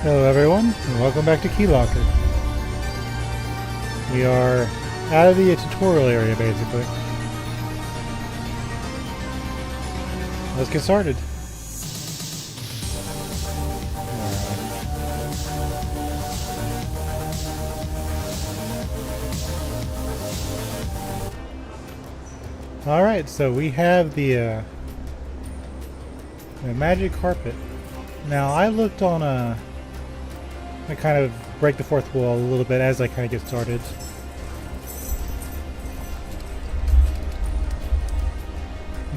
Hello everyone, and welcome back to Keylocker. We are out of the tutorial area, basically. Let's get started. Alright, so we have the magic carpet. Now, I looked on I kind of break the fourth wall a little bit as I kind of get started.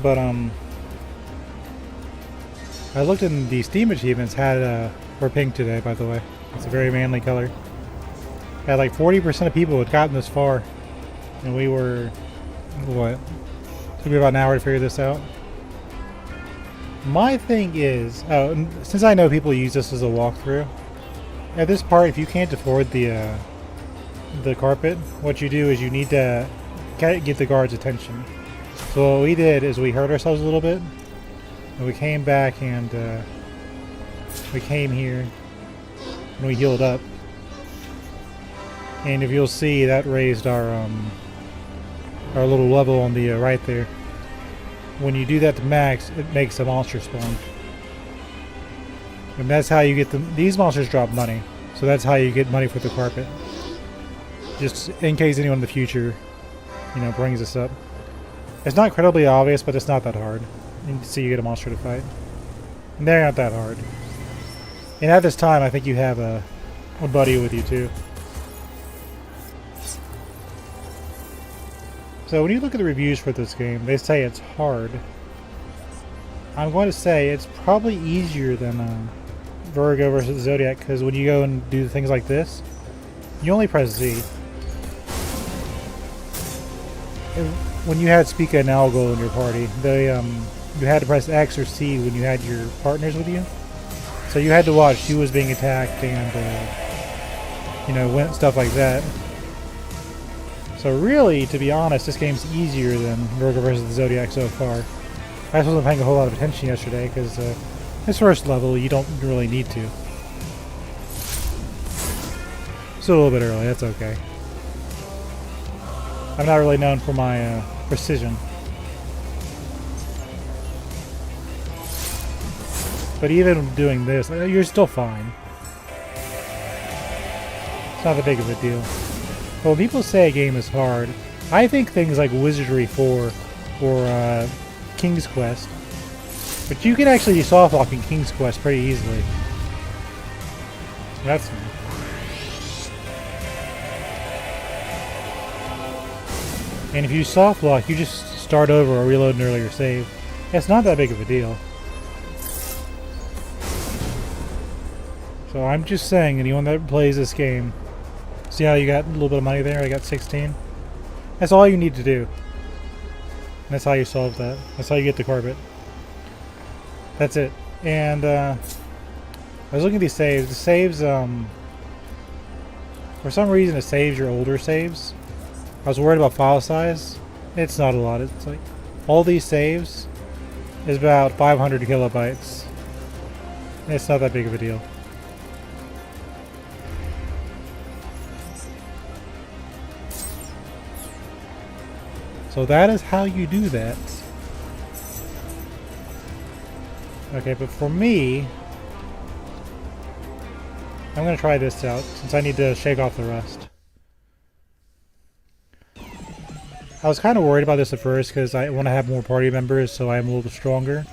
But I looked in the Steam achievements, were pink today, by the way. It's a very manly color. Had like 40% of people had gotten this far, and we were, what? Took me about an hour to figure this out. My thing is, since I know people use this as a walkthrough, at this part, if you can't afford the carpet, what you do is you need to get the guards' attention. So what we did is we hurt ourselves a little bit, and we came back and we came here and we healed up. And if you'll see, that raised our little level on the right there. When you do that to max, it makes a monster spawn. And that's how you get them. These monsters drop money, so that's how you get money for the carpet. Just in case anyone in the future, brings this up. It's not incredibly obvious, but it's not that hard. You can see you get a monster to fight. And they're not that hard. And at this time, I think you have a buddy with you too. So when you look at the reviews for this game, they say it's hard. I'm going to say it's probably easier than Virgo versus Zodiac, because when you go and do things like this, you only press Z. When you had Spica and Algol in your party, you had to press X or C when you had your partners with you. So you had to watch who was being attacked and stuff like that. So really, to be honest, this game's easier than Virgo versus the Zodiac so far. I just wasn't paying a whole lot of attention yesterday because this first level you don't really need to. Still a little bit early, that's okay. I'm not really known for my precision. But even doing this, you're still fine. It's not that big of a deal. But when people say a game is hard, I think things like Wizardry 4 or King's Quest. But you can actually soft lock in King's Quest pretty easily. That's me. And if you soft lock, you just start over or reload an earlier save. It's not that big of a deal. So I'm just saying, anyone that plays this game, see how you got a little bit of money there? I got 16. That's all you need to do. That's how you solve that. That's how you get the carpet. That's it. And I was looking at these saves. The saves, for some reason, it saves your older saves. I was worried about file size. It's not a lot. It's like all these saves is about 500 kilobytes. It's not that big of a deal. So that is how you do that. Okay, but for me, I'm going to try this out since I need to shake off the rust. I was kind of worried about this at first because I want to have more party members so I'm a little stronger.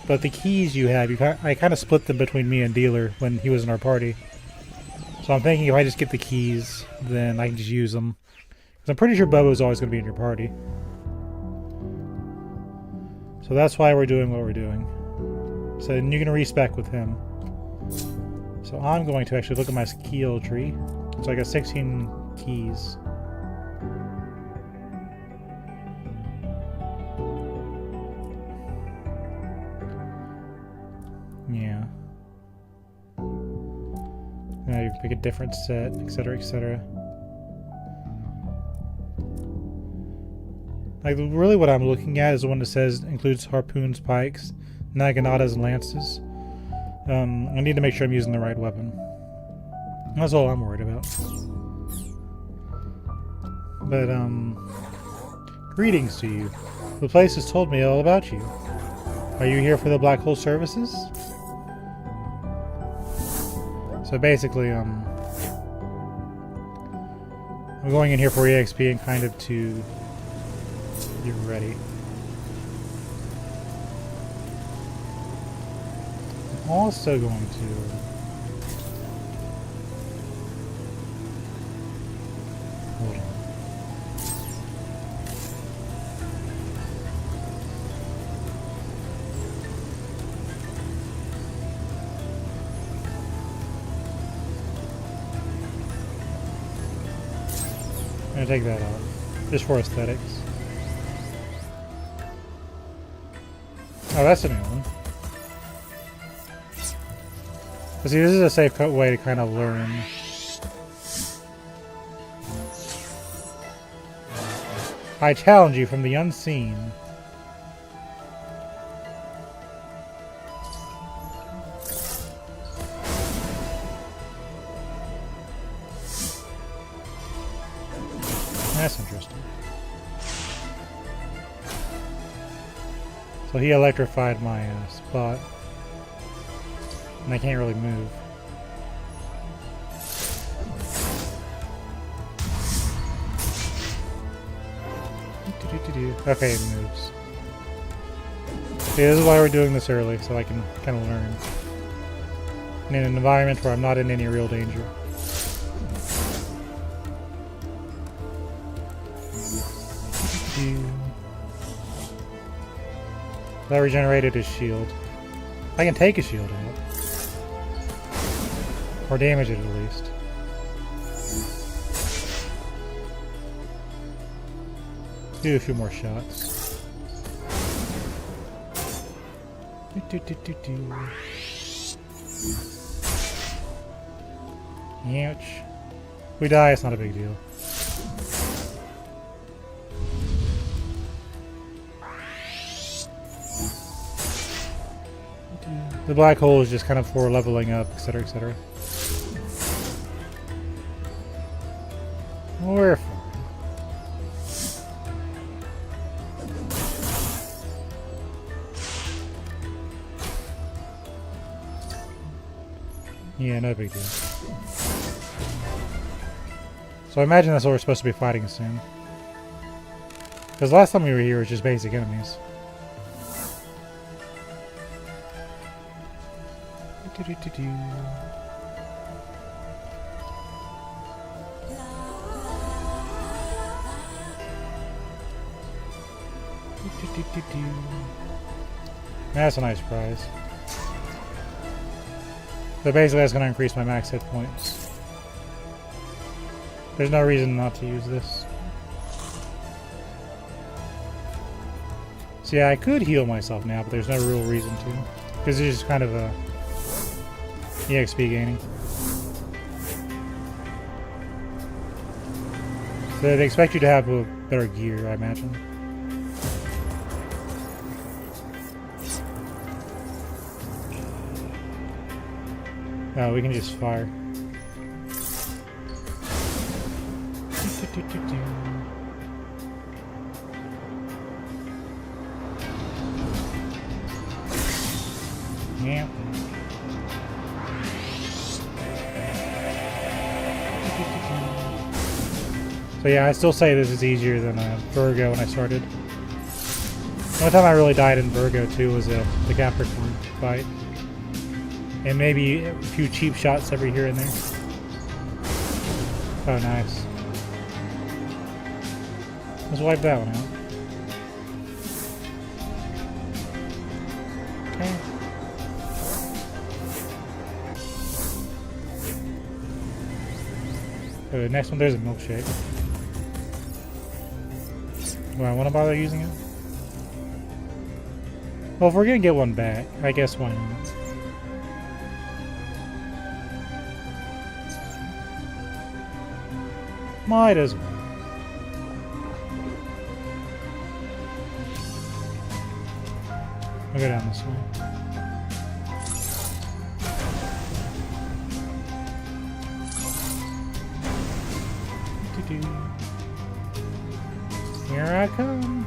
But the keys you have, I kind of split them between me and Dealer when he was in our party. So I'm thinking if I just get the keys, then I can just use them. Because I'm pretty sure Bubba's always going to be in your party. So that's why we're doing what we're doing. So then you can respec with him. So I'm going to actually look at my skill tree. So I got 16 keys. Yeah. Now you can pick a different set, etc., etc. Like, really what I'm looking at is the one that says includes harpoons, pikes, naganatas, and lances. I need to make sure I'm using the right weapon. That's all I'm worried about. But, greetings to you. The place has told me all about you. Are you here for the black hole services? So basically, I'm going in here for EXP and kind of to get ready. I'm also going to... Hold on. I'm gonna take that out, just for aesthetics. Oh, that's a new one. But see, this is a safe way to kind of learn. I challenge you from the unseen. That's interesting. So he electrified my spot. And I can't really move. Okay, it moves. See, this is why we're doing this early, so I can kind of learn. In an environment where I'm not in any real danger. That regenerated his shield. I can take his shield out. Or damage it at least. Do a few more shots. Ouch. If we die, it's not a big deal. The black hole is just kind of for leveling up, etc., etc. We're fine. Yeah, no big deal. So I imagine that's what we're supposed to be fighting soon. Because last time we were here, it was just basic enemies. That's a nice prize. So basically that's going to increase my max hit points. There's no reason not to use this. So yeah, I could heal myself now, but there's no real reason to. Because it's just kind of a EXP gaining. So they expect you to have a better gear, I imagine. Oh, we can just fire. Yeah. So yeah, I still say this is easier than Virgo when I started. The only time I really died in Virgo too was the Capricorn fight. And maybe a few cheap shots every here and there. Oh, nice. Let's wipe that one out. Okay. The next one, there's a milkshake. Do I want to bother using it? Well, if we're gonna get one back, I guess why not? Might as well. I'll go down this way. Here I come.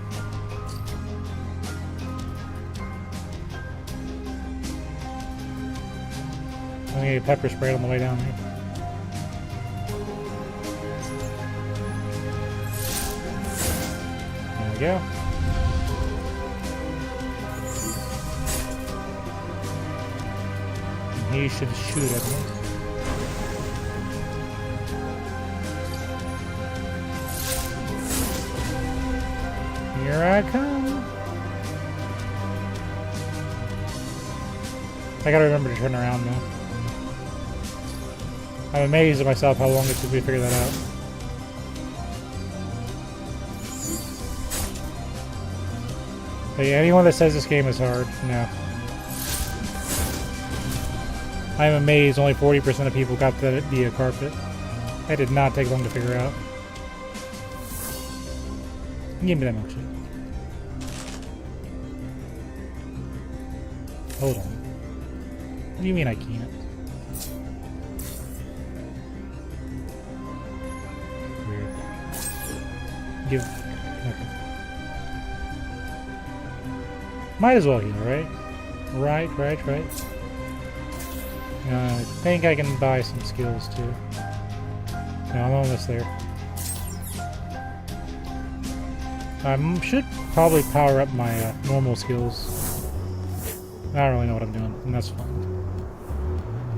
I'm gonna get pepper sprayed on the way down here. There we go. And he should shoot at me. Here I come. I gotta remember to turn around though. I'm amazed at myself how long it took me to figure that out. But yeah, anyone that says this game is hard, no. I'm amazed only 40% of people got the carpet. That did not take long to figure out. Give me that milkshake. Hold on. What do you mean I can't? Weird. Give. Okay. Might as well heal, right? Right. I think I can buy some skills too. No, I'm almost there. I should probably power up my normal skills. I don't really know what I'm doing, and that's fine.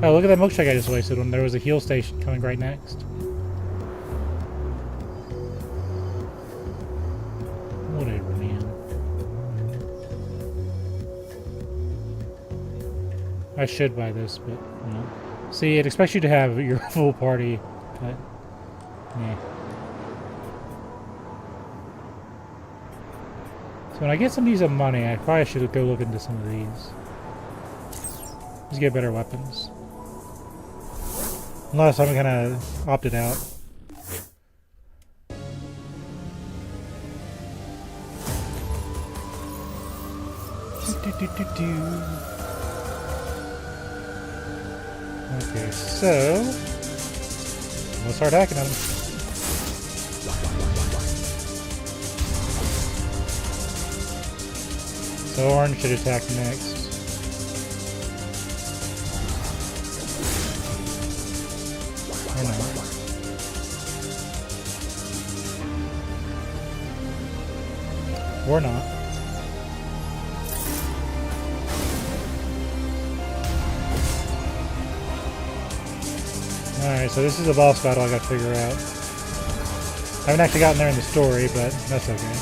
Oh, look at that milkshake I just wasted when there was a heal station coming right next. Whatever, man. I should buy this, but, you know. See, it expects you to have your full party, but, yeah. So when I get some of these money, I probably should go look into some of these. Just get better weapons. Unless I'm gonna opt it out. Okay, so let's start hacking at them. So orange should attack next. Or not. Or not. Alright, so this is a boss battle I gotta figure out. I haven't actually gotten there in the story, but that's okay.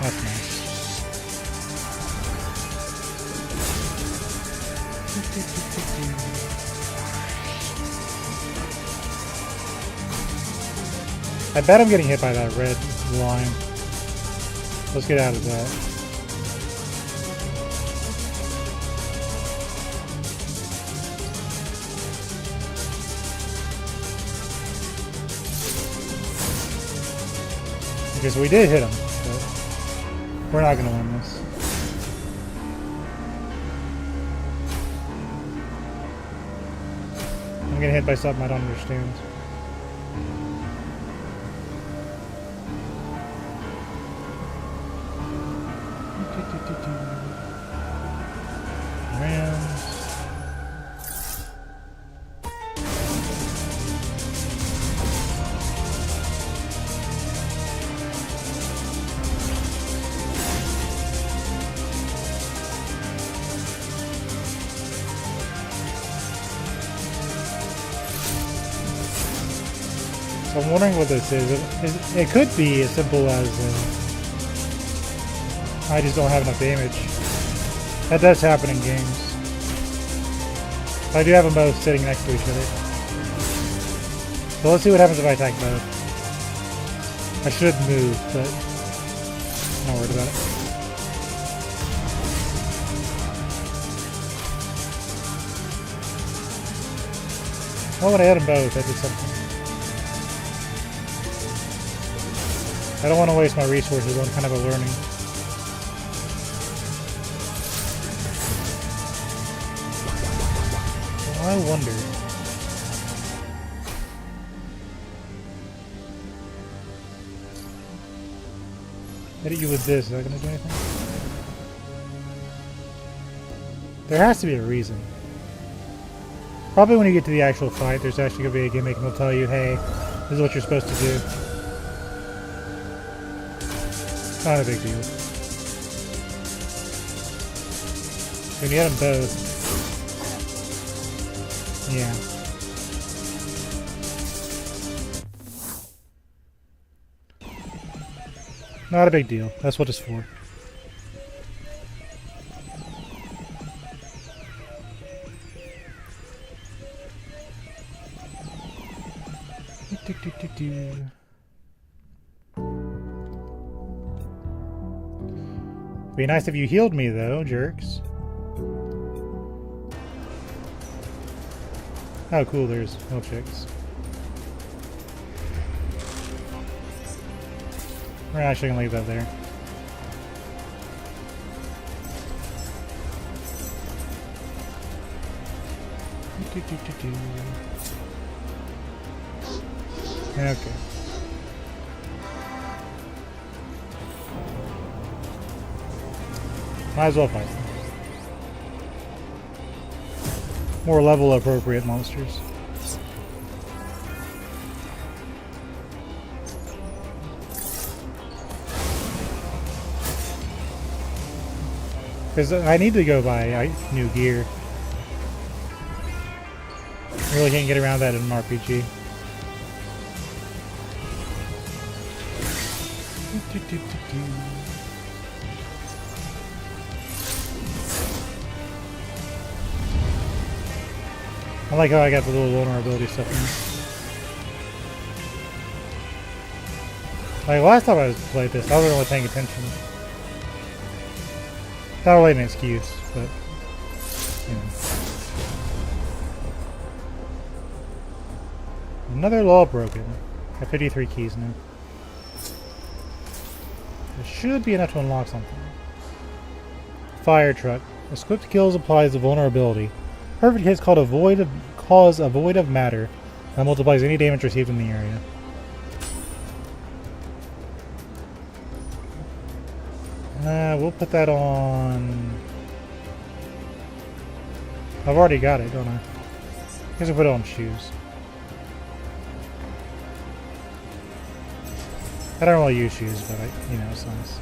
That's nice. I bet I'm getting hit by that red line. Let's get out of that. Because we did hit him, but we're not going to win this. I'm getting hit by something I don't understand. Rams. So I'm wondering what this is. It could be as simple as I just don't have enough damage. That does happen in games. I do have them both sitting next to each other. So let's see what happens if I attack both. I should move, but I'm not worried about it. Oh, when I had them both, I did something. I don't want to waste my resources on kind of a learning. I wonder. Hit you with this. Is that going to do anything? There has to be a reason. Probably when you get to the actual fight, there's actually going to be a gimmick and they'll tell you, hey, this is what you're supposed to do. Not a big deal. When you had them both. Yeah. Not a big deal. That's what it's for. Be nice if you healed me, though, jerks. Oh, cool, there's milkshakes. We're actually gonna leave that there. Okay. Might as well fight them. More level appropriate monsters. Because I need to go buy new gear. Really can't get around that in an RPG. I like how I got the little vulnerability stuff in. Like last time I played this, I wasn't really paying attention. Not really an excuse, but you know. Another law broken. I have 53 keys now. There should be enough to unlock something. Fire truck. A swift kills applies a vulnerability. Perfect hits cause a void of matter that multiplies any damage received in the area. We'll put that on. I've already got it, don't I? I guess I'll put it on shoes. I don't really use shoes, but you know, it's nice.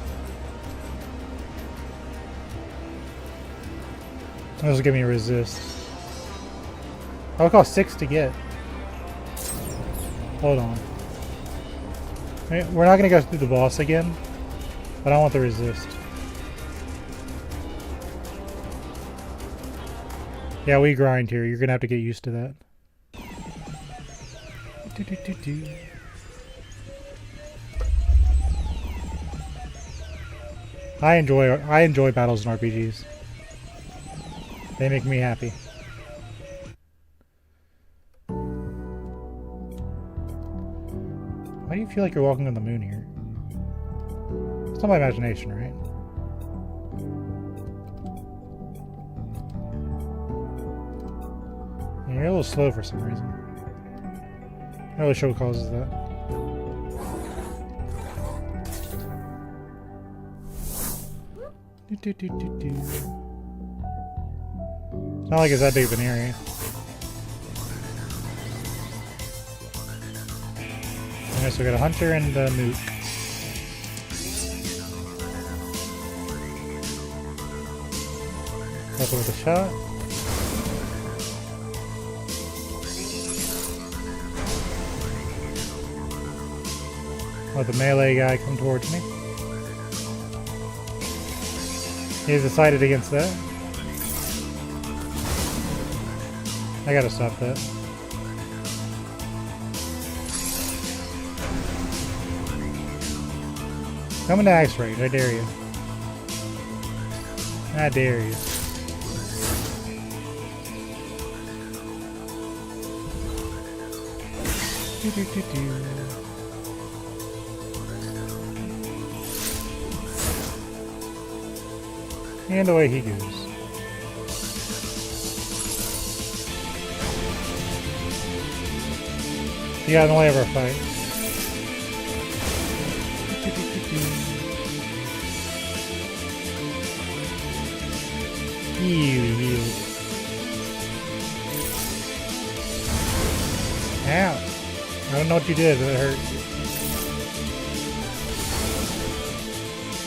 This will give me a resist. Oh, it costs 6 to get. Hold on. We're not gonna go through the boss again, but I want the resist. Yeah, we grind here. You're gonna have to get used to that. I enjoy battles in RPGs. They make me happy. Why do you feel like you're walking on the moon here? It's not my imagination, right? Yeah, you're a little slow for some reason. Not really sure what causes that. It's not like it's that big of an area. Okay, so we got a hunter and a moot. That's worth a shot. Let the melee guy come towards me. He's decided against that. I gotta stop that. Come into axe raid, I dare you. I dare you. And away he goes. He got in the way of our fight. Healed. Ow. I don't know what you did, but it hurt.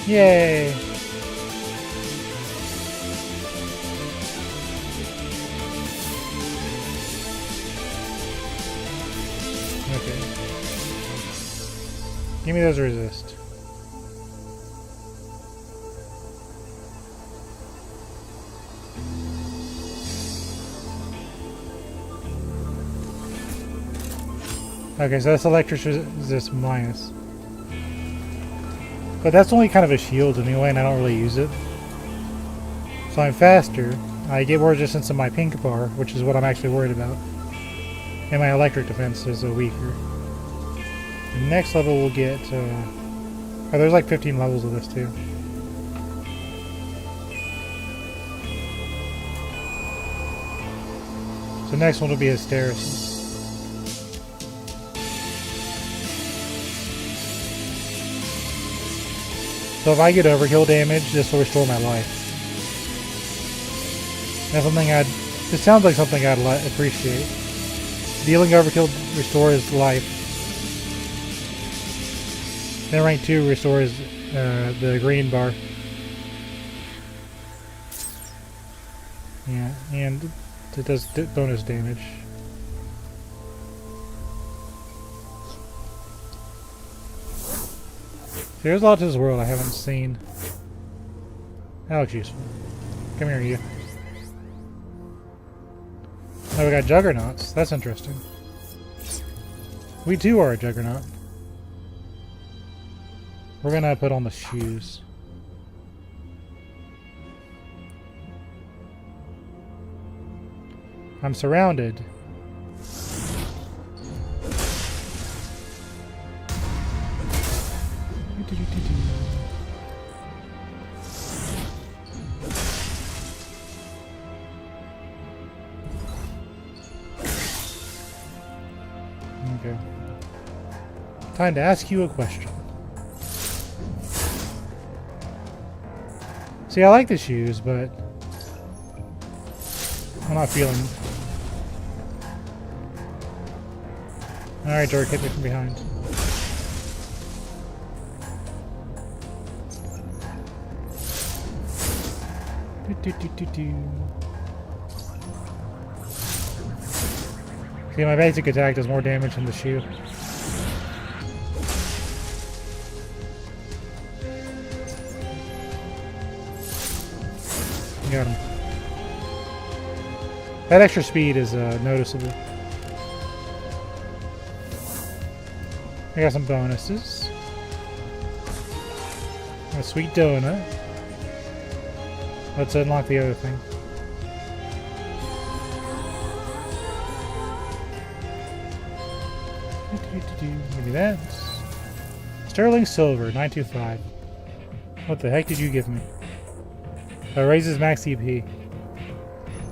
Yay! Okay. Give me those resist. Okay, so that's electric resist minus. But that's only kind of a shield anyway, and I don't really use it. So I'm faster. I get more resistance in my pink bar, which is what I'm actually worried about. And my electric defense is weaker. The next level we'll get... oh, there's like 15 levels of this too. So next one will be Hysteresis. So if I get overkill damage, this will restore my life. That's something this sounds like something I'd appreciate. Dealing overkill restores life. Then rank 2 restores the green bar. Yeah, and it does bonus damage. There's a lot to this world I haven't seen. That looks useful. Come here, you. Oh, we got Juggernauts. That's interesting. We too are a Juggernaut. We're gonna put on the shoes. I'm surrounded. Okay. Time to ask you a question. See, I like the shoes, but I'm not feeling them. Alright, Dork, hit me from behind. See, my basic attack does more damage than the shoe. Got him. That extra speed is noticeable. I got some bonuses. A sweet donut. Let's unlock the other thing. Give me that. Sterling silver, 925. What the heck did you give me? That raises max EP.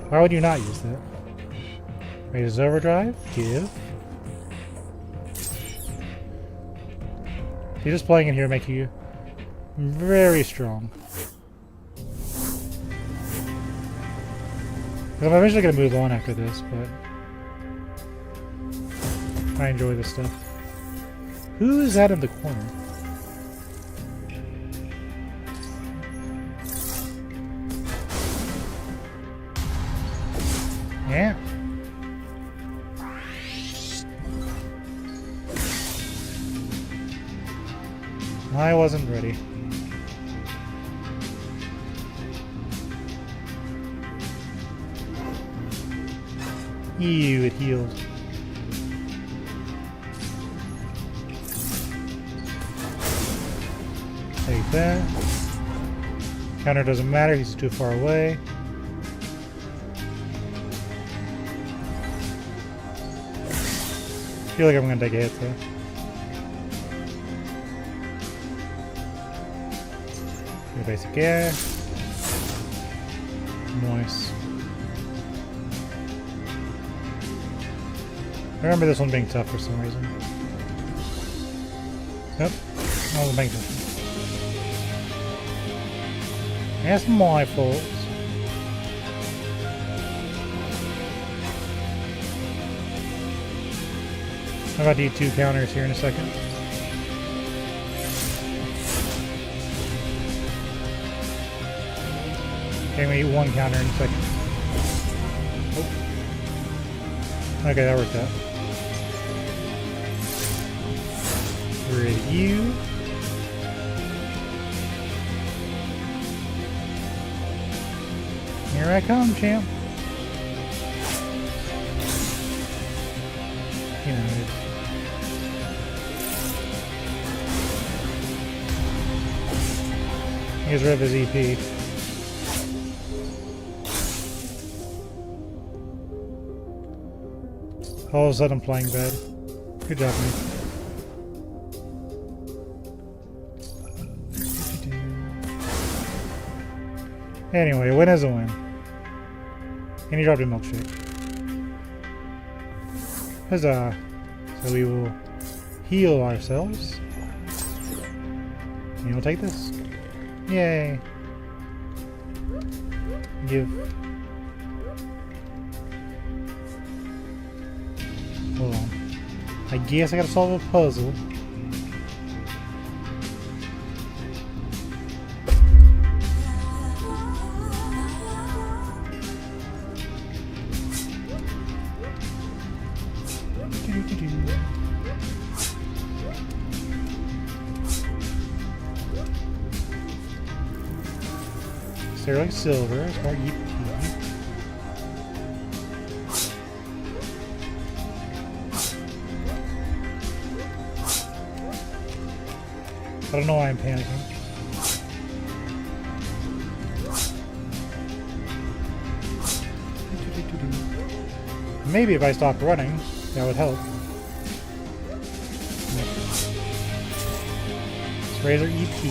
Why would you not use that? Raises overdrive? Give. See, just playing in here make you very strong. I'm eventually going to move on after this, but I enjoy this stuff. Who is that in the corner? Yeah. I wasn't ready. Ew, it healed. Take that. Counter doesn't matter, he's too far away. I feel like I'm gonna take a hit though. Your basic air. Nice. I remember this one being tough for some reason. Yep. Oh, thank you. That's my fault. I'm about to do 2 counters here in a second. Okay, I'm gonna eat 1 counter in a second. Oh. Okay, that worked out. Rid of you. Here I come, champ. You know, he's rid of his EP. All of a sudden I'm playing bad. Good job, man. Anyway, a win is a win. And he dropped a milkshake. Huzzah! So we will heal ourselves. And you'll take this. Yay! Give. Hold on. I guess I gotta solve a puzzle. Sterling silver, it's more EP. I don't know why I'm panicking. Maybe if I stopped running, that would help. Let's raise our EP.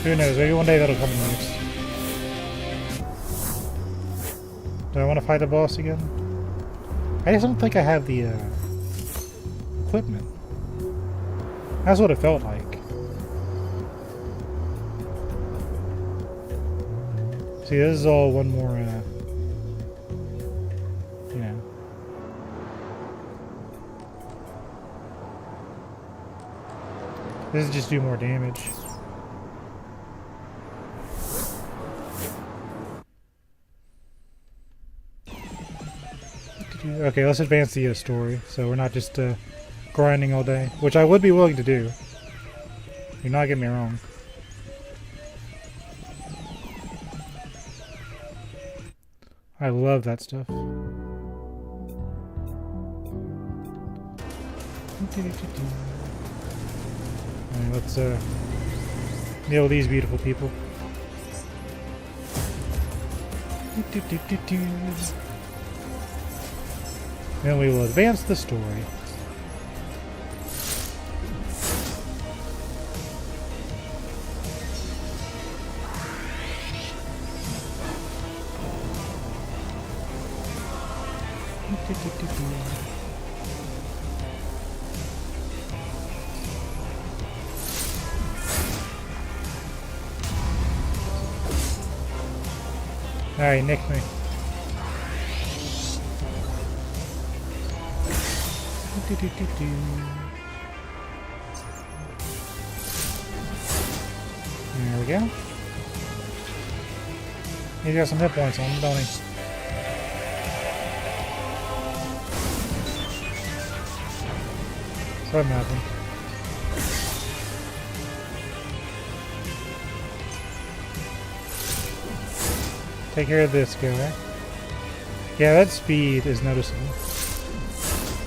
Who knows, maybe one day that'll come in use. Do I want to fight a boss again? I just don't think I have the equipment. That's what it felt like. See, this is all one more, you know. This is just do more damage. Okay, let's advance the story, so we're not just grinding all day, which I would be willing to do. Do not get me wrong. I love that stuff. Alright, let's nail these beautiful people. Then we will advance the story. Alright, nick me. There we go. He's got some hit points on him, don't he? Something happened. Take care of this guy. Yeah, that speed is noticeable.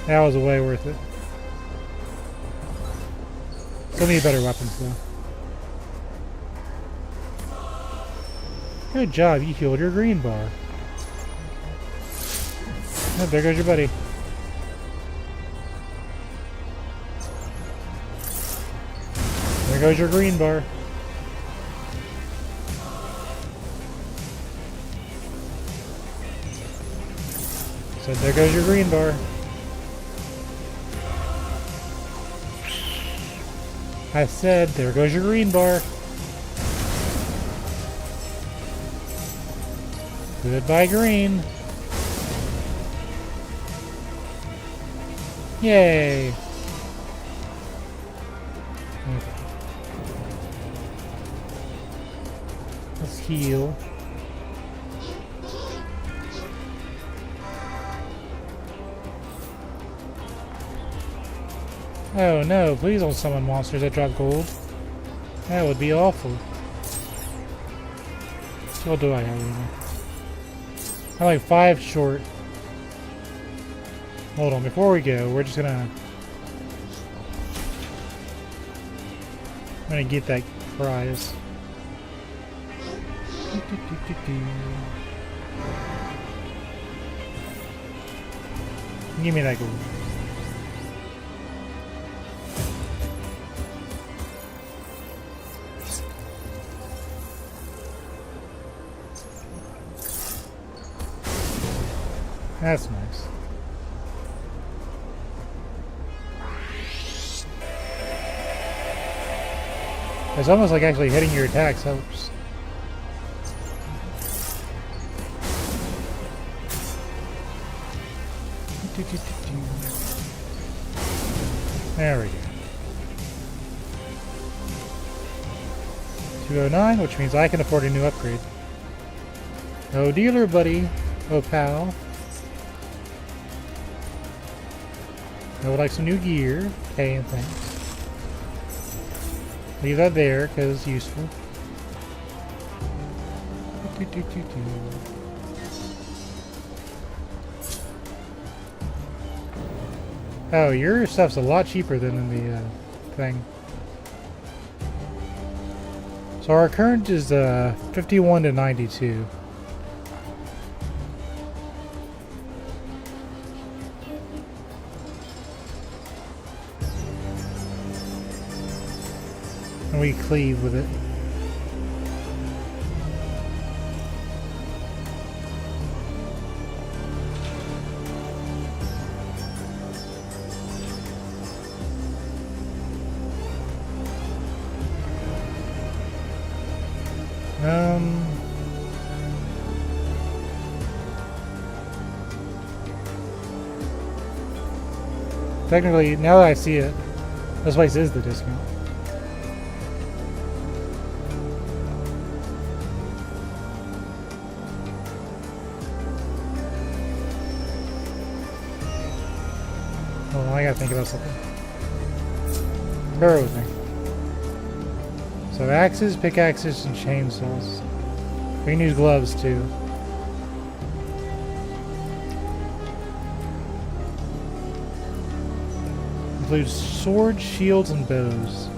That was way worth it. Still need better weapons though. Good job, you healed your green bar. Oh, there goes your buddy. There goes your green bar. So there goes your green bar. I said, there goes your green bar. Goodbye, green. Yay! Okay. Let's heal. Oh no, please don't summon monsters that drop gold. That would be awful. What do I have? I'm like 5 short. Hold on, before we go, we're just gonna... I'm gonna get that prize. Give me that gold. That's nice. It's almost like actually hitting your attacks helps. There we go. 209, which means I can afford a new upgrade. Oh dealer, buddy. Oh pal. I would like some new gear. Okay, and thanks. Leave that there, because it's useful. Oh, your stuff's a lot cheaper than in the thing. So our current is 51 to 92. And we cleave with it. Technically, now that I see it, this place is the discount. Hold on, I gotta think about something. Bear with me. So axes, pickaxes, and chainsaws. We can use gloves too. Includes swords, shields, and bows.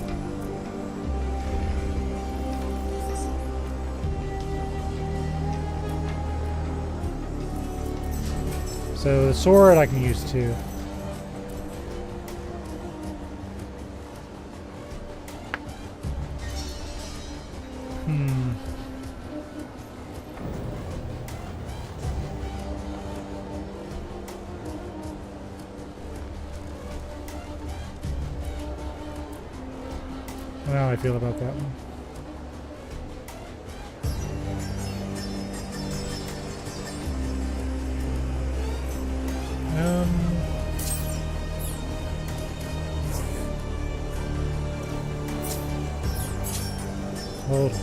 So the sword I can use too. I don't know how I feel about that one. Hold on.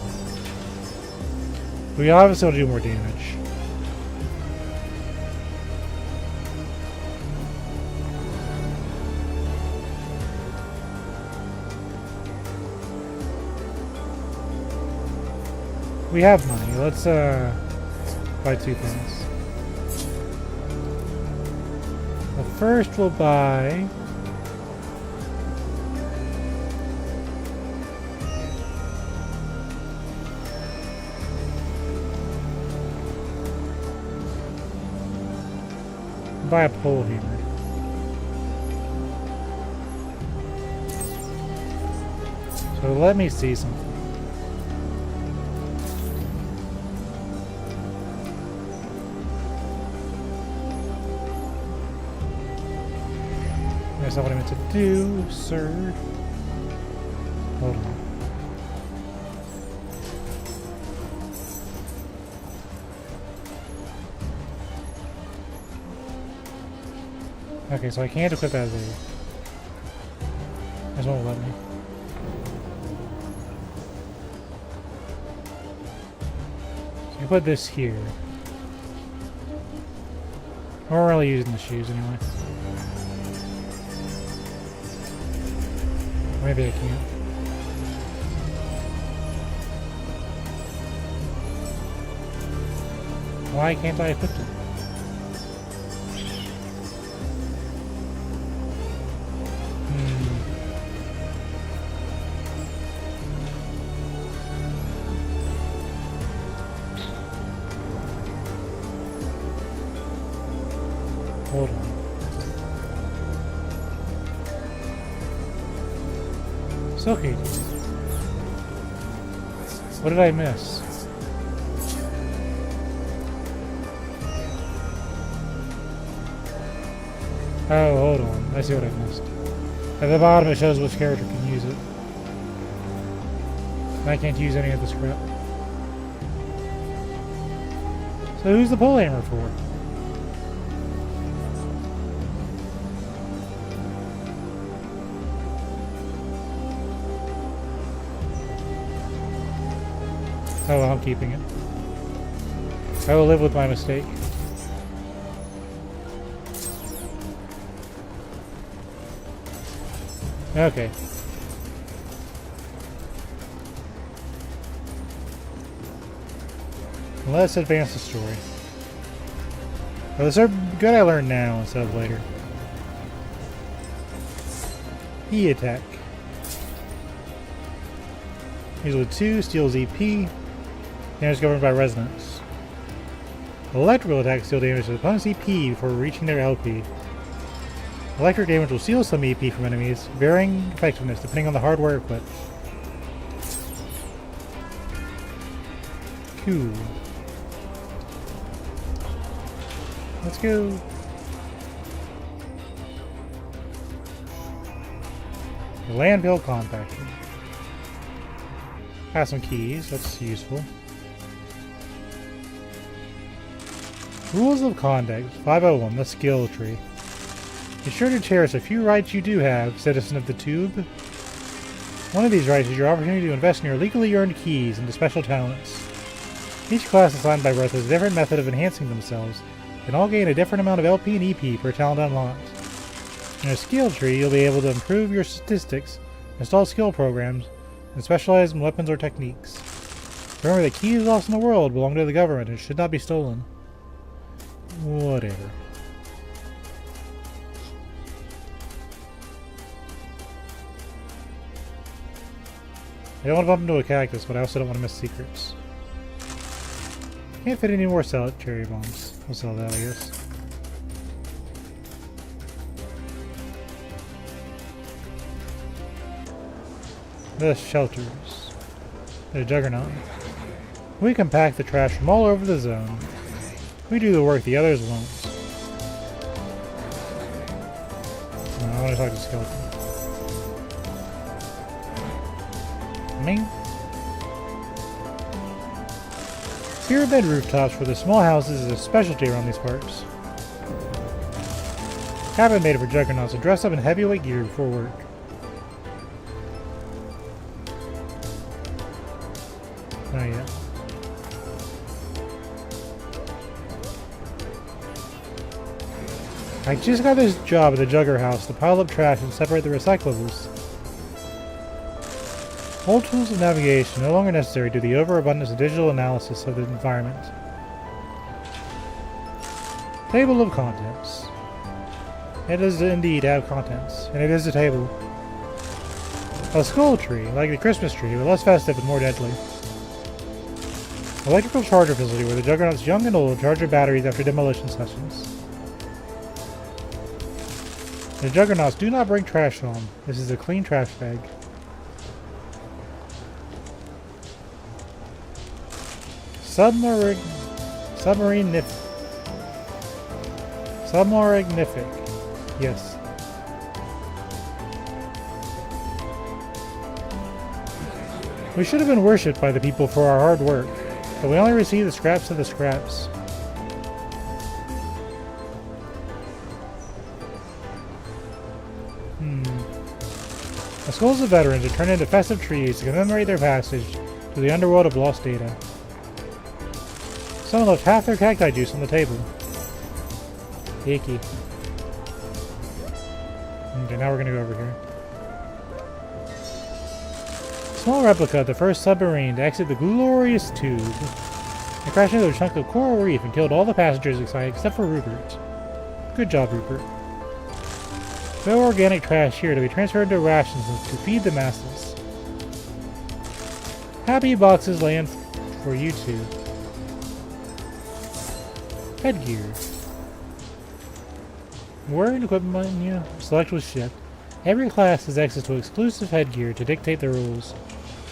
We obviously want to do more damage. We have money. Let's buy 2 things. Well, first we'll buy a pole hammer. So let me see something. That's not what I meant to do, sir. Hold on. Okay, so I can't equip that there. This won't let me. So I put this here. We're really using the shoes anyway. Maybe I can't. Why can't I equip it? Hold on. It's okay, dude. What did I miss? Oh, hold on. I see what I missed. At the bottom it shows which character can use it. I can't use any of the scrap. So who's the pole hammer for? Oh, well, I'm keeping it. I will live with my mistake. Okay. Let's advance the story. Well, this is good I learned now instead of later. E-attack. He's with 2, steals EP. Damage governed by resonance. Electrical attacks deal damage to the opponent's EP before reaching their LP. Electric damage will steal some EP from enemies, varying effectiveness depending on the hardware equipped. Cool. Let's go. The landfill compactor. Got some keys, that's useful. Rules of Conduct 501, the skill tree. Be sure to cherish a few rights you do have, citizen of the tube. One of these rights is your opportunity to invest in your legally earned keys into special talents. Each class assigned by birth has a different method of enhancing themselves, and all gain a different amount of LP and EP per talent unlocked. In a skill tree, you'll be able to improve your statistics, install skill programs, and specialize in weapons or techniques. Remember that keys lost in the world belong to the government and should not be stolen. Whatever. I don't want to bump into a cactus, but I also don't want to miss secrets. Can't fit any more cherry bombs. We'll sell that, I guess. The shelters. The Juggernaut. We compact the trash from all over the zone. We do the work the others won't. No, I want to talk to Skeleton. Ming. Pyramid rooftops for the small houses is a specialty around these parts. Cabin made for Juggernauts to dress up in heavyweight gear before work. Oh yeah. I just got this job at the Jugger House to pile up trash and separate the recyclables. Old tools of navigation no longer necessary due to the overabundance of digital analysis of the environment. Table of contents. It does indeed have contents, and it is a table. A skull tree, like the Christmas tree, but less festive and more deadly. Electrical charger facility where the Juggernauts young and old charge their batteries after demolition sessions. The Juggernauts do not bring trash home. This is a clean trash bag. Submarinific. Yes. We should have been worshipped by the people for our hard work, but we only receive the scraps of the scraps. skulls of veterans are turned into festive trees to commemorate their passage to the underworld of lost data. Someone left half their cacti juice on the table. Icky. Okay, now we're gonna go over here. Small replica of the first submarine to exit the glorious tube. It crashed into a chunk of coral reef and killed all the passengers inside except for Rupert. Good job, Rupert. No organic trash here to be transferred into rations to feed the masses. Happy boxes land for you two. Headgear. Wearing equipment menu, select with shift. Every class has access to exclusive headgear to dictate the rules.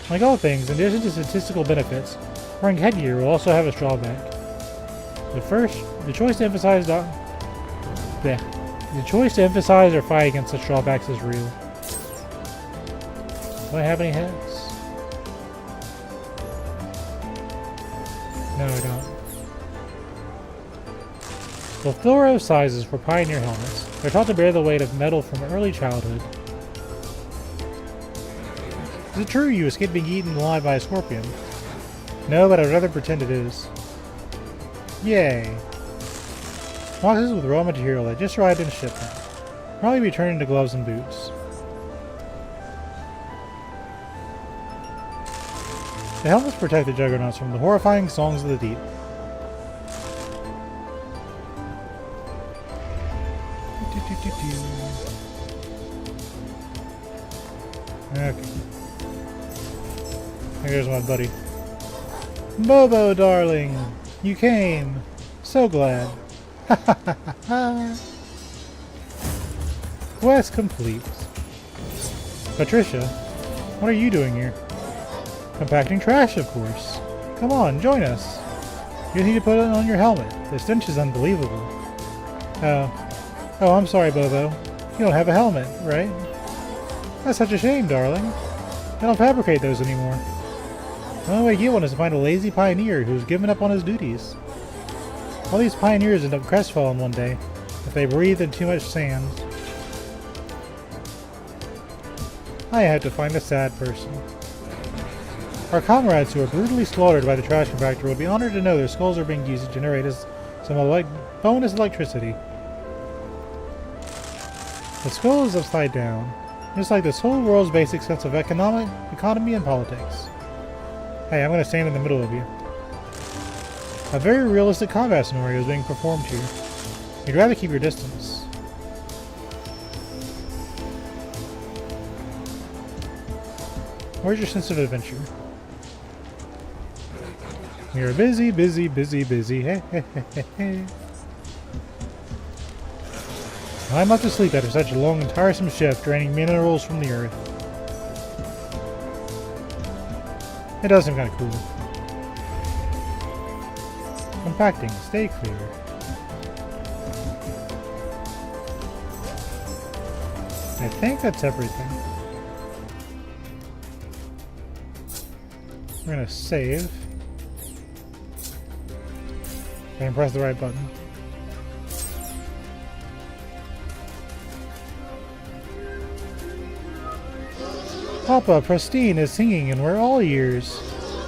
Like all things, in addition to statistical benefits, wearing headgear will also have a drawback. The choice to emphasize or fight against such drawbacks is real. Do I have any heads? No, I don't. The fluoro sizes for Pioneer helmets. They're taught to bear the weight of metal from early childhood. Is it true you escaped being eaten alive by a scorpion? No, but I'd rather pretend it is. Yay. Boxes with raw material that just arrived in shipment. Probably be turned into gloves and boots. The helmets protect the Juggernauts from the horrifying songs of the deep. Okay. Here's my buddy. Bobo, darling! You came! So glad. Quest complete. Patricia, what are you doing here? Compacting trash, of course. Come on, join us. You need to put it on your helmet. The stench is unbelievable. Oh, I'm sorry, Bobo. You don't have a helmet, right? That's such a shame, darling. I don't fabricate those anymore. The only way you want is to find a lazy pioneer who's given up on his duties. All these pioneers end up crestfallen one day if they breathe in too much sand. I had to find a sad person. Our comrades who were brutally slaughtered by the trash compactor would be honored to know their skulls are being used to generate some bonus electricity. The skull is upside down, just like this whole world's basic sense of economy and politics. Hey, I'm going to stand in the middle of you. A very realistic combat scenario is being performed here. You'd rather keep your distance. Where's your sense of adventure? You're busy, busy, busy, busy. Hey, hey, hey, hey, hey. I'm up to sleep after such a long and tiresome shift draining minerals from the earth. It does seem kind of cool. Compacting, stay clear. I think that's everything. We're gonna save. And press the right button. Papa Pristine is singing and we're all ears.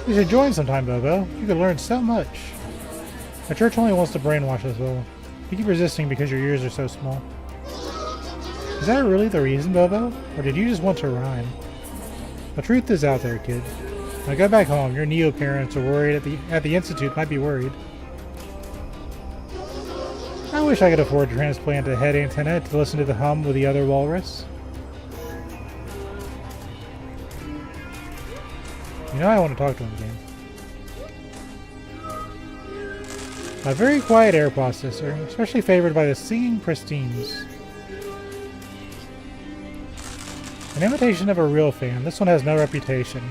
You should join sometime, Bobo. You could learn so much. The church only wants to brainwash us all. You keep resisting because your ears are so small. Is that really the reason, Bobo? Or did you just want to rhyme? The truth is out there, kid. Now go back home. Your neo-parents are worried at the Institute might be worried. I wish I could afford to transplant a head antenna to listen to the hum with the other walrus. You know I want to talk to him again. A very quiet air processor, especially favored by the singing pristines. An imitation of a real fan, this one has no reputation.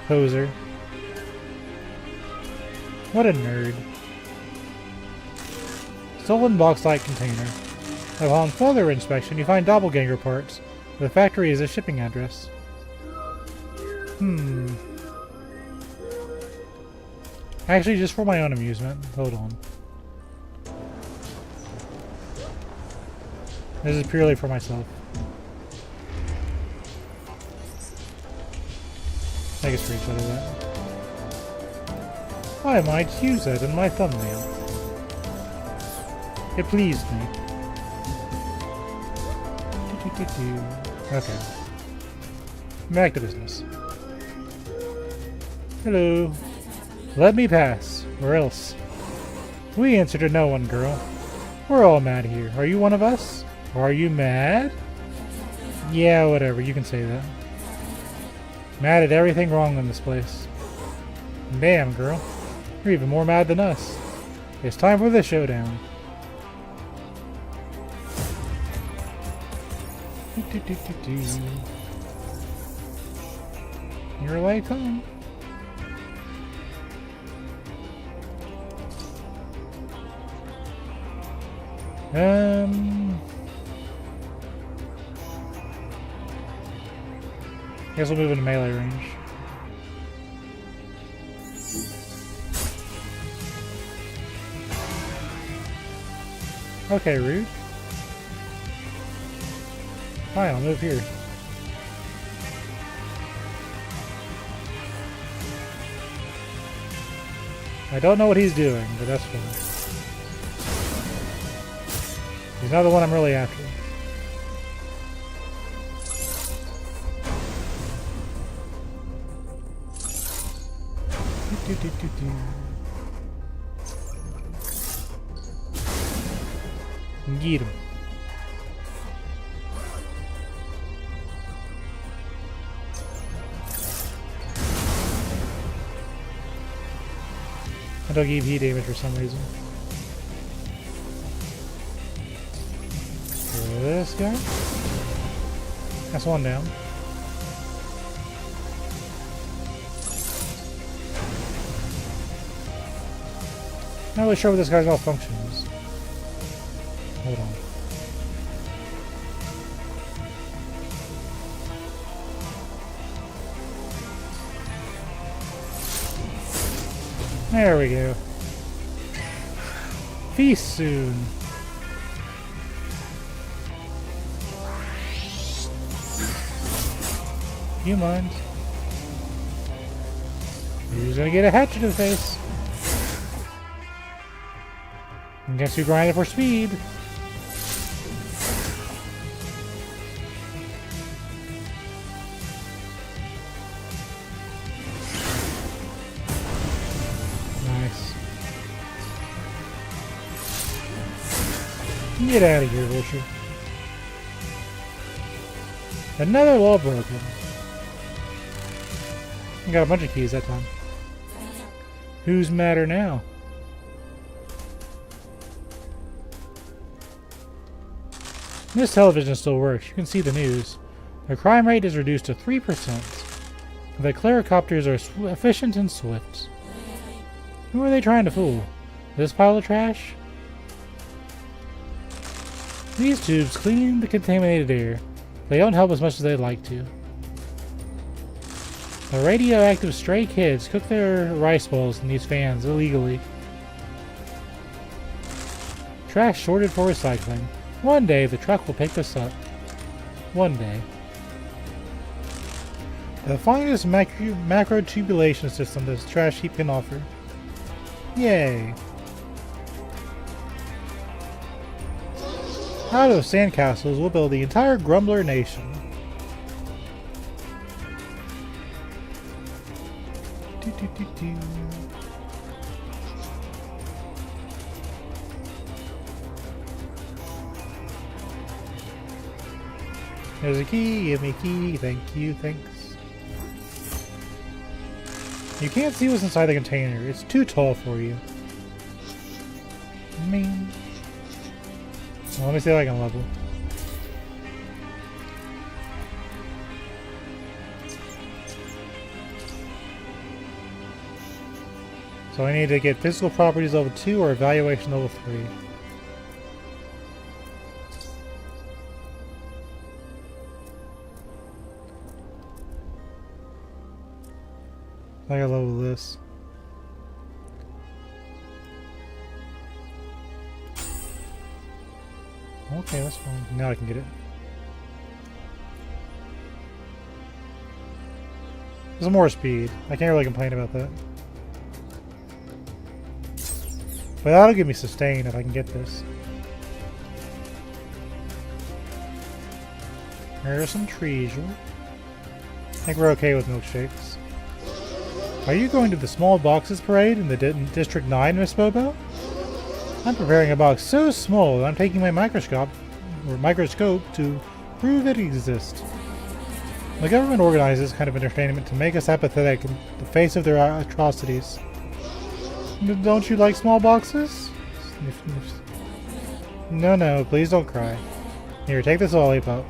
Poser. What a nerd. Stolen box-like container. Upon further inspection, you find doppelganger parts. The factory is a shipping address. Actually, just for my own amusement. Hold on. This is purely for myself. I guess screenshot of that. I might use that in my thumbnail. It pleased me. Okay. Back to business. Hello. Let me pass, or else. We answer to no one, girl. We're all mad here. Are you one of us? Are you mad? Yeah, whatever. You can say that. Mad at everything wrong in this place. Damn, girl. You're even more mad than us. It's time for the showdown. You're like home. Guess we'll move into melee range. Okay, rude. Fine, I'll move here. I don't know what he's doing, but that's fine. He's not the one I'm really after. Get him. I don't give heat damage for some reason. This guy? That's one down. Not really sure what this guy's malfunction is. Hold on. There we go. Feast soon. You mind? You're gonna get a hatchet to the face. I guess you grind it for speed. Nice. Get out of here, Vulture. Another law broken. I got a bunch of keys that time. Who's madder now? This television still works. You can see the news. The crime rate is reduced to 3%. The clericopters are efficient and swift. Who are they trying to fool? This pile of trash? These tubes clean the contaminated air. They don't help as much as they'd like to. The radioactive stray kids cook their rice bowls in these fans illegally. Trash sorted for recycling. One day the truck will pick this up. One day. The finest macrotubulation system this trash heap can offer. Yay! Out of sandcastles, we'll build the entire Grumbler Nation. There's a key, give me a key, thank you, thanks. You can't see what's inside the container, it's too tall for you. Mean. Well, let me see if I can level. So I need to get physical properties level 2 or evaluation level 3. I gotta level this. Okay, that's fine. Now I can get it. Some more speed. I can't really complain about that. But that'll give me sustain if I can get this. There's some treasure. I think we're okay with milkshakes. Are you going to the small boxes parade in the District 9, Miss Bobo? I'm preparing a box so small that I'm taking my microscope to prove it exists. The government organizes this kind of entertainment to make us apathetic in the face of their atrocities. Don't you like small boxes? Sniff, sniff. No, please don't cry. Here, take this lollipop.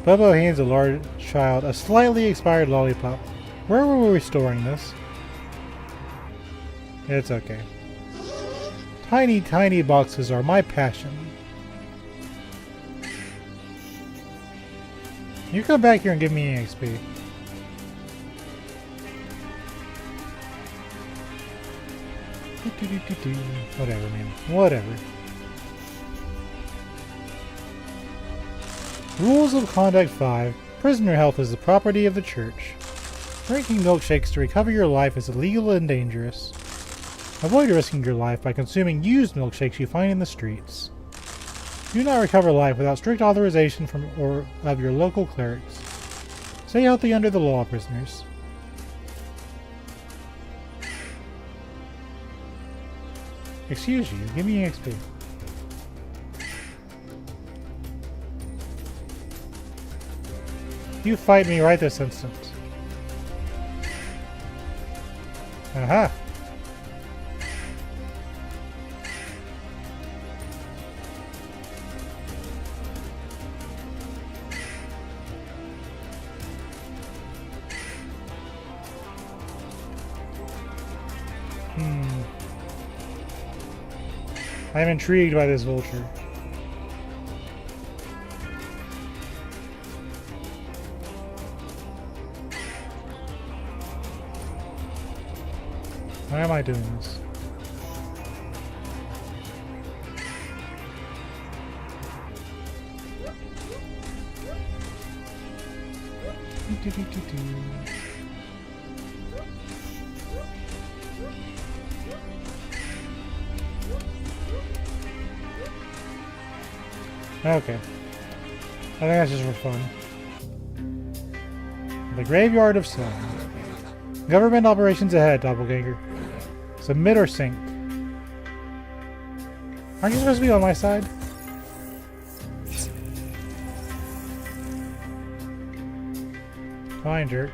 Bobo hands a large child a slightly expired lollipop. Where were we storing this? It's okay. Tiny, tiny boxes are my passion. You come back here and give me XP. Whatever, man. Whatever. Rules of Conduct 5. Prisoner health is the property of the church. Drinking milkshakes to recover your life is illegal and dangerous. Avoid risking your life by consuming used milkshakes you find in the streets. Do not recover life without strict authorization from or of your local clerics. Stay healthy under the law, prisoners. Excuse you, give me XP. You fight me right this instant. Aha! I am intrigued by this vulture. Why am I doing this? Okay. I think that's just for fun. The Graveyard of Sun. Government operations ahead, Doppelganger. Submit or sink. Aren't you supposed to be on my side? Fine, jerk.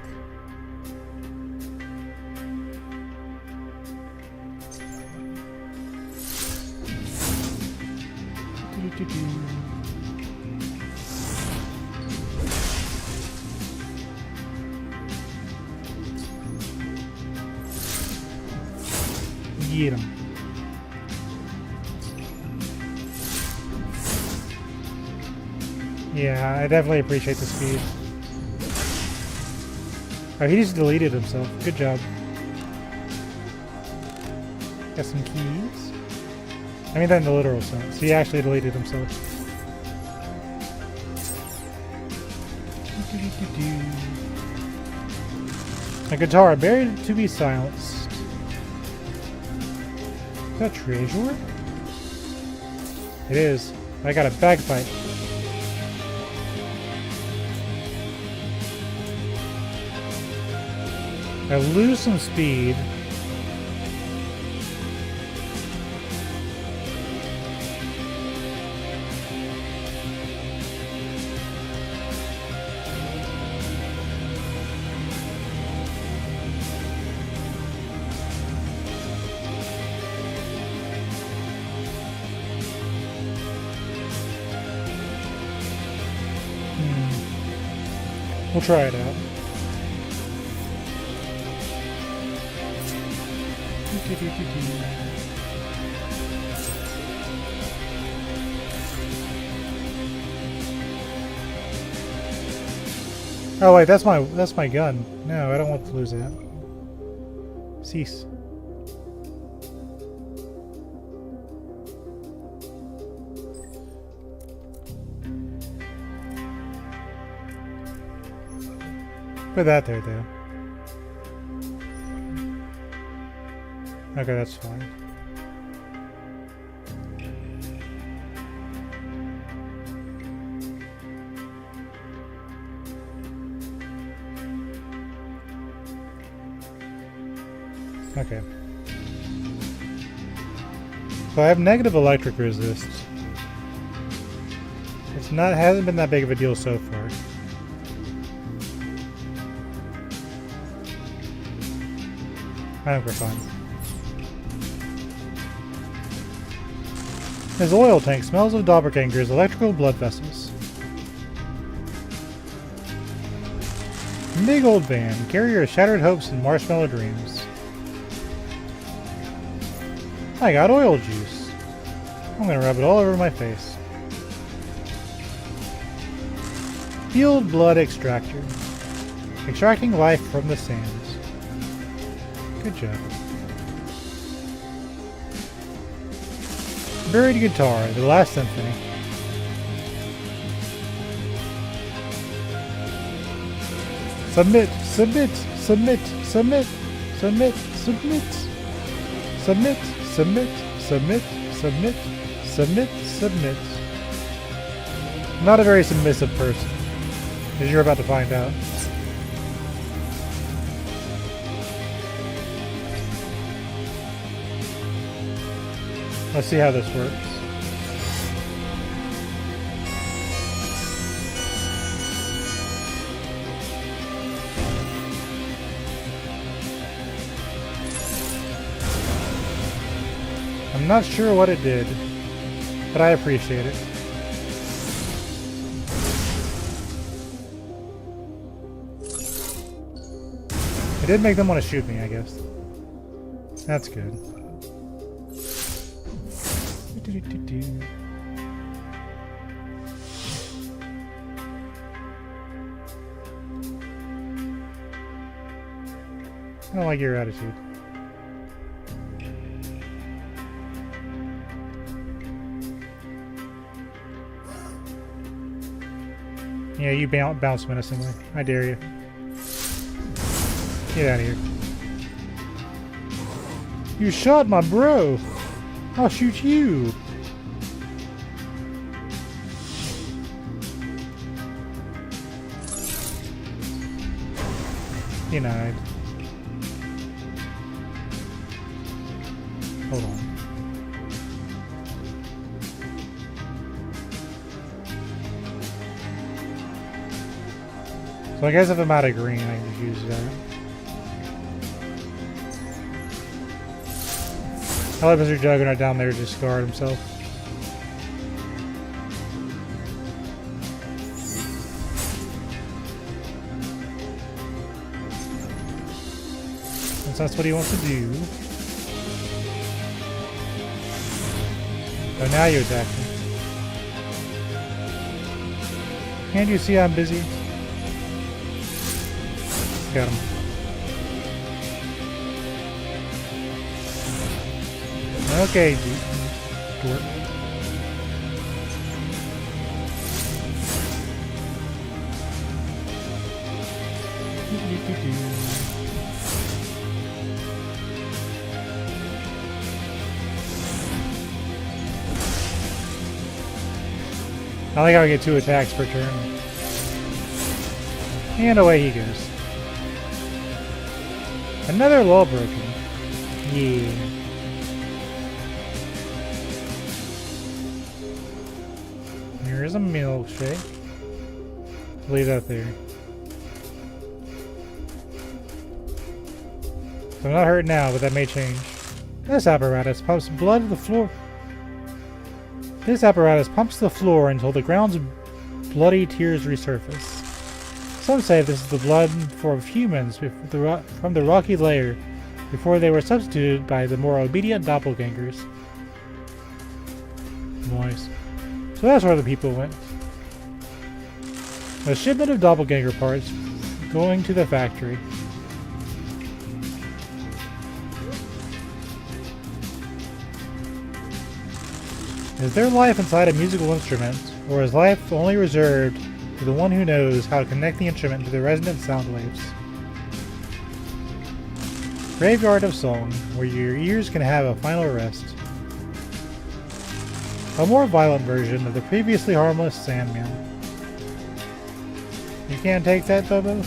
Get him. Yeah, I definitely appreciate the speed. Oh, he just deleted himself. Good job. Got some keys. I mean that in the literal sense. He actually deleted himself. A guitar buried to be silenced. Is that treasure? It is. I got a bagpipe. I lose some speed. We'll try it out. Oh wait, that's my gun. No, I don't want to lose that. Cease. Put that there, though. Okay, that's fine. Okay. So I have negative electric resist. Hasn't been that big of a deal so far. I think we're fine. His oil tank smells of doppelgangers, electrical blood vessels. Big old van, carrier of shattered hopes and marshmallow dreams. I got oil juice. I'm gonna rub it all over my face. Field blood extractor. Extracting life from the sands. Good job. Buried guitar, the last symphony. Submit, submit, submit, submit, submit, submit, submit, submit, submit, submit, submit, submit. Not a very submissive person, as you're about to find out. Let's see how this works. I'm not sure what it did, but I appreciate it. It did make them want to shoot me, I guess. That's good. I don't like your attitude. Yeah, you bounce menacingly. I dare you. Get out of here. You shot my bro! I'll shoot you! Denied. Hold on. So I guess if I'm out of green, I can just use that. I let Mr. Juggernaut down there to discard himself. Since that's what he wants to do. So now you attack me. Can't you see I'm busy? Got him. Okay, dork. I like how I get 2 attacks per turn. And away he goes. Another law broken. Yeah. Here's a milkshake. Leave that there. So I'm not hurt now, but that may change. This apparatus pumps blood to the floor. This apparatus pumps the floor until the ground's bloody tears resurface. Some say this is the blood of humans from the rocky layer before they were substituted by the more obedient doppelgangers. Nice. So that's where the people went. A shipment of doppelganger parts going to the factory. Is there life inside a musical instrument, or is life only reserved to the one who knows how to connect the instrument to the resonant sound waves. Graveyard of Song, where your ears can have a final rest. A more violent version of the previously harmless Sandman. You can't take that, Bobo?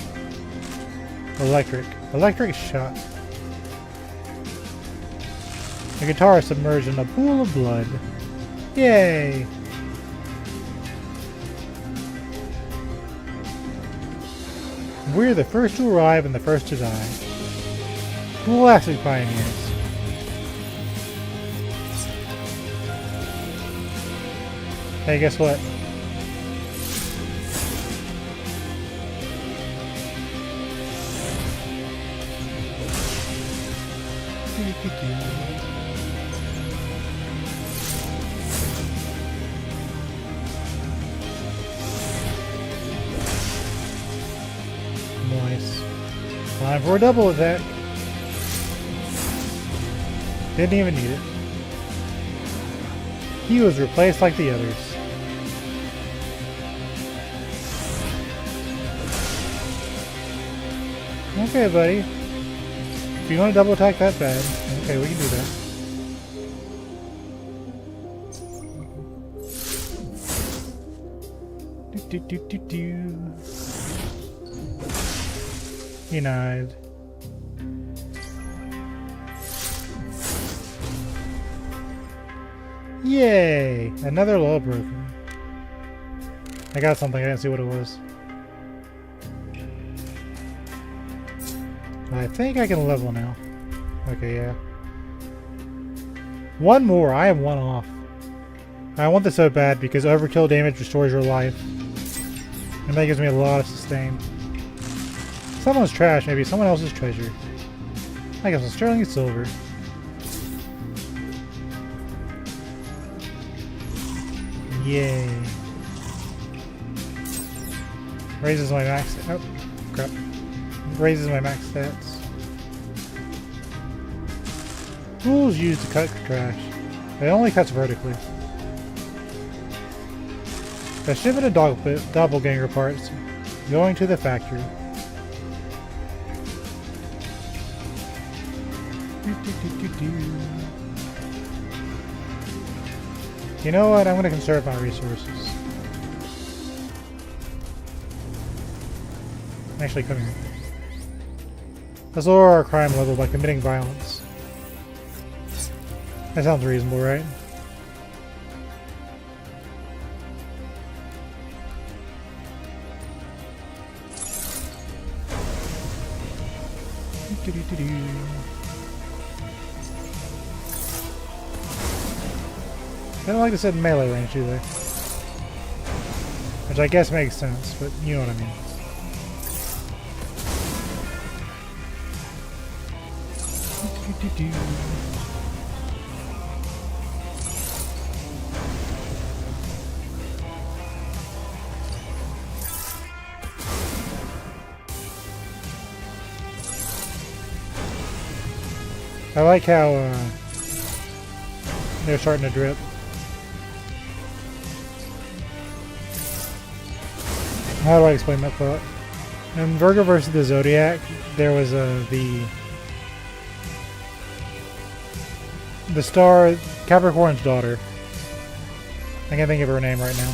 Electric. Electric shock. The guitar is submerged in a pool of blood. Yay! We're the first to arrive and the first to die. Classic pioneers. Hey, guess what? Nice. Time for a double attack. Didn't even need it. He was replaced like the others. Okay, buddy. If you want to double attack that bad, okay, we can do that. Denied. Yay! Another law broken. I got something, I didn't see what it was. I think I can level now. Okay, yeah. One more, I am one off. I want this so bad because overkill damage restores your life. And that gives me a lot of sustain. Someone's trash, maybe someone else's treasure. I got some sterling silver. Yay. Raises my max. Oh, crap. Raises my max stats. Tools used to cut trash. It only cuts vertically. A shipment of doppelganger parts going to the factory. You know what? I'm going to conserve my resources. Actually, come here. Let's lower our crime level by committing violence. That sounds reasonable, right? They don't like to sit in melee range, do they? Which I guess makes sense, but you know what I mean. I like how they're starting to drip. How do I explain that thought? In Virgo versus the Zodiac, there was the star Capricorn's daughter. I can't think of her name right now.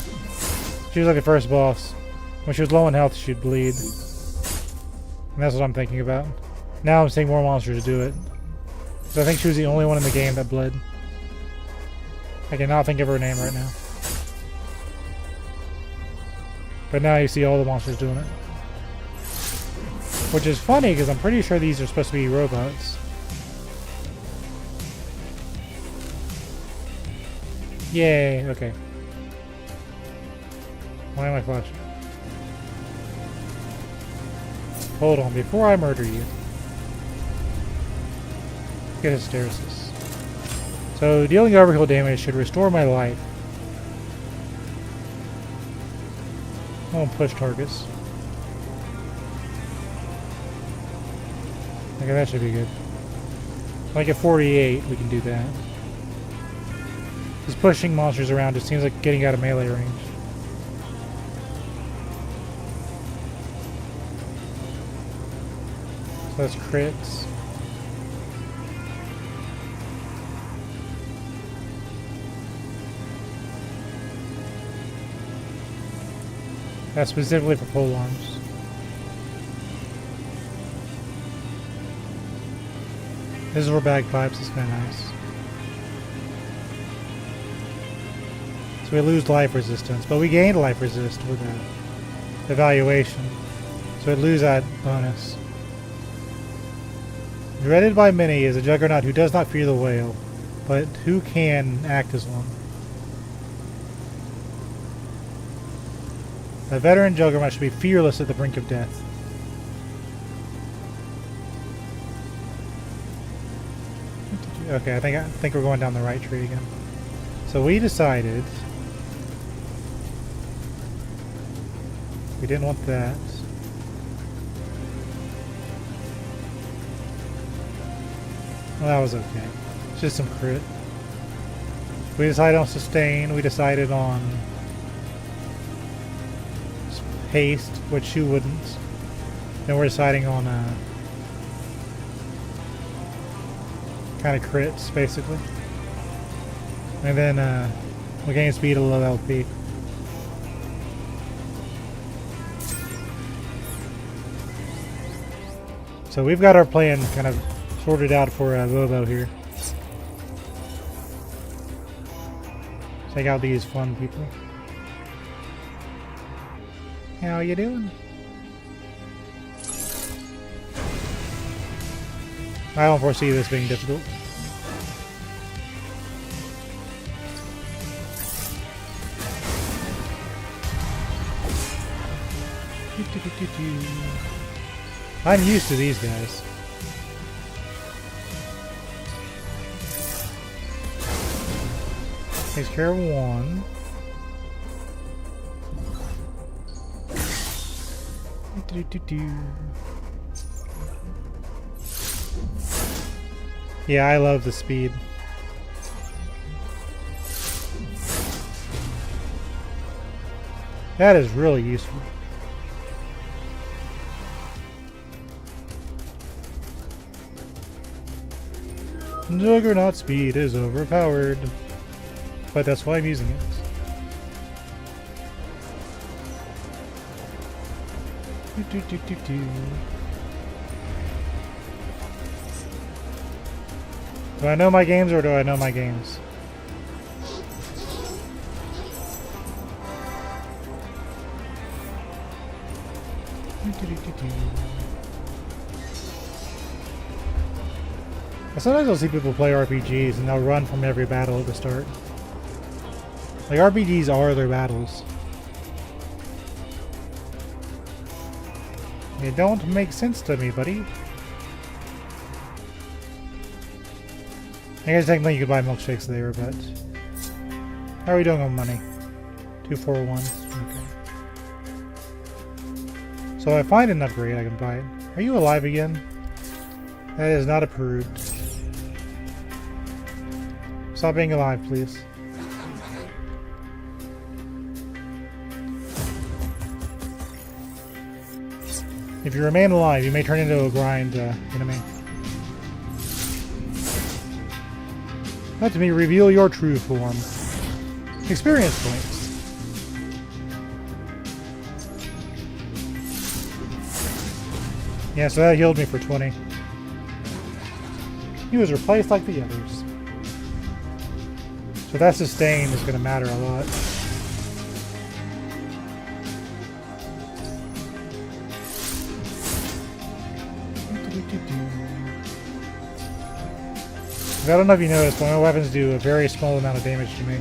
She was like the first boss. When she was low in health, she'd bleed. And that's what I'm thinking about. Now I'm seeing more monsters do it. So I think she was the only one in the game that bled. I cannot think of her name right now. But now you see all the monsters doing it. Which is funny, because I'm pretty sure these are supposed to be robots. Yay, okay. Why am I flashing? Hold on, before I murder you. Get hysteresis. So, dealing overkill damage should restore my life. I won't push targets. Okay, that should be good. Like at 48, we can do that. Just pushing monsters around just seems like getting out of melee range. So that's crits. That's specifically for pole arms. This is for bagpipes, it's kind of nice. So we lose life resistance, but we gained life resist with the evaluation. So we lose that bonus. Dreaded by many is a Juggernaut who does not fear the whale, but who can act as one. A veteran Juggernaut should be fearless at the brink of death. Okay, I think we're going down the right tree again. So we decided we didn't want that. Well, that was okay. It's just some crit. We decided on sustain. We decided on haste, which you wouldn't. Then we're deciding on kind of crits, basically. And then we gain speed at low LP. So we've got our plan kind of sorted out for Bobo here. Take out these fun people. How you doing? I don't foresee this being difficult. I'm used to these guys. Takes care of one. Yeah, I love the speed. That is really useful. Juggernaut speed is overpowered, but that's why I'm using it. Do I know my games or do I know my games? Sometimes I'll see people play RPGs and they'll run from every battle at the start. Like, RPGs are their battles. They don't make sense to me, buddy. I guess technically you could buy milkshakes there, but... How are we doing on money? 241. Okay. So if I find an upgrade, I can buy it. Are you alive again? That is not approved. Stop being alive, please. If you remain alive, you may turn into a grind enemy. Let me reveal your true form. Experience points. Yeah, so that healed me for 20. He was replaced like the others. So that sustain is going to matter a lot. I don't know if you noticed, but my weapons do a very small amount of damage to me.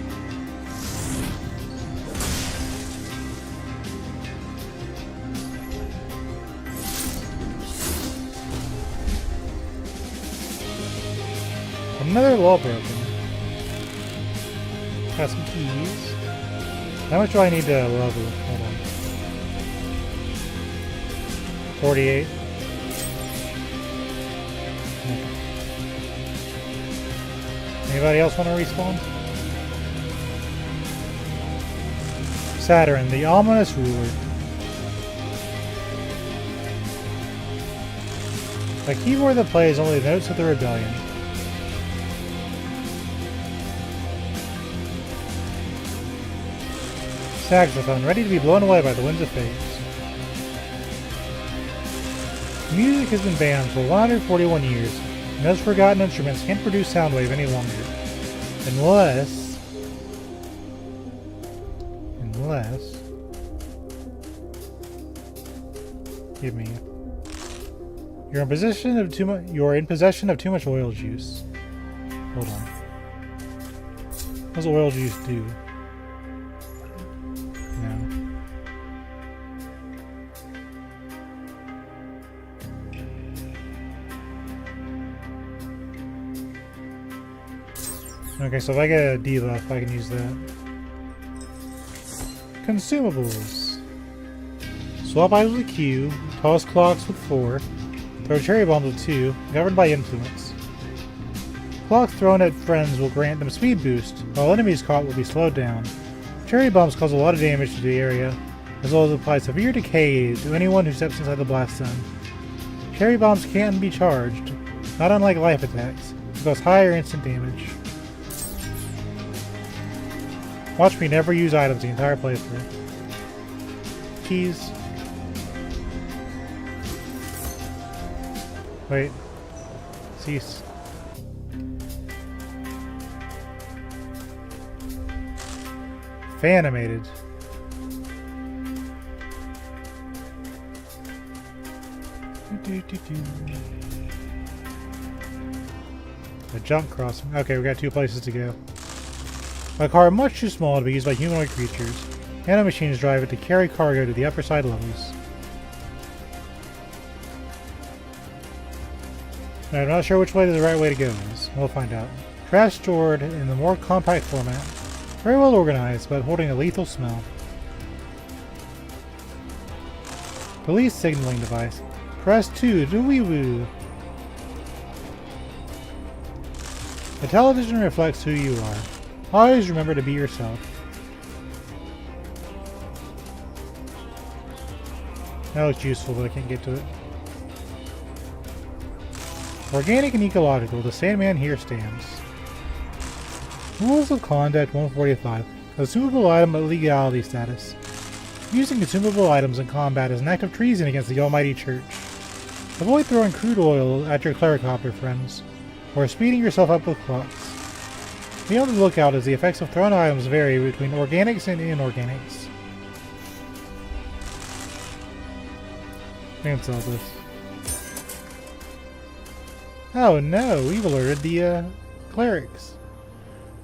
Another wall broken. Got some keys. How much do I need to level? Hold on. 48. Anybody else want to respawn? Saturn, the ominous ruler. A keyboard that plays only the notes of the rebellion. Saxophone, ready to be blown away by the winds of fate. Music has been banned for 141 years, and those forgotten instruments can't produce sound wave any longer. Unless... Give me... You're in possession of too much oil juice. Hold on. What does oil juice do? No. Okay, so if I get a debuff, I can use that. Consumables. Swap items with Q, toss clocks with 4, throw cherry bombs with 2, governed by influence. Clocks thrown at friends will grant them speed boost, while enemies caught will be slowed down. Cherry bombs cause a lot of damage to the area, as well as apply severe decay to anyone who steps inside the blast zone. Cherry bombs can be charged, not unlike life attacks, to cause higher instant damage. Watch me never use items the entire playthrough. Keys. Wait. Cease. Fanimated. A jump crossing. Okay, we got 2 places to go. A car much too small to be used by humanoid creatures. Nanomachines drive it to carry cargo to the upper side levels. I'm not sure which way the right way to go is. We'll find out. Trash stored in the more compact format. Very well organized, but holding a lethal smell. Police signaling device. Press 2 to wee-woo. The television reflects who you are. Always remember to be yourself. That looks useful, but I can't get to it. Organic and ecological, the Sandman here stands. Rules of Conduct 145. Consumable item of legality status. Using consumable items in combat is an act of treason against the Almighty Church. Avoid throwing crude oil at your clericopter friends, or speeding yourself up with clocks. Be on the lookout as the effects of thrown items vary between organics and inorganics. I can sell this. Oh no, we've alerted the clerics.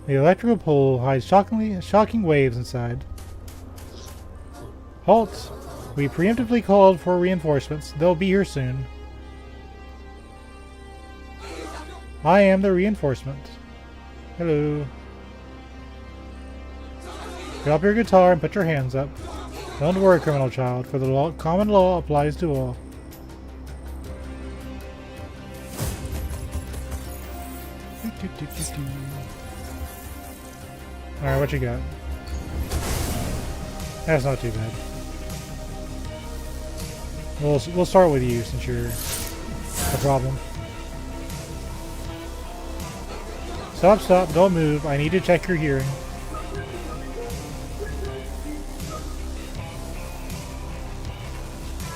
The electrical pole hides shocking waves inside. Halt! We preemptively called for reinforcements. They'll be here soon. I am the reinforcement. Hello. Drop your guitar and put your hands up. Don't worry, criminal child, for the common law applies to all. Alright, what you got? That's not too bad. We'll start with you since you're a problem. Stop, don't move. I need to check your hearing.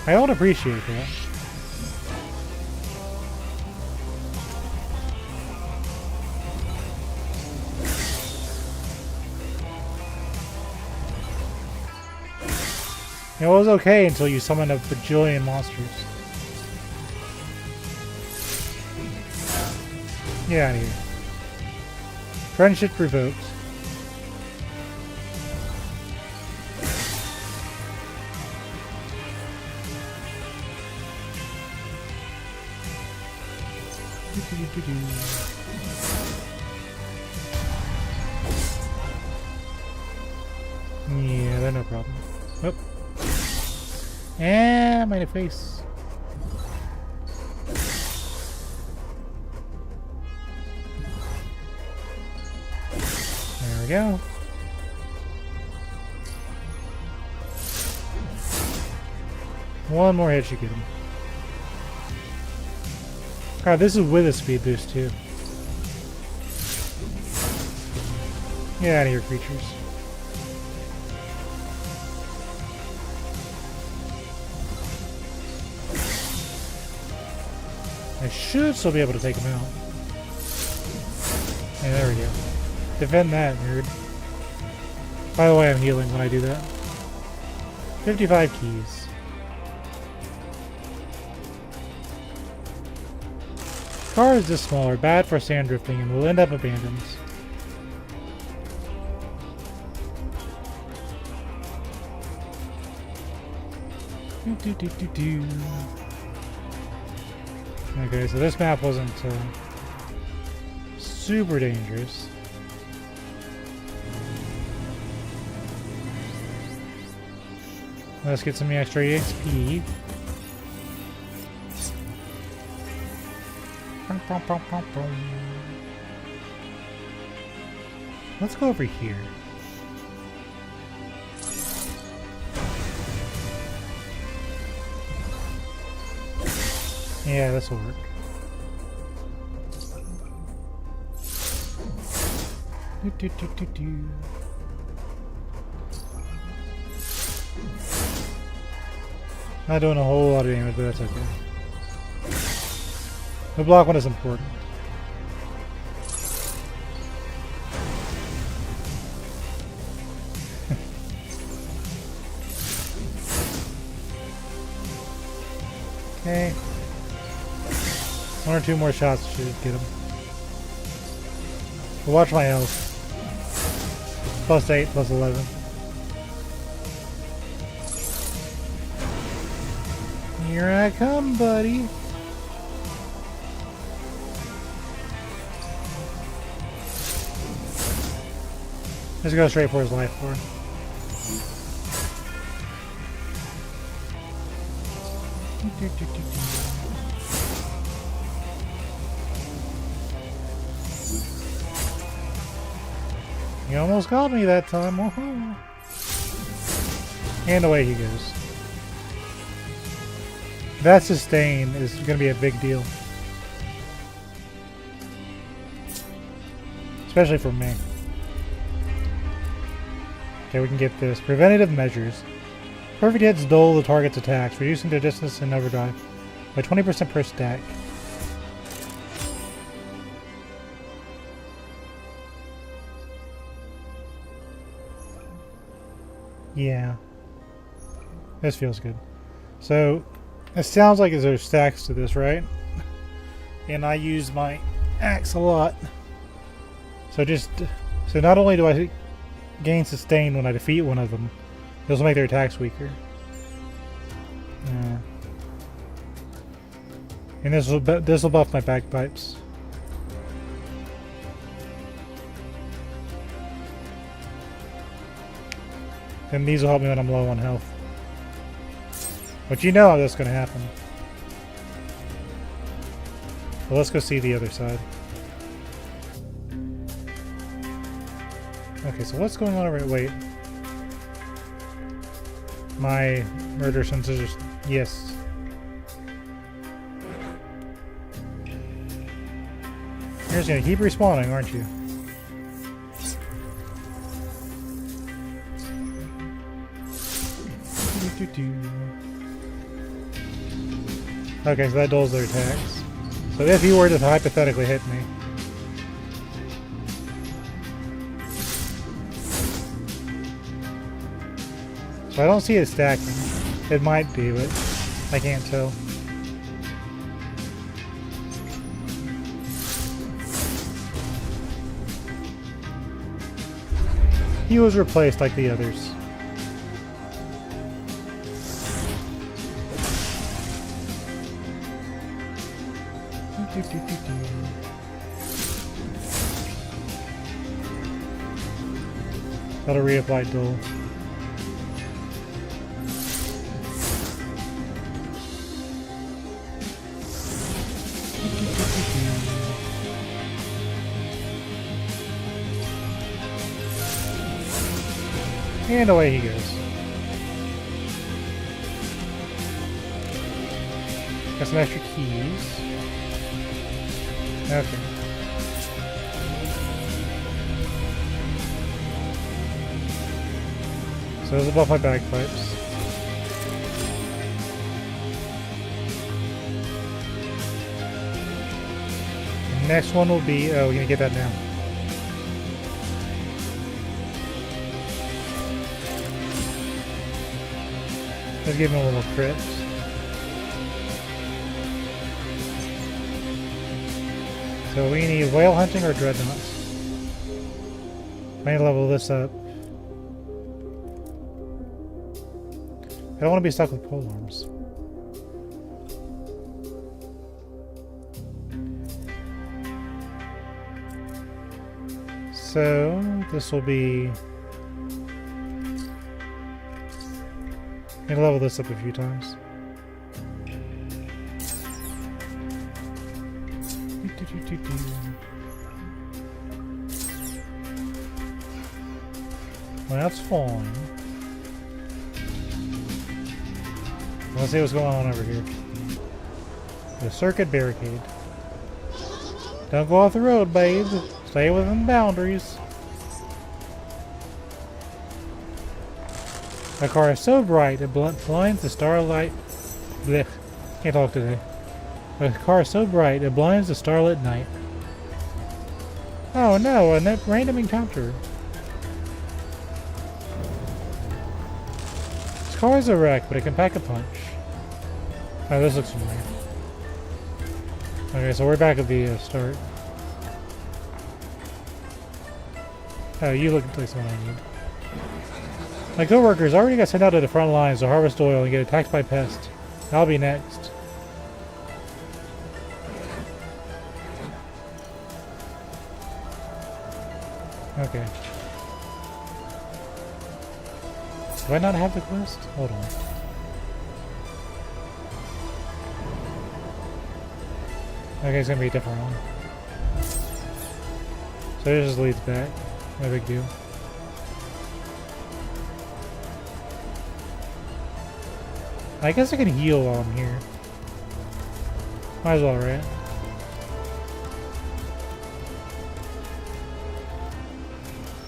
I don't appreciate that. It was okay until you summoned a bajillion monsters. Get out of here. Friendship revoked. Yeah, they're no problem. Oh. Yeah, my face. There we go. One more hit should get him. God, this is with a speed boost too. Get out of here, creatures. I should still be able to take him out. Yeah, there we go. Defend that, nerd. By the way, I'm healing when I do that. 55 keys. Car is this small are bad for sand drifting and will end up abandoned. Okay, so this map wasn't super dangerous. Let's get some extra XP. Let's go over here. Yeah, this will work. Not doing a whole lot of damage, but that's okay. The block one is important. Okay. One or two more shots should get him. But watch my health. +8, +11. Here I come, buddy. Let's go straight for his life core. He almost got me that time. Woohoo. And away he goes. That sustain is going to be a big deal. Especially for me. Okay, we can get this. Preventative measures. Perfect hits dull the target's attacks, reducing their distance in overdrive by 20% per stack. Yeah. This feels good. So, it sounds like there's stacks to this, right? And I use my axe a lot. So not only do I gain sustain when I defeat one of them, they also make their attacks weaker. And this will buff my bagpipes. And these will help me when I'm low on health. But you know how that's going to happen. Well, let's go see the other side. Okay, so what's going on over here? Wait. My murder sensors are... Yes. You're just going to keep respawning, aren't you? Okay, so that dulls their attacks. So if you were to hypothetically hit me... So I don't see it stacking. It might be, but I can't tell. He was replaced like the others. That'll reapply dull. And away he goes. Got some extra keys. Okay. So this is above my bagpipes. The next one will be... Oh, we're gonna get that now. Let's give him a little crit. So we need whale hunting or dreadnoughts. I need to level this up. I don't want to be stuck with polearms. So this will be... I'm gonna level this up a few times. Well, that's fine. Let's see what's going on over here. The circuit barricade. Don't go off the road, babe. Stay within the boundaries. My car is so bright it blinds the starlight. Blech. Can't talk today. My car is so bright it blinds the starlit night. Oh no, a random encounter. This car is a wreck, but it can pack a punch. Oh, this looks familiar. Okay, so we're back at the start. Oh, you look like someone I need. My coworkers already got sent out to the front lines to harvest oil and get attacked by pests. I'll be next. Okay. Do I not have the quest? Hold on. Okay, it's gonna be a different one. So it just leads back. No big deal. I guess I can heal while I'm here. Might as well, right?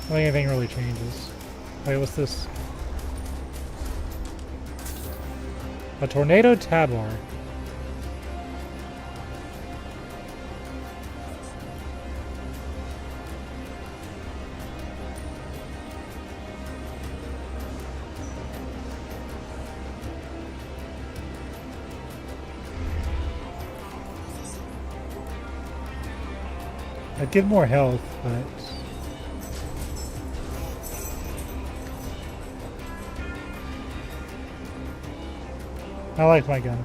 I don't think anything really changes. Wait, what's this? A tornado tablar. I'd give more health, but... I like my gun.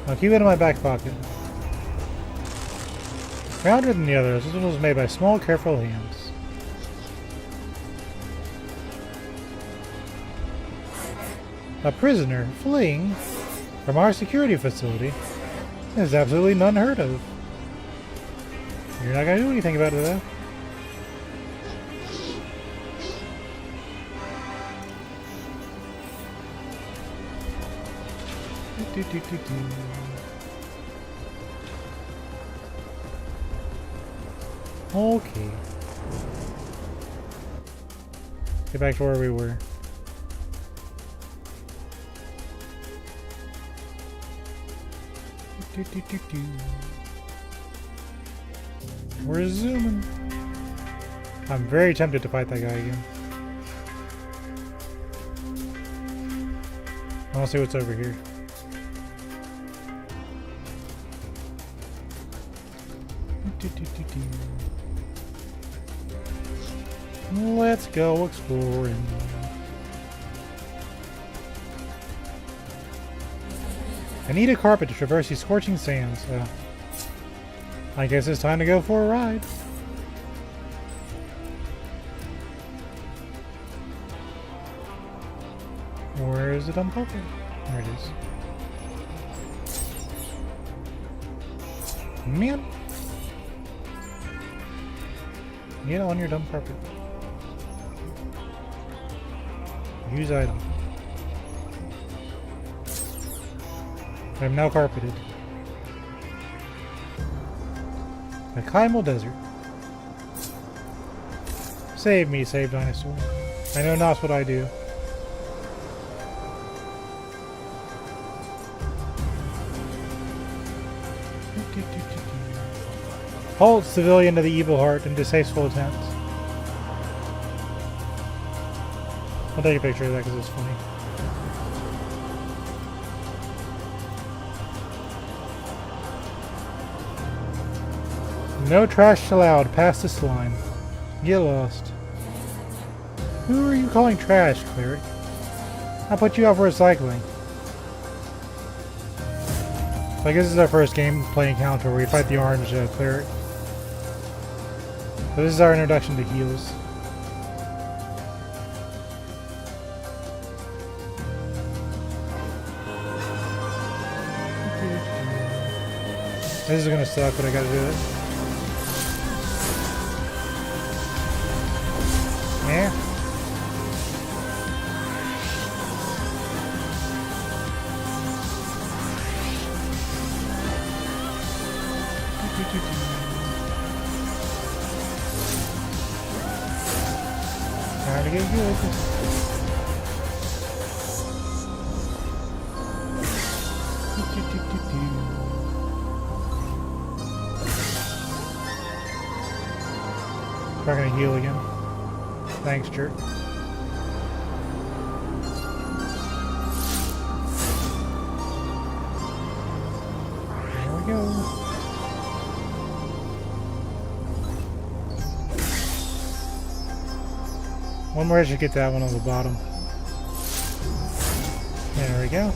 I'll keep it in my back pocket. Rounder than the others, this one was made by small, careful hands. A prisoner fleeing from our security facility is absolutely none heard of. You're not gonna do anything about it, though. Okay. Get back to where we were. We're zooming. I'm very tempted to fight that guy again. I want to see what's over here. Let's go exploring. I need a carpet to traverse these scorching sands, so I guess it's time to go for a ride. Where is it on carpet? There it is. Man! Get on your dumb carpet. Use item. I am now carpeted. The Chimal Desert. Save me, save dinosaur. I know not what I do. Halt, civilian of the evil heart and distasteful attempt. I'll take a picture of that because it's funny. No trash allowed past this line. Get lost. Who are you calling trash, cleric? I'll put you out for recycling. So I guess this is our first gameplay encounter where we fight the orange cleric. So this is our introduction to heals. This is gonna suck, but I gotta do it. Yeah. Time to get good. Not gonna heal again. Thanks, jerk. There we go. One more, I should get that one on the bottom. There we go.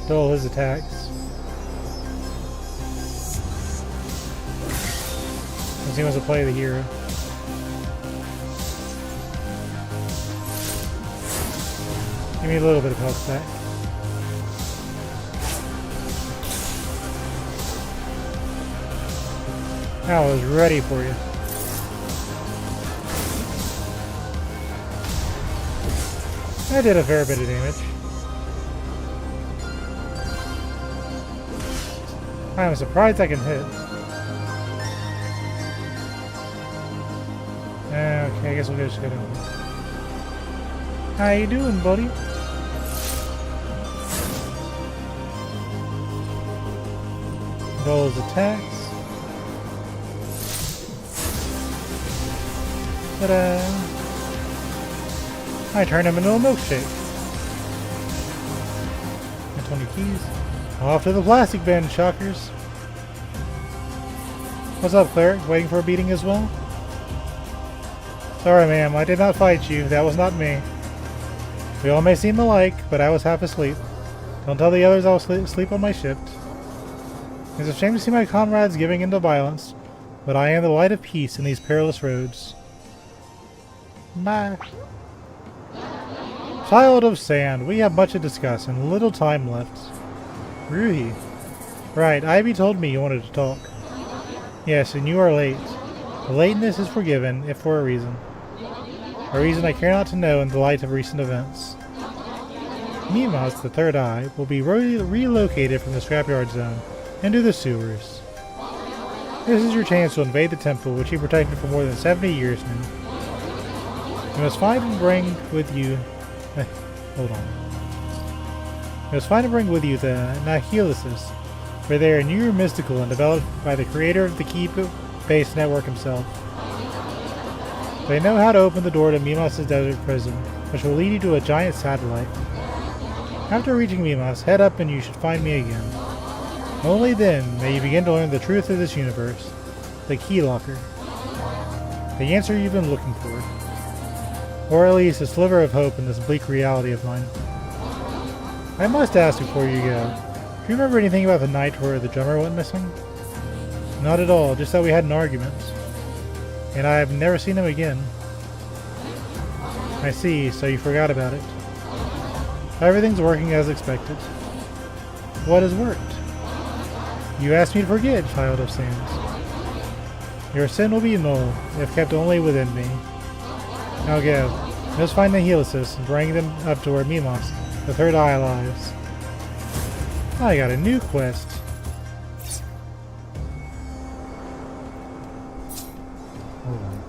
Dull his attacks. Because he wants to play the hero. Give me a little bit of health back. I was ready for you. I did a fair bit of damage. I'm surprised I can hit. Okay, I guess we'll just go down. How you doing, buddy? Those attacks. Ta-da! I turned him into a milkshake. And 20 keys. Off to the plastic bin, shockers. What's up, cleric? Waiting for a beating as well? Sorry, ma'am. I did not fight you. That was not me. We all may seem alike, but I was half asleep. Don't tell the others I was asleep on my shift. It's a shame to see my comrades giving in to violence, but I am the light of peace in these perilous roads. Bye. Child of Sand, we have much to discuss and little time left. Ruhi. Right, Ivy told me you wanted to talk. Yes, and you are late. The lateness is forgiven, if for a reason. A reason I care not to know in the light of recent events. Mimas, the Third Eye, will be relocated from the scrapyard zone into the sewers. This is your chance to invade the temple, which you protected for more than 70 years now. You must find and bring with you... hold on. You must find and bring with you the Nihilists, for they are new, mystical, and developed by the creator of the key-based network himself. They know how to open the door to Mimas' desert prison, which will lead you to a giant satellite. After reaching Mimas, head up and you should find me again. Only then may you begin to learn the truth of this universe, the Keylocker. The answer you've been looking for. Or at least a sliver of hope in this bleak reality of mine. I must ask before you go, do you remember anything about the night where the drummer went missing? Not at all, just that we had an argument. And I have never seen him again. I see, so you forgot about it. Everything's working as expected. What has worked? You asked me to forget, Child of Sands. Your sin will be null, if kept only within me. Now go. Let's find the Helicis and bring them up to where Mimas, the Third Eye, lies. I got a new quest. Hold on.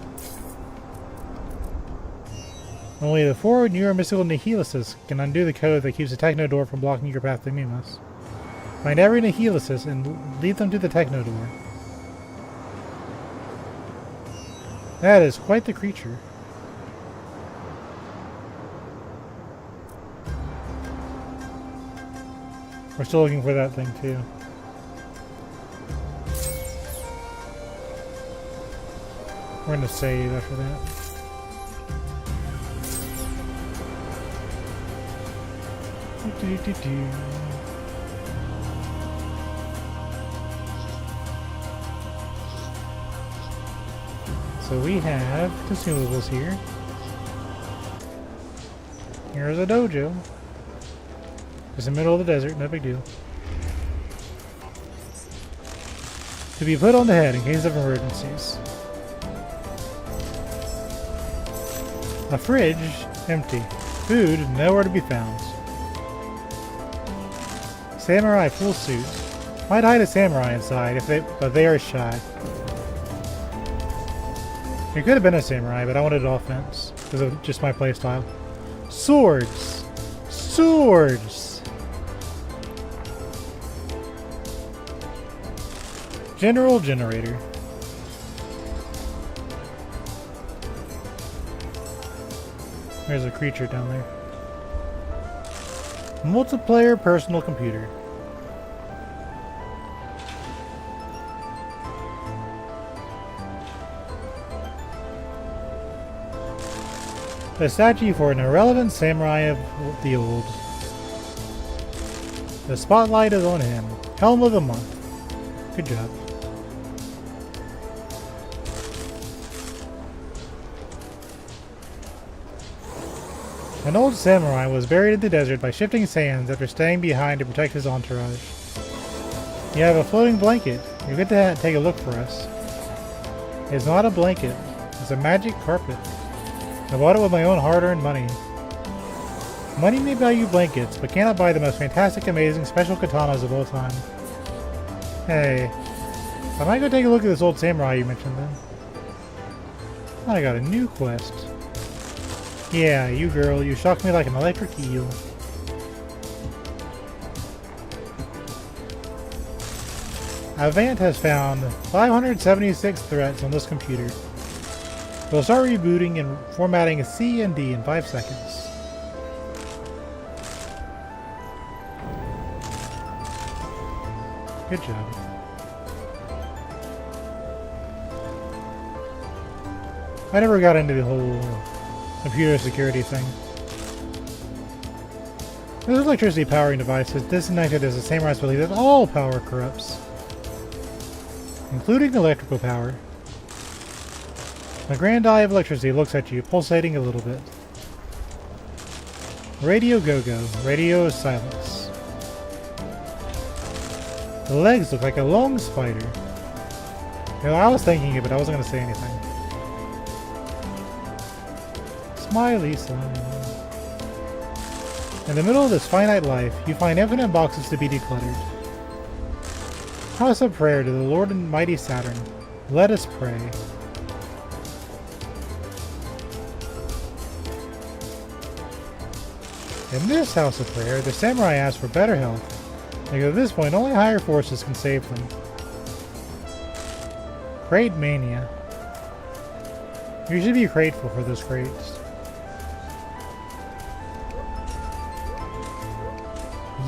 Only the 4 neuromystical Nihilists can undo the code that keeps the Techno Door from blocking your path to Mimas. Find every Nihilist and lead them to the Techno Door. That is quite the creature. We're still looking for that thing too. We're gonna save after that. So we have consumables here. Here's a dojo. Just in the middle of the desert, no big deal. To be put on the head in case of emergencies. A fridge, empty. Food, nowhere to be found. Samurai full suit. Might hide a samurai inside, but they are shy. It could have been a samurai, but I wanted offense because of just my playstyle. Swords! Swords! General generator. There's a creature down there. Multiplayer personal computer. A statue for an irrelevant samurai of the old. The spotlight is on him. Helm of the month. Good job. An old samurai was buried in the desert by shifting sands after staying behind to protect his entourage. You have a floating blanket. You get to take a look for us. It's not a blanket. It's a magic carpet. I bought it with my own hard-earned money. Money may buy you blankets, but cannot buy the most fantastic, amazing, special katanas of all time. Hey, I might go take a look at this old samurai you mentioned then. I got a new quest. Yeah, you girl, you shocked me like an electric eel. Avant has found 576 threats on this computer. We'll start rebooting and formatting a C and D in 5 seconds. Good job. I never got into the whole computer security thing. This electricity powering device is disconnected as the samurais believe that all power corrupts, including electrical power. The grand eye of electricity looks at you, pulsating a little bit. Radio go-go. Radio silence. The legs look like a long spider. You know, I was thinking it, but I wasn't going to say anything. Smiley smile. In the middle of this finite life, you find infinite boxes to be decluttered. House of prayer to the Lord and mighty Saturn. Let us pray. In this house of prayer, the samurai ask for better health, because at this point only higher forces can save them. Crate mania. You should be grateful for those crates.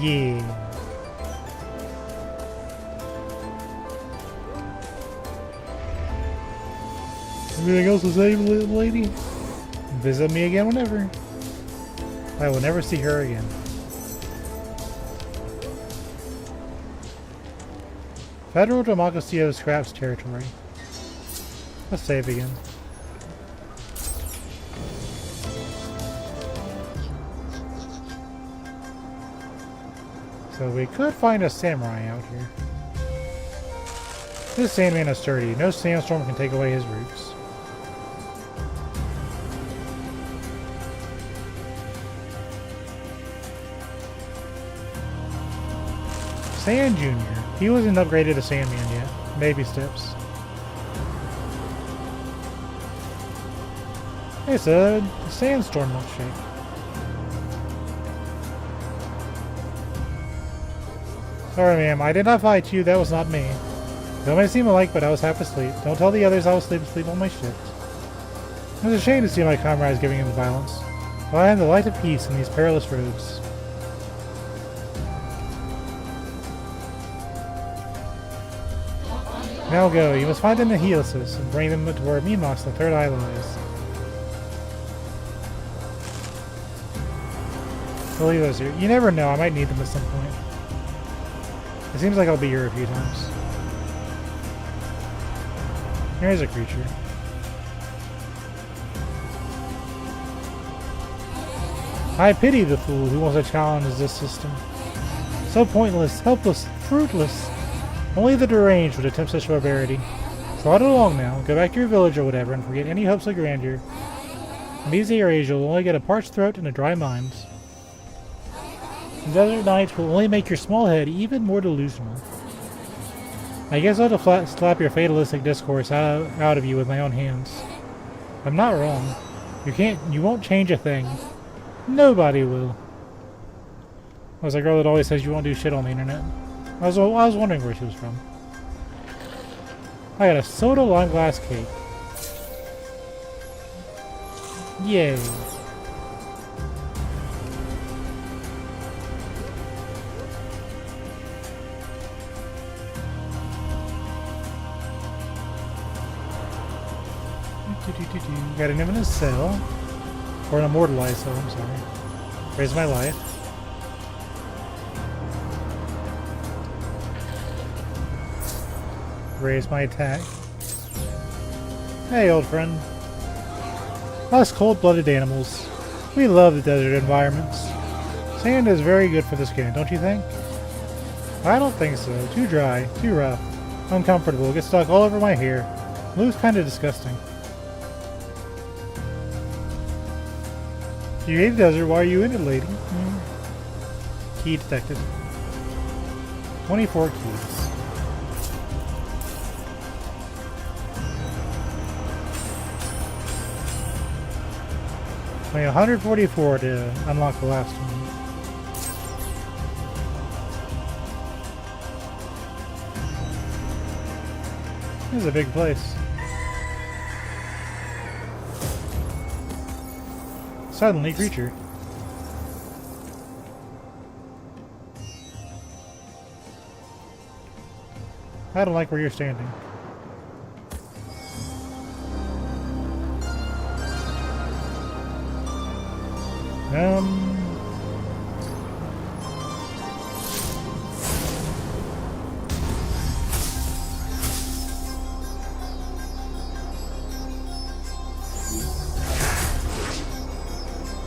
Yeah. Anything else to say, lady? Visit me again whenever. I will never see her again. Federal Democracy of Scraps territory. Let's save again. So we could find a samurai out here. This Sandman is sturdy. No sandstorm can take away his roots. Sand Junior. He wasn't upgraded to Sandman yet. Baby steps. It's a sandstorm milkshake. Sorry, ma'am. I did not fight you. That was not me. Though it may seem alike, but I was half asleep. Don't tell the others I was asleep on my shift. It was a shame to see my comrades giving in to violence. But I am the light of peace in these perilous roads. Now go. You must find the Nihilists and bring them to where Mimos, the third eye, lies. I'll leave those here. You never know. I might need them at some point. It seems like I'll be here a few times. Here's a creature. I pity the fool who wants to challenge this system. So pointless, helpless, fruitless. Only the deranged would attempt such barbarity. Trot along now, go back to your village or whatever, and forget any hopes of grandeur. In these areas you'll only get a parched throat and a dry mind. The desert nights will only make your small head even more delusional. I guess I'll have to slap your fatalistic discourse out of you with my own hands. I'm not wrong. You won't change a thing. Nobody will. I was a girl that always says you won't do shit on the internet. I was wondering where she was from. I got a soda lime glass cake. Yay. Got an infinite cell. Or an immortalized cell, I'm sorry. Raise my life. Raise my attack. Hey, old friend. Us cold-blooded animals. We love the desert environments. Sand is very good for the skin, don't you think? I don't think so. Too dry, too rough, uncomfortable, gets stuck all over my hair. Blue's kind of disgusting. You hate the desert, why are you in it, lady? Key detected. 24 keys. I mean, 144 to unlock the last one. This is a big place. Suddenly, creature. I don't like where you're standing.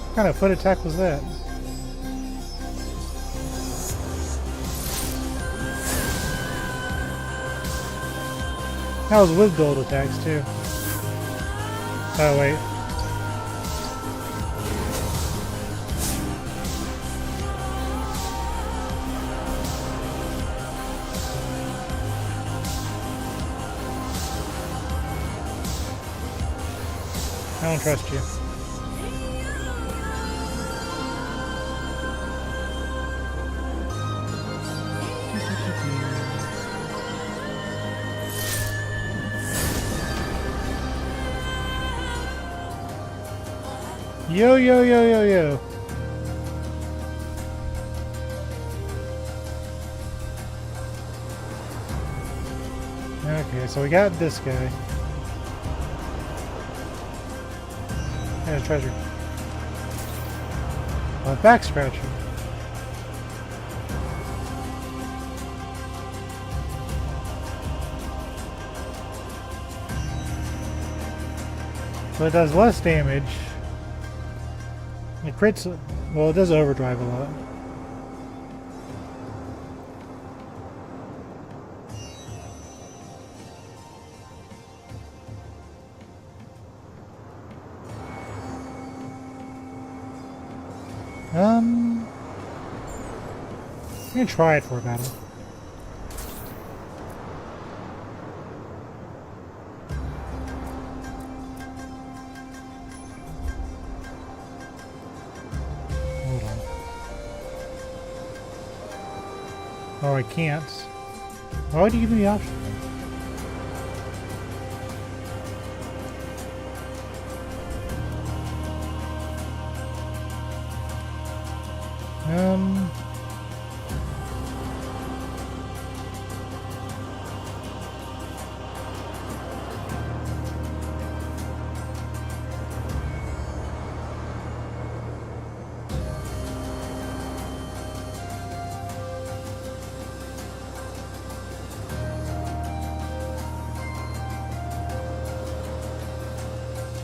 What kind of foot attack was that? That was with gold attacks too. Oh wait. I don't trust you. Yo, yo, yo, yo, yo. Okay, so we got this guy. There's treasure. A back scratcher. So it does less damage. It crits, well, it does overdrive a lot. I'm gonna try it for a battle. Oh, I can't. Why would you give me the option?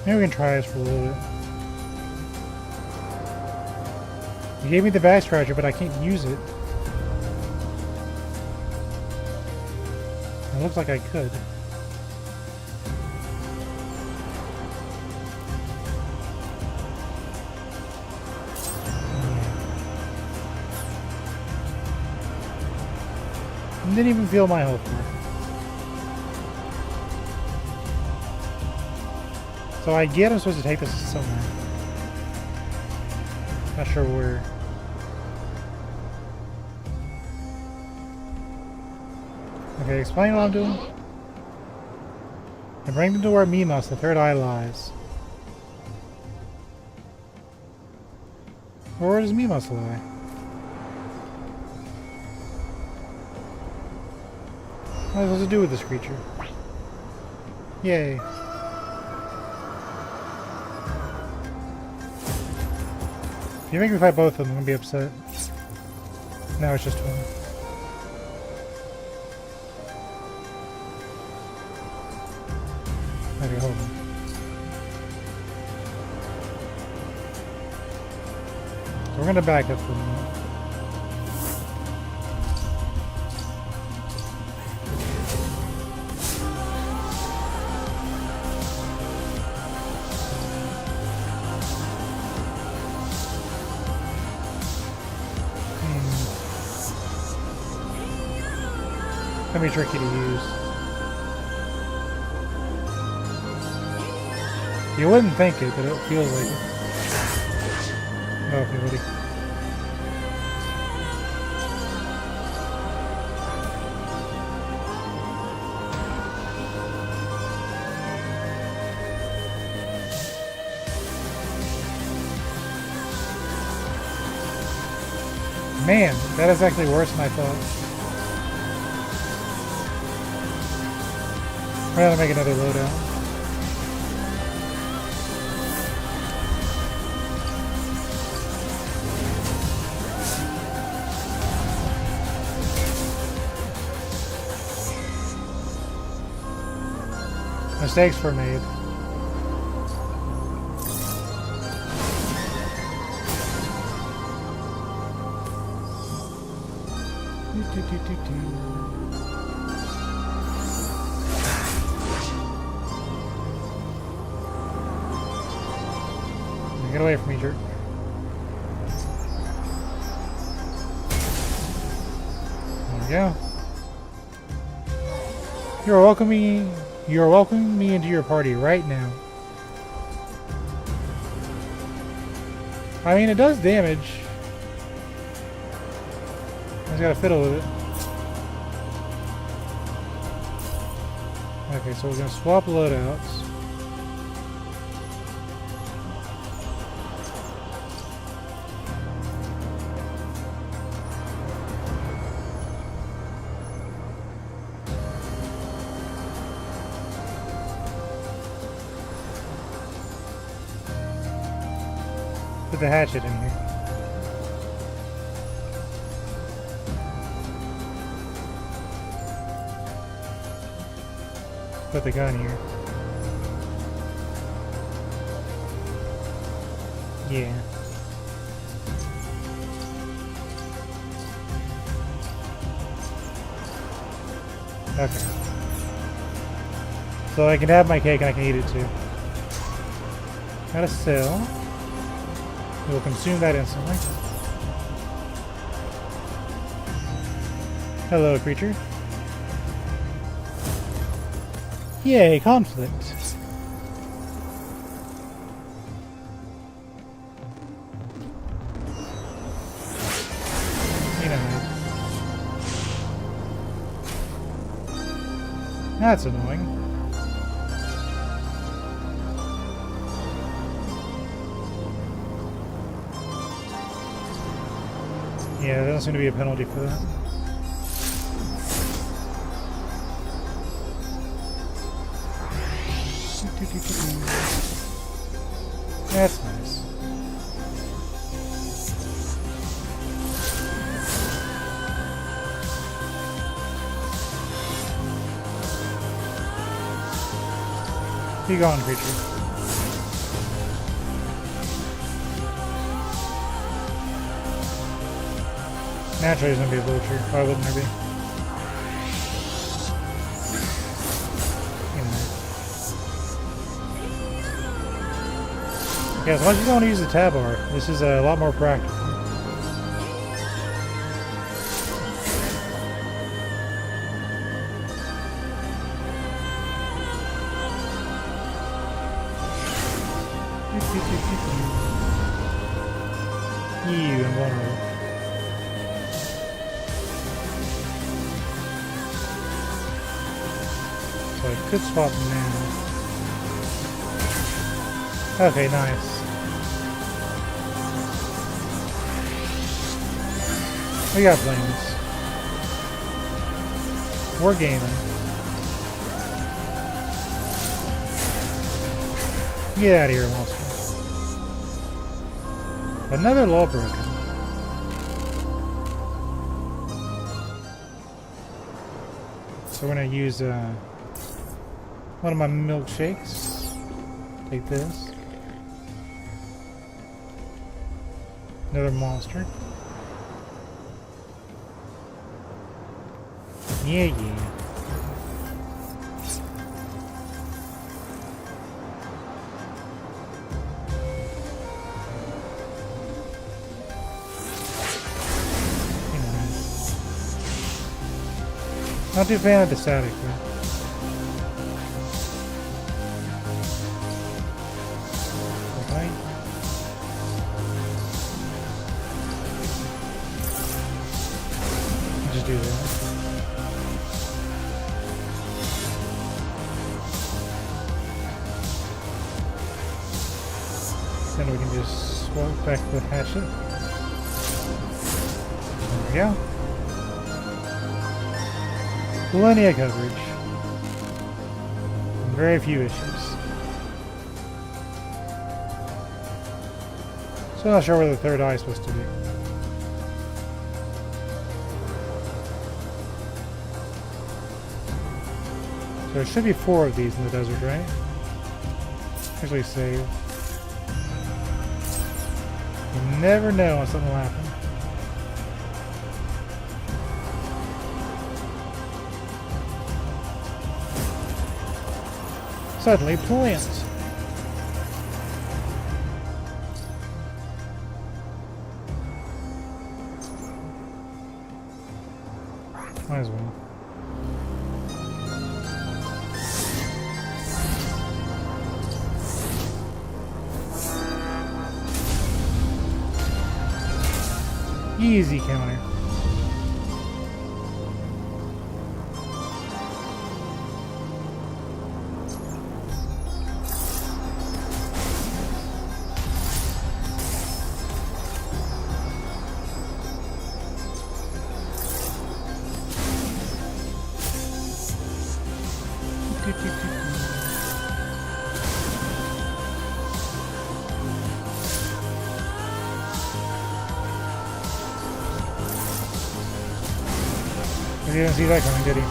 Maybe we can try this for a little bit. You gave me the bag scratcher, but I can't use it. It looks like I could. Didn't even feel my health bar. So I get I'm supposed to take this somewhere. Not sure where. Okay, explain what I'm doing. And bring them to where Mimas, the third eye, lies. Where does Mimas lie? What am I supposed to do with this creature? Yay. If you make me fight both of them, I'm gonna be upset. Now it's just one. Okay, hold on. So we're gonna back up for a minute. Gonna be tricky to use. You wouldn't think it, but it feels like it. Oh, okay, buddy. Man, that is actually worse than I thought. We're gonna make another loadout. Mistakes were made. Get away from me, jerk. There we go. You're welcoming me into your party right now. I mean, it does damage. I just gotta fiddle with it. Okay, so we're gonna swap loadouts. Put the hatchet in here. Put the gun here. Yeah. Okay. So I can have my cake and I can eat it too. Gotta sell. We'll consume that instantly. Hello, creature. Yay, conflict. You know. That's annoying. Yeah, there doesn't seem to be a penalty for that. That's nice. Be gone, creature. Naturally, there's gonna be a vulture. Why wouldn't there be? Yeah, as long as you don't use the tab bar, this is a lot more practical. You invulnerable. So I could swap now. Okay, nice. We got plans. We're gaming. Get out of here, monster. Another law broken. So we're gonna use one of my milkshakes. Take this. Another monster. Yeah, yeah. Not too fan of the static, though. Okay. Just do that. Then we can just swap back the hatchet. There we go. Plenty of coverage. Very few issues. So I'm not sure where the third eye is supposed to be. So there should be 4 of these in the desert, right? Actually save. You never know when something will happen. Suddenly plant. Might as well. Easy counter. He didn't see that coming, did he?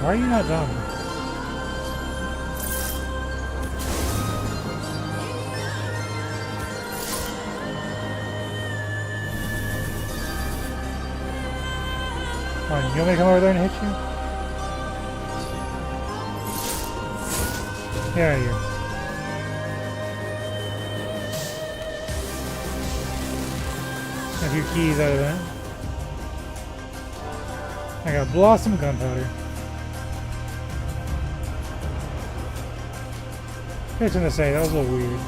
Why are you not done? Come on, you want me to come over there and hit you? Get out of here. A few keys out of that. I got Blossom Gunpowder. I was gonna say, that was a little weird.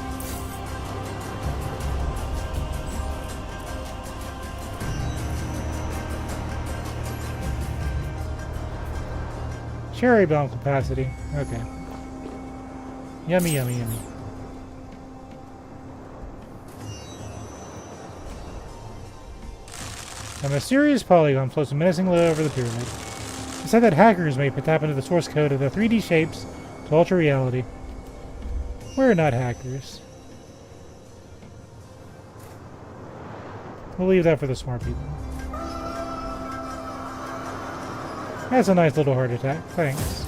Cherry bomb capacity. Okay. Yummy, yummy, yummy. A mysterious polygon floats menacingly over the pyramid. It said that hackers may tap into the source code of the 3D shapes to alter reality. We're not hackers. We'll leave that for the smart people. That's a nice little heart attack. Thanks.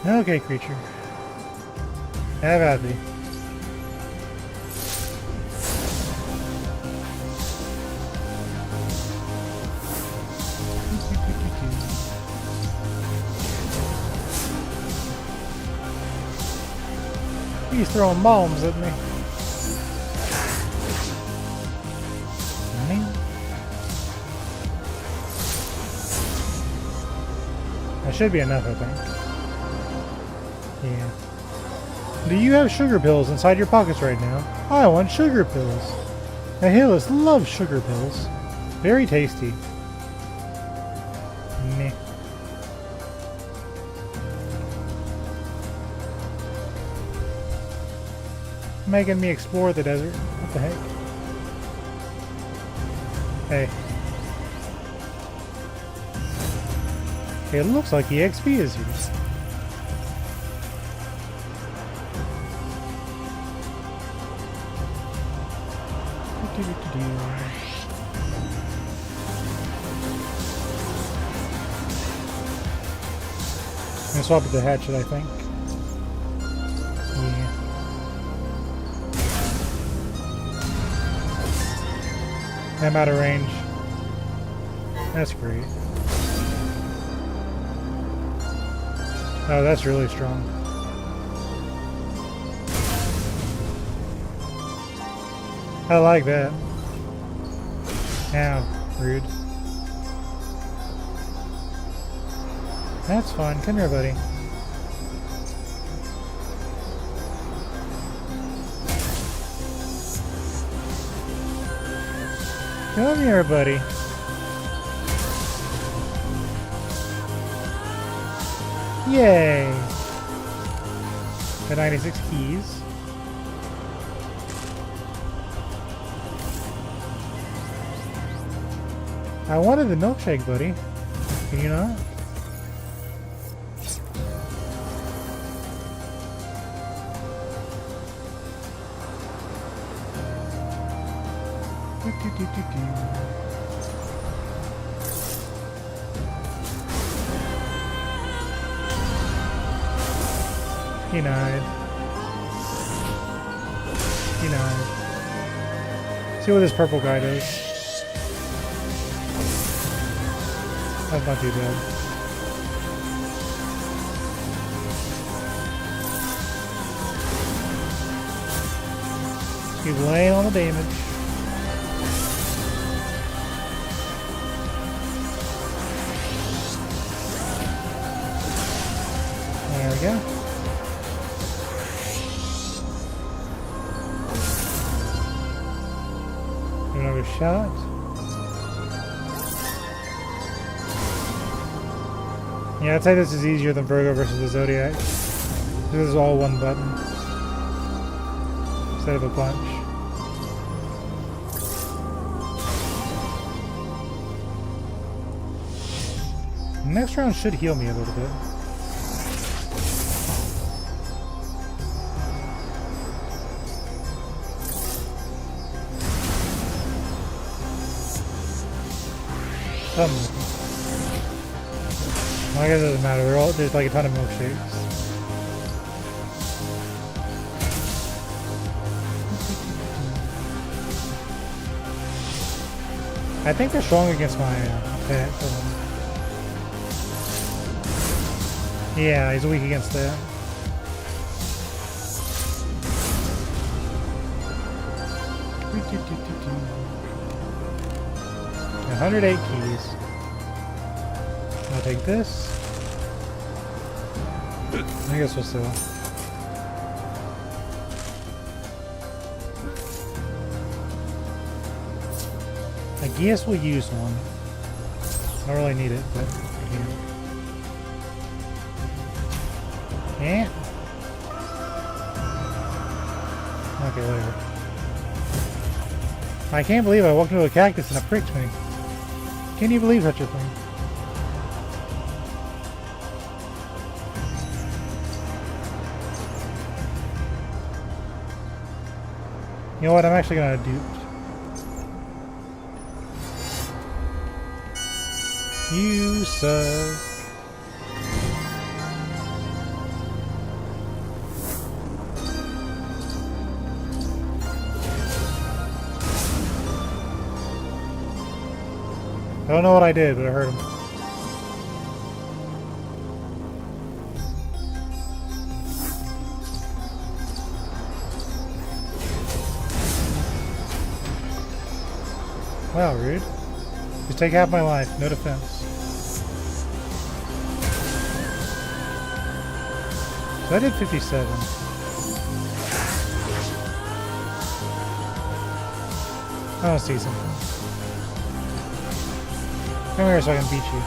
Okay, creature. Have at thee. He's throwing bombs at me. That should be enough, I think. Yeah. Do you have sugar pills inside your pockets right now? I want sugar pills. The Hillis loves sugar pills. Very tasty. Meh. Making me explore the desert. What the heck? Hey. It looks like EXP is here. I'm gonna swap with the hatchet, I think. Yeah. I'm out of range. That's great. Oh, that's really strong. I like that. Ow, rude. That's fine. Come here, buddy. Come here, buddy. Yay! Got 96 keys. I wanted the milkshake, buddy. Can you not? Denied. Denied. See what this purple guy does. That's not too bad. Keep laying on the damage. There we go. Another shot. Yeah, I'd say this is easier than Virgo versus the Zodiac. This is all one button instead of a bunch. Next round should heal me a little bit. Well, I guess it doesn't matter. There's like a ton of milkshakes. I think they're strong against my pet. Yeah, he's weak against that. $108 keys. I'll take this. I guess we'll sell. I guess we'll use one. I don't really need it, but yeah. Okay, whatever. I can't believe I walked into a cactus and it pricked me. Can you believe such a thing? You know what? I'm actually gonna dupe. You suck. I don't know what I did, but I heard him. Wow, rude. Just take half my life, no defense. So I did 57. I don't see something. Come here so I can beat you.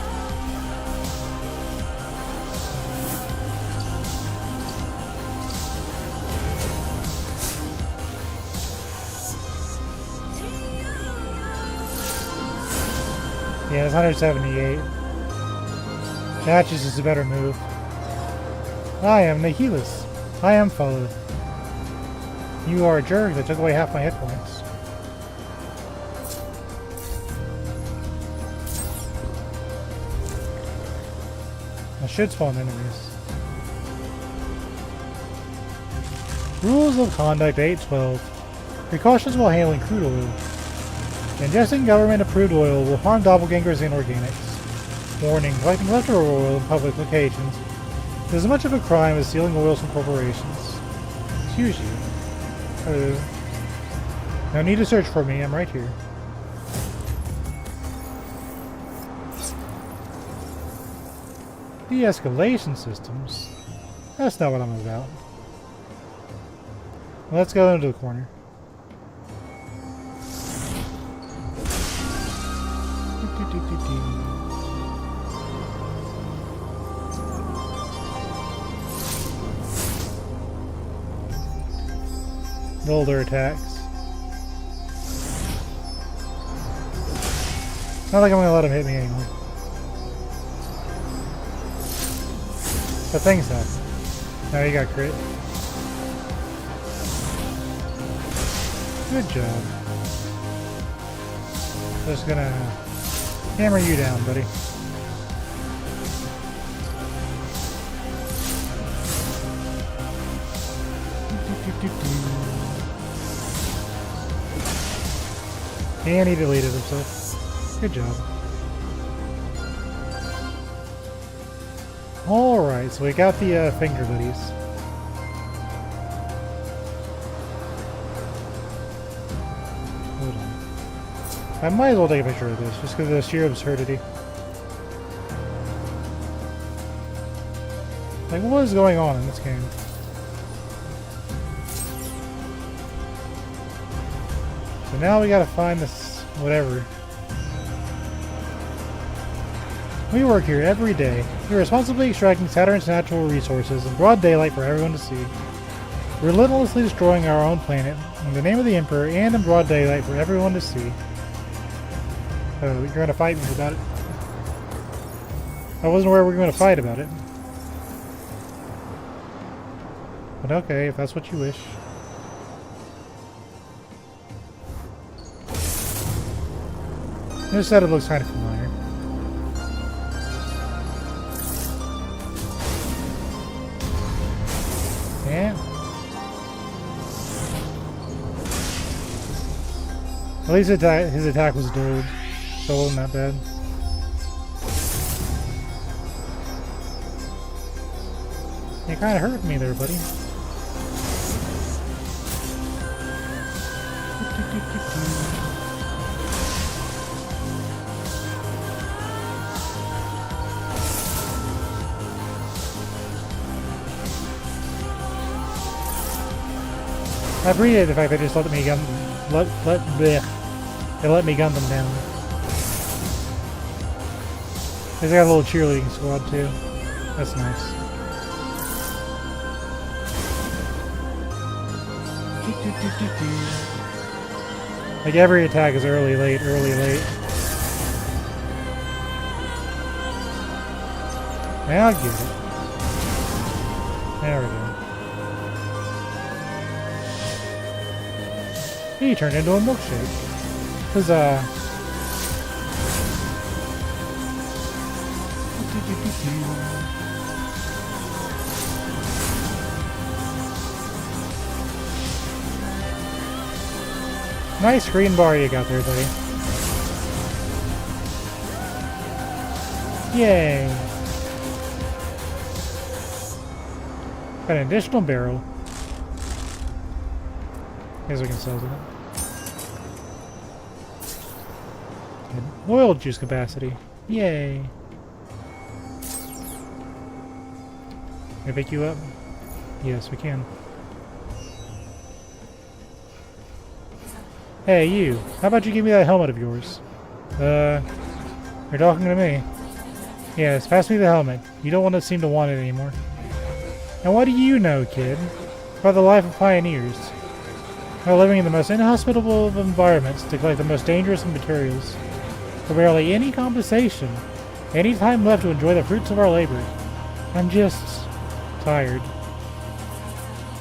Yeah, it's 178. Patches is a better move. I am Nihilus. I am followed. You are a jerk that took away half my hit points. I should spawn enemies. Rules of Conduct 8.12. Precautions while handling crude oil. Ingesting government-approved oil will harm doppelgangers and organics. Warning, collecting leftover oil in public locations is as much of a crime as stealing oils from corporations. Excuse you. Hello. No need to search for me, I'm right here. De-escalation systems? That's not what I'm about. Let's go into the corner. Roll their attacks. Not like I'm gonna let him hit me anymore. But things happen. Now you got crit. Good job. Just gonna hammer you down, buddy. And he deleted himself. Good job. Alright, so we got the finger buddies. Hold on. I might as well take a picture of this, just because of the sheer absurdity. Like, what is going on in this game? So now we gotta find this, whatever. We work here every day. We're responsibly extracting Saturn's natural resources in broad daylight for everyone to see. We're relentlessly destroying our own planet in the name of the Emperor and in broad daylight for everyone to see. Oh, you're gonna fight me about it? I wasn't aware we were gonna fight about it. But okay, if that's what you wish. This setup looks kind of familiar. Yeah. At least his attack was dulled, so it wasn't that bad. You kind of hurt me there, buddy. I appreciate the fact they just let me gun they let me gun them down. They got a little cheerleading squad too. That's nice. Like every attack is early, late, early, late. I'll get it. There we go. He turned into a milkshake. Huzzah. Nice green bar you got there, buddy. Yay! Got an additional barrel. Guess we can sell that. And oil juice capacity. Yay! Can I pick you up? Yes, we can. Hey, you. How about you give me that helmet of yours? You're talking to me. Yes, pass me the helmet. You don't want to seem to want it anymore. And what do you know, kid, about the life of pioneers? We're living in the most inhospitable of environments to collect the most dangerous of materials. For barely any compensation, any time left to enjoy the fruits of our labor. I'm just tired.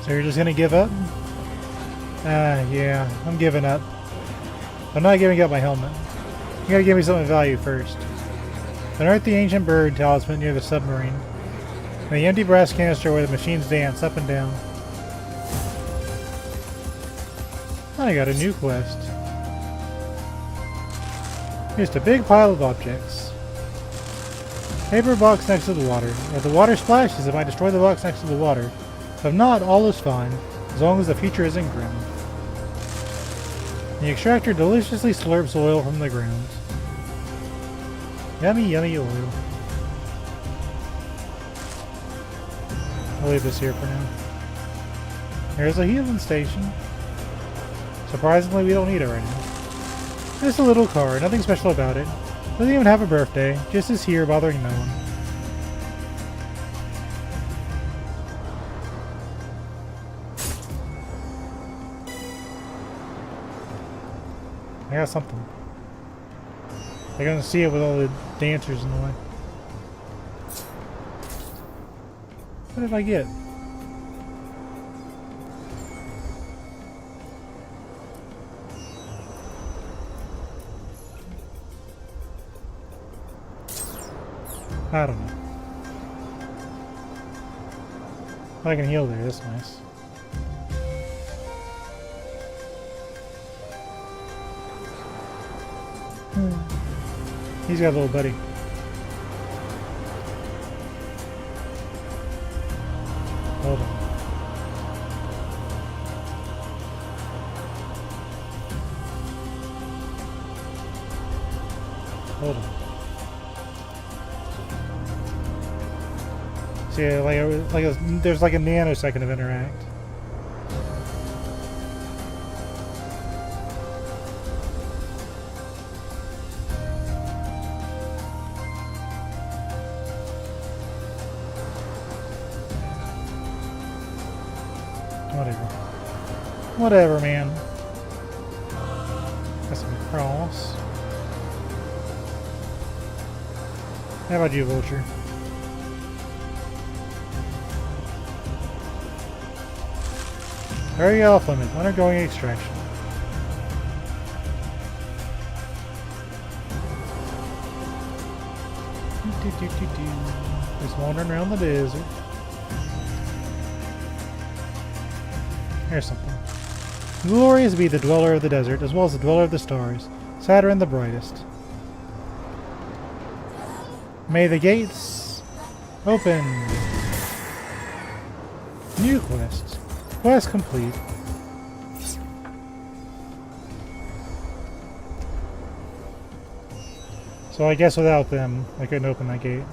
So you're just gonna give up? Yeah, I'm giving up. I'm not giving up my helmet. You gotta give me something of value first. Unearth the ancient bird talisman near the submarine. And the empty brass canister where the machines dance up and down. I got a new quest. Just a big pile of objects. Paper box next to the water. If the water splashes, it might destroy the box next to the water. If not, all is fine, as long as the future isn't grim. The extractor deliciously slurps oil from the ground. Yummy, yummy oil. I'll leave this here for now. Here's a healing station. Surprisingly, we don't need it right now. Just a little car, nothing special about it. Doesn't even have a birthday, just is here bothering no one. I got something. I can see it with all the dancers in the way. What did I get? I don't know. I can heal there, that's nice. He's got a little buddy. Hold on. Hold on. See, there's like a nanosecond of interact. Whatever, man. Got some cross. How about you, Vulture? Very off limit. Undergoing extraction. Just wandering around the desert. Here's something. Glorious be the dweller of the desert, as well as the dweller of the stars, Saturn the brightest. May the gates open. New quest. Quest complete. So I guess without them, I couldn't open that gate.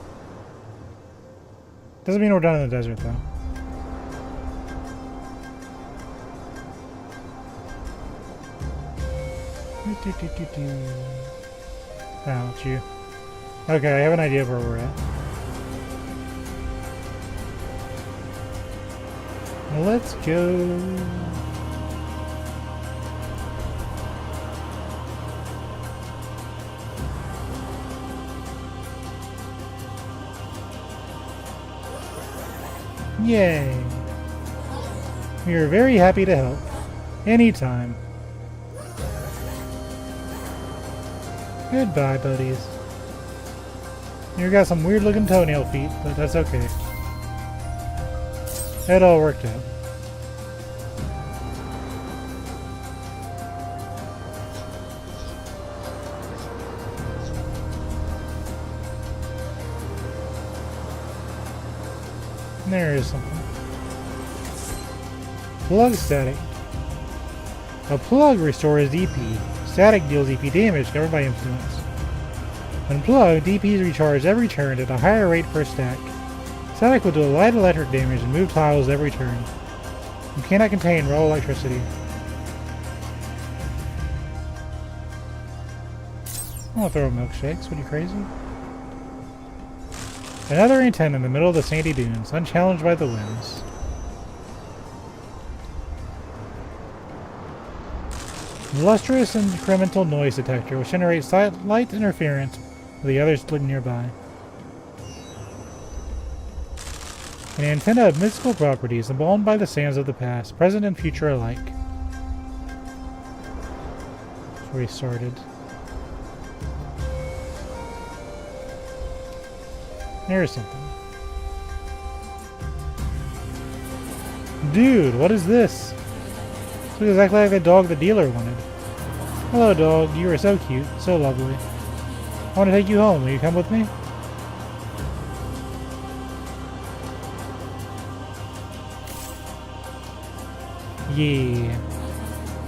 Doesn't mean we're done in the desert, though. Ouch, you. Okay, I have an idea of where we're at. Let's go. Yay. We are very happy to help. Anytime. Goodbye, buddies. You got some weird looking toenail feet, but that's okay. It all worked out. There is something. Plug static. A plug restores DP. Static deals DP damage covered by influence. When plugged, DP is recharged every turn at a higher rate per stack. Static will do light electric damage and move tiles every turn. You cannot contain raw electricity. I won't throw milkshakes. What are you, crazy? Another antenna in the middle of the sandy dunes, unchallenged by the winds. Lustrous incremental noise detector, which generates light interference with the others nearby. An antenna of mystical properties, embalmed by the sands of the past, present and future alike. That's where he started. There's something. Dude, what is this? This looks exactly like the dog the dealer wanted. Hello, dog. You are so cute. So lovely. I want to take you home. Will you come with me? Yeah.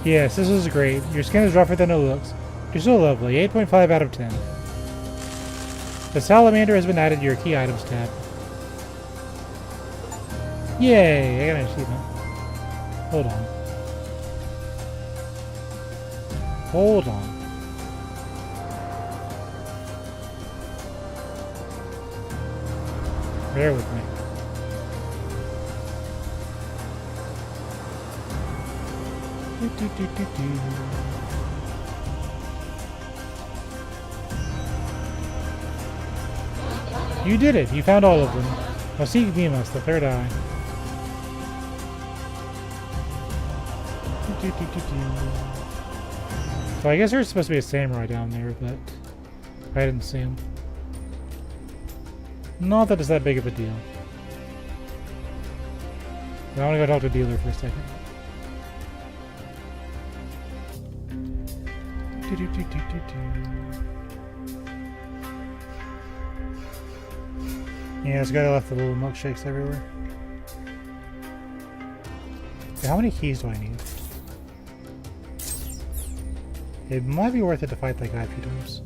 Yes, this is great. Your skin is rougher than it looks. You're so lovely. 8.5 out of 10. The salamander has been added to your key items tab. Yay! I got an achievement. Hold on. Hold on. Bear with me. You did it! You found all of them. Now seek Deimos, the third eye. So I guess there's supposed to be a samurai down there, but I didn't see him. Not that it's that big of a deal. I want to go talk to the dealer for a second. Yeah, this guy left the little milkshakes everywhere. Okay, how many keys do I need? It might be worth it to fight that guy a few times.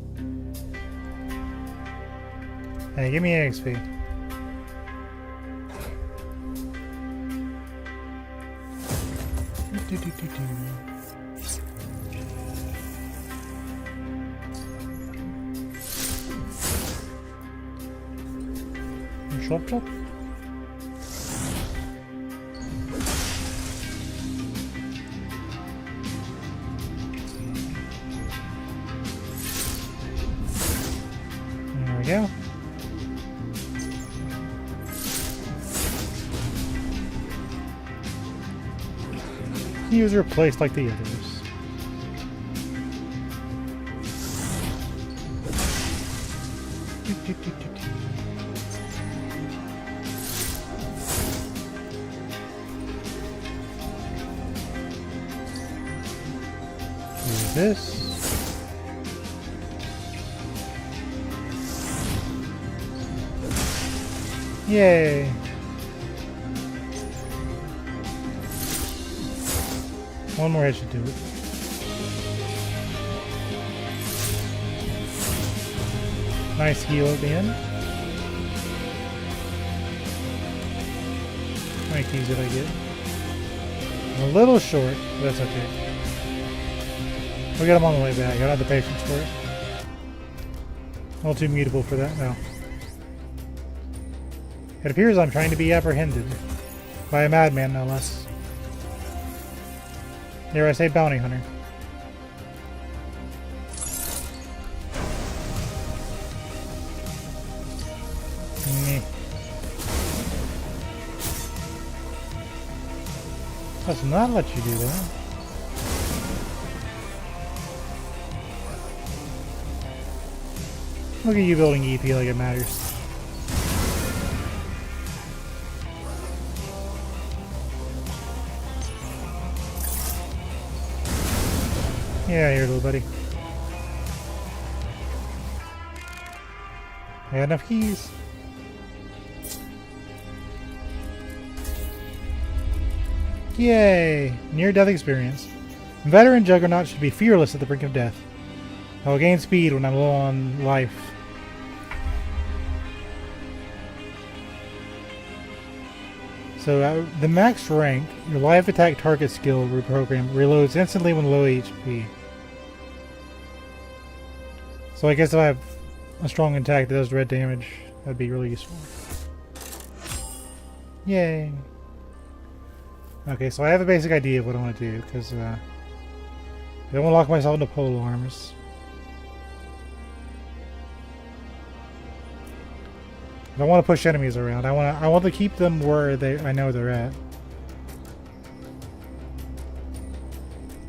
Hey, give me an XP. Chop chop. There we go. He was replaced like the others. Do this. Yay! One more hit should do it. Nice heal at the end. How many keys did I get? I'm a little short, but that's okay. We'll get him on the way back. I don't have the patience for it. A little too mutable for that now. It appears I'm trying to be apprehended. By a madman, no less. Dare I say bounty hunter. Let's not let you do that. Look at you building EP like it matters. Yeah, here, little buddy. I got enough keys. Yay! Near-death experience. Veteran Juggernaut should be fearless at the brink of death. I will gain speed when I'm low on life. So the max rank, your life attack target skill reprogram reloads instantly when low HP. So I guess if I have a strong attack that does red damage, that'd be really useful. Yay! Okay, so I have a basic idea of what I want to do, because I don't want to lock myself into pole arms. I don't want to push enemies around. I want to keep them where I know they're at.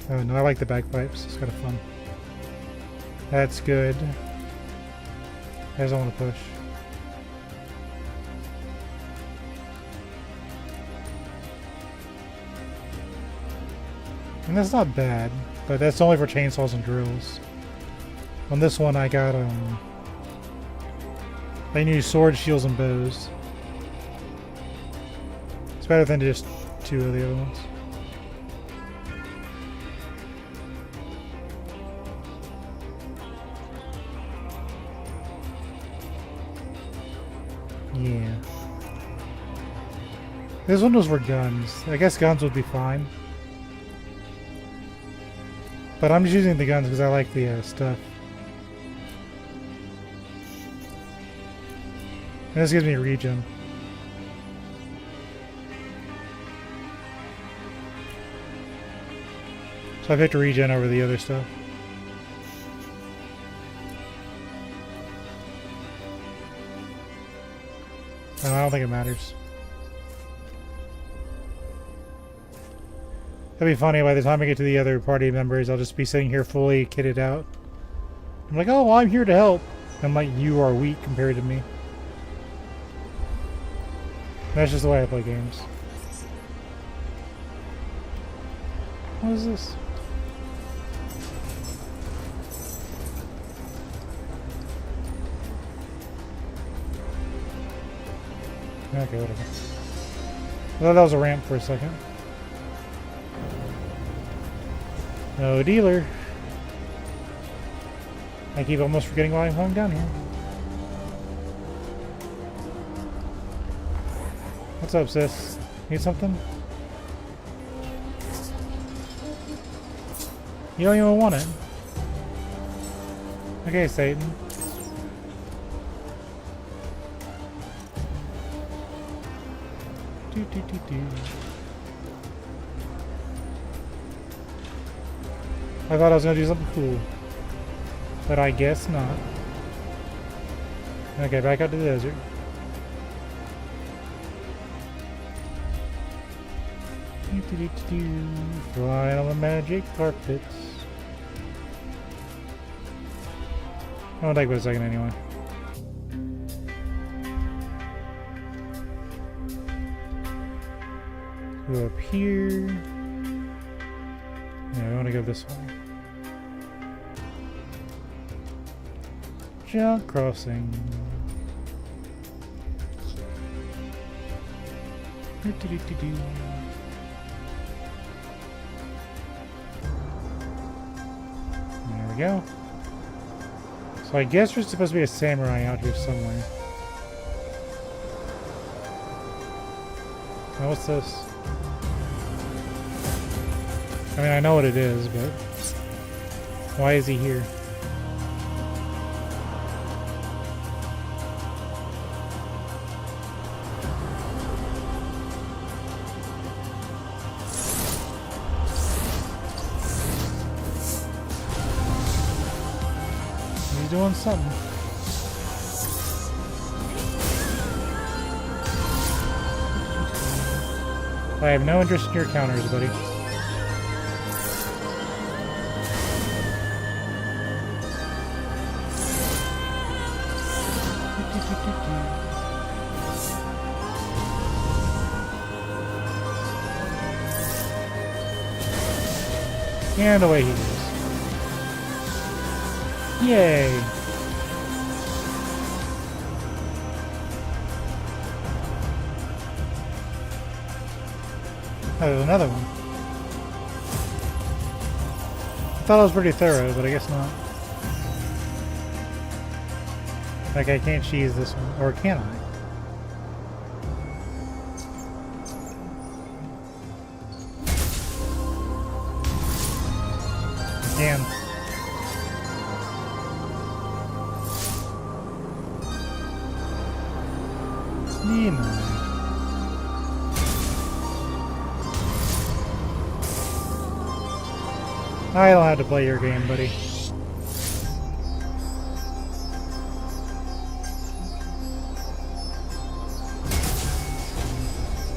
Oh no, I like the bagpipes. It's kind of fun. That's good. I just don't want to push. And that's not bad, but that's only for chainsaws and drills. On this one I got I can use swords, shields, and bows. It's better than just two of the other ones. Yeah. This one was for guns. I guess guns would be fine. But I'm just using the guns because I like the stuff. And this gives me regen. So I picked regen over the other stuff. No, I don't think it matters. That'd be funny, by the time I get to the other party members, I'll just be sitting here fully kitted out. I'm like, oh, well, I'm here to help. I'm like, you are weak compared to me. That's just the way I play games. What is this? Okay, whatever. I thought that was a ramp for a second. No dealer. I keep almost forgetting why I'm hung down here. What's up, sis? Need something? You don't even want it. Okay, Satan. Do, do, do, do. I thought I was going to do something cool. But I guess not. Okay, back out to the desert. Flying on the magic carpets. I'll take a second anyway. Go up here. Yeah, we want to go this way. Junk crossing. There we go. So I guess there's supposed to be a samurai out here somewhere. Now what's this? I mean, I know what it is, but... Why is he here? He's doing something. I have no interest in your counters, buddy. And away he goes. Yay! Oh, there's another one. I thought it was pretty thorough, but I guess not. Like, I can't cheese this one. Or can I? Can. You know. I don't have to play your game, buddy.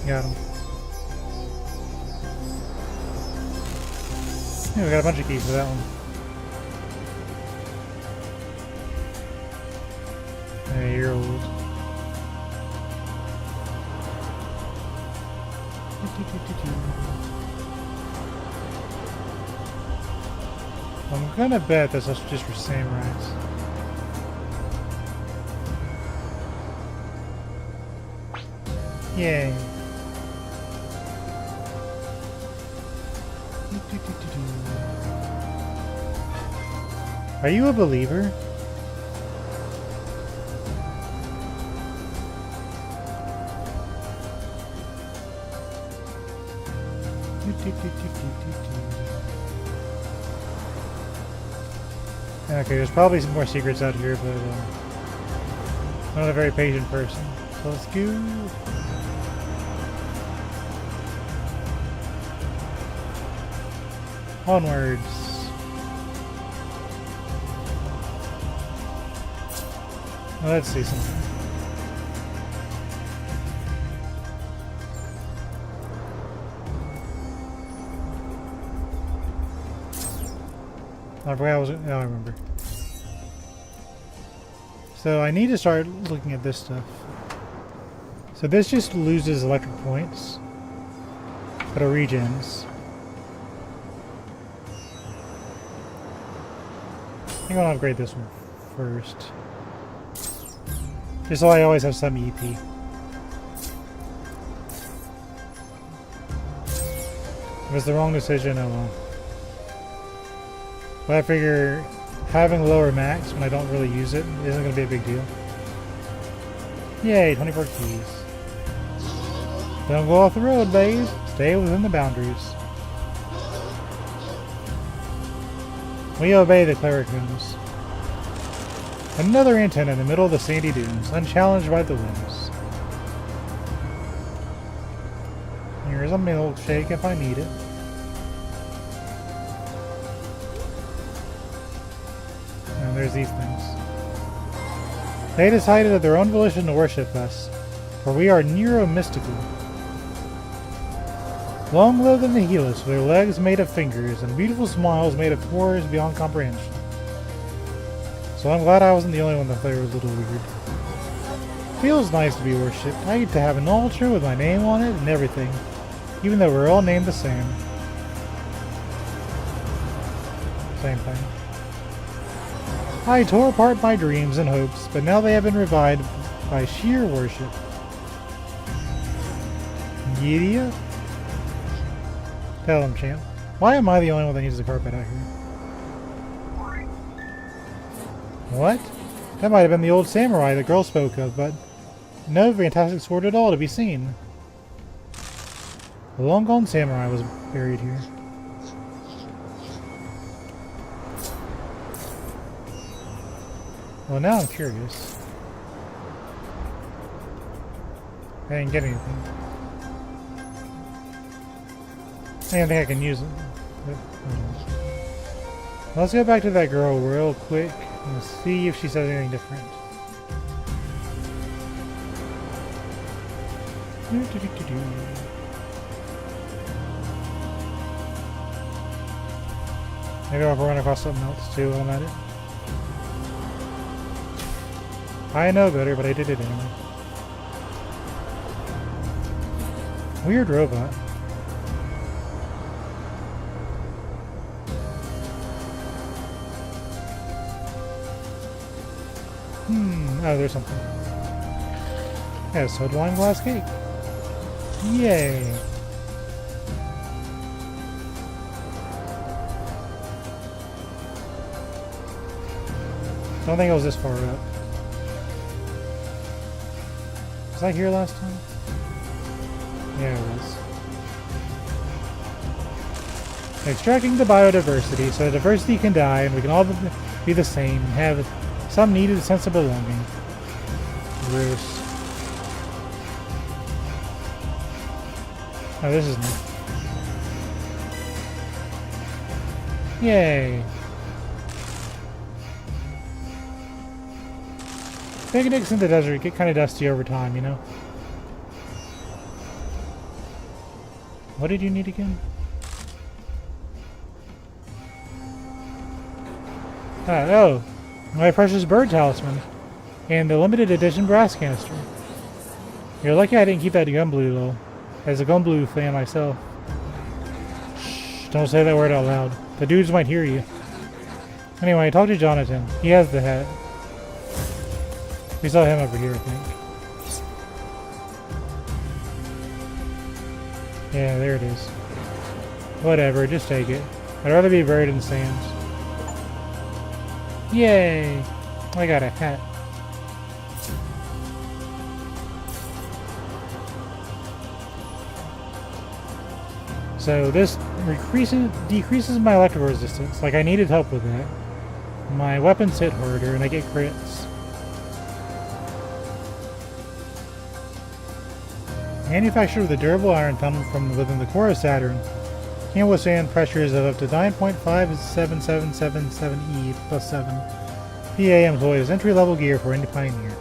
Got him. Yeah, we got a bunch of keys for that one. Hey, you're old. I'm gonna bet that's just for samurais. Yay. Are you a believer? Okay, there's probably some more secrets out here, but I'm not a very patient person. So let's go. Onwards. Let's see something. I forgot I was. Oh, I remember. So I need to start looking at this stuff. So this just loses electric points, but it regens. I think I'll upgrade this one first. Just so I always have some EP. If it's the wrong decision, oh well. But I figure having lower max when I don't really use it isn't going to be a big deal. Yay, 24 keys. Don't go off the road, babe. Stay within the boundaries. We obey the clericums. Another antenna in the middle of the sandy dunes, unchallenged by the winds. Here's a milkshake if I need it. And there's these things. They decided of their own volition to worship us, for we are neuro-mystical. Long live the Nihilas with their legs made of fingers and beautiful smiles made of horrors beyond comprehension. So I'm glad I wasn't the only one that thought it was a little weird. Feels nice to be worshipped. I get to have an altar with my name on it and everything, even though we're all named the same. Same thing. I tore apart my dreams and hopes, but now they have been revived by sheer worship. Gideon? Tell him, champ. Why am I the only one that needs the carpet out here? What? That might have been the old samurai the girl spoke of, but no fantastic sword at all to be seen. The long-gone samurai was buried here. Well, now I'm curious. I didn't get anything. I don't think I can use it. Let's go back to that girl real quick and see if she says anything different. Maybe I'll run across something else too while I'm at it. I know better, but I did it anyway. Weird robot. Oh, there's something. Yeah, soda lime glass cake. Yay! Don't think it was this far up. Was I here last time? Yeah, it was. Extracting the biodiversity so diversity can die and we can all be the same and have some needed sense of belonging. Gross. Oh, this is new. Yay! Picnics in the desert get kind of dusty over time, you know? What did you need again? Oh, my precious bird talisman and the limited edition brass canister. You're lucky I didn't keep that gun blue though. As a gun blue fan myself. Shh, don't say that word out loud. The dudes might hear you. Anyway, talk to Jonathan. He has the hat. We saw him over here, I think. Yeah, there it is. Whatever, just take it. I'd rather be buried in the sands. Yay! I got a hat. So this decreases my electrical resistance. Like I needed help with that. My weapons hit harder and I get crits. Manufactured with a durable iron tunnel from within the core of Saturn, can withstand pressures of up to 9.57777E plus 7. PA employs entry-level gear for any Pioneer.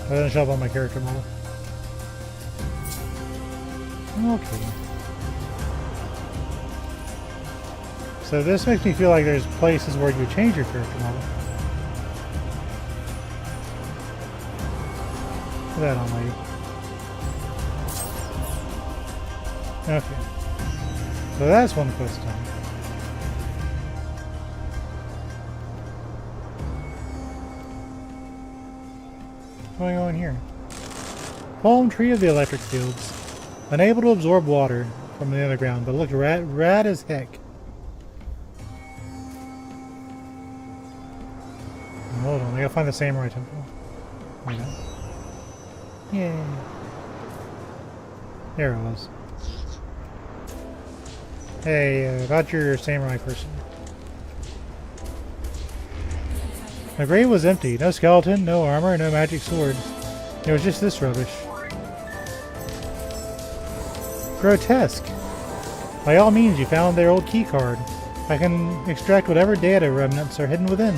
That doesn't show up on my character model. Okay. So this makes me feel like there's places where you change your character model. Put that on, lady. Okay. So that's one quest done. What's going on here? Palm tree of the electric fields. Unable to absorb water from the underground, but looked rad as heck. Hold on, I gotta find the samurai temple. Wait a minute. Yay. There it was. Hey, about your samurai person. The grave was empty. No skeleton, no armor, no magic sword. It was just this rubbish. Grotesque. By all means, you found their old key card. I can extract whatever data remnants are hidden within.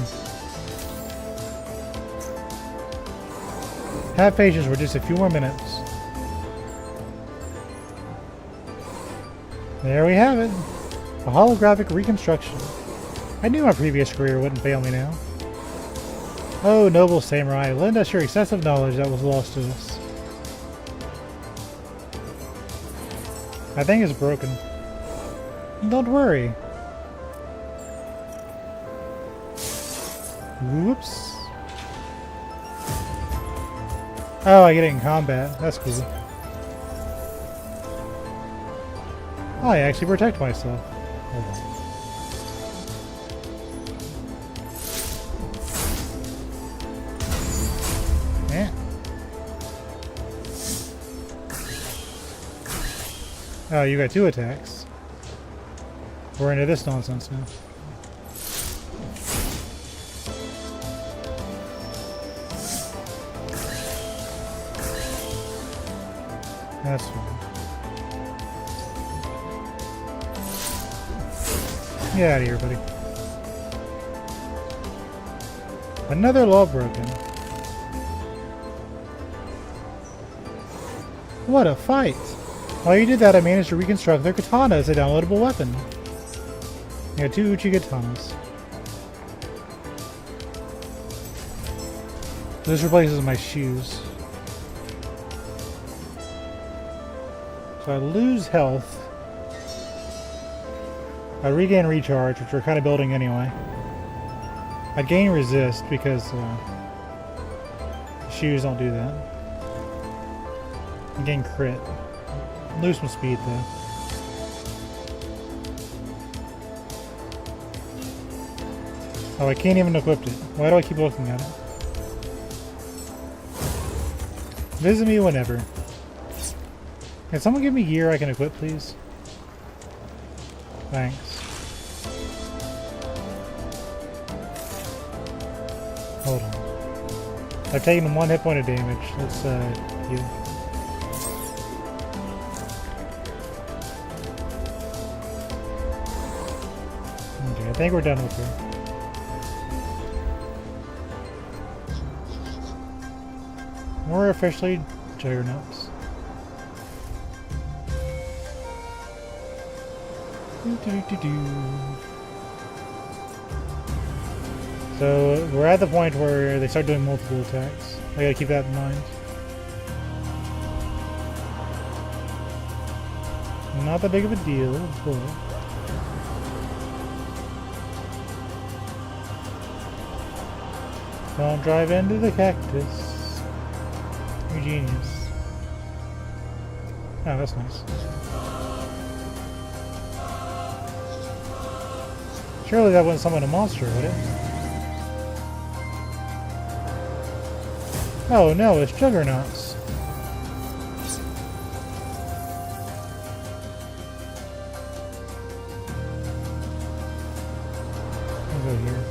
Have patience for just a few more minutes. There we have it. A holographic reconstruction. I knew my previous career wouldn't fail me now. Oh, noble samurai, lend us your excessive knowledge that was lost to us. I think it's broken. Don't worry. Whoops. Oh, I get it in combat. That's cool. Oh, I actually protect myself. Hold on. Yeah. Oh, you got 2 attacks. We're into this nonsense now. That's fine. Get out of here, buddy. Another law broken. What a fight! While you did that, I managed to reconstruct their katana as a downloadable weapon. You got 2 Uchi katanas. This replaces my shoes. So I lose health. I regain recharge, which we're kind of building anyway. I gain resist because shoes don't do that. I gain crit. Lose some speed though. Oh, I can't even equip it. Why do I keep looking at it? Visit me whenever. Can someone give me gear I can equip, please? Thanks. Hold on. I've taken 1 hit point of damage. Let's heal. Okay, I think we're done with her. We're officially Juggernauts. So we're at the point where they start doing multiple attacks. I gotta keep that in mind. Not that big of a deal, but don't drive into the cactus. You're genius. Oh, that's nice. Surely that wouldn't summon a monster, would it? Oh no, it's Juggernauts. I'll go here.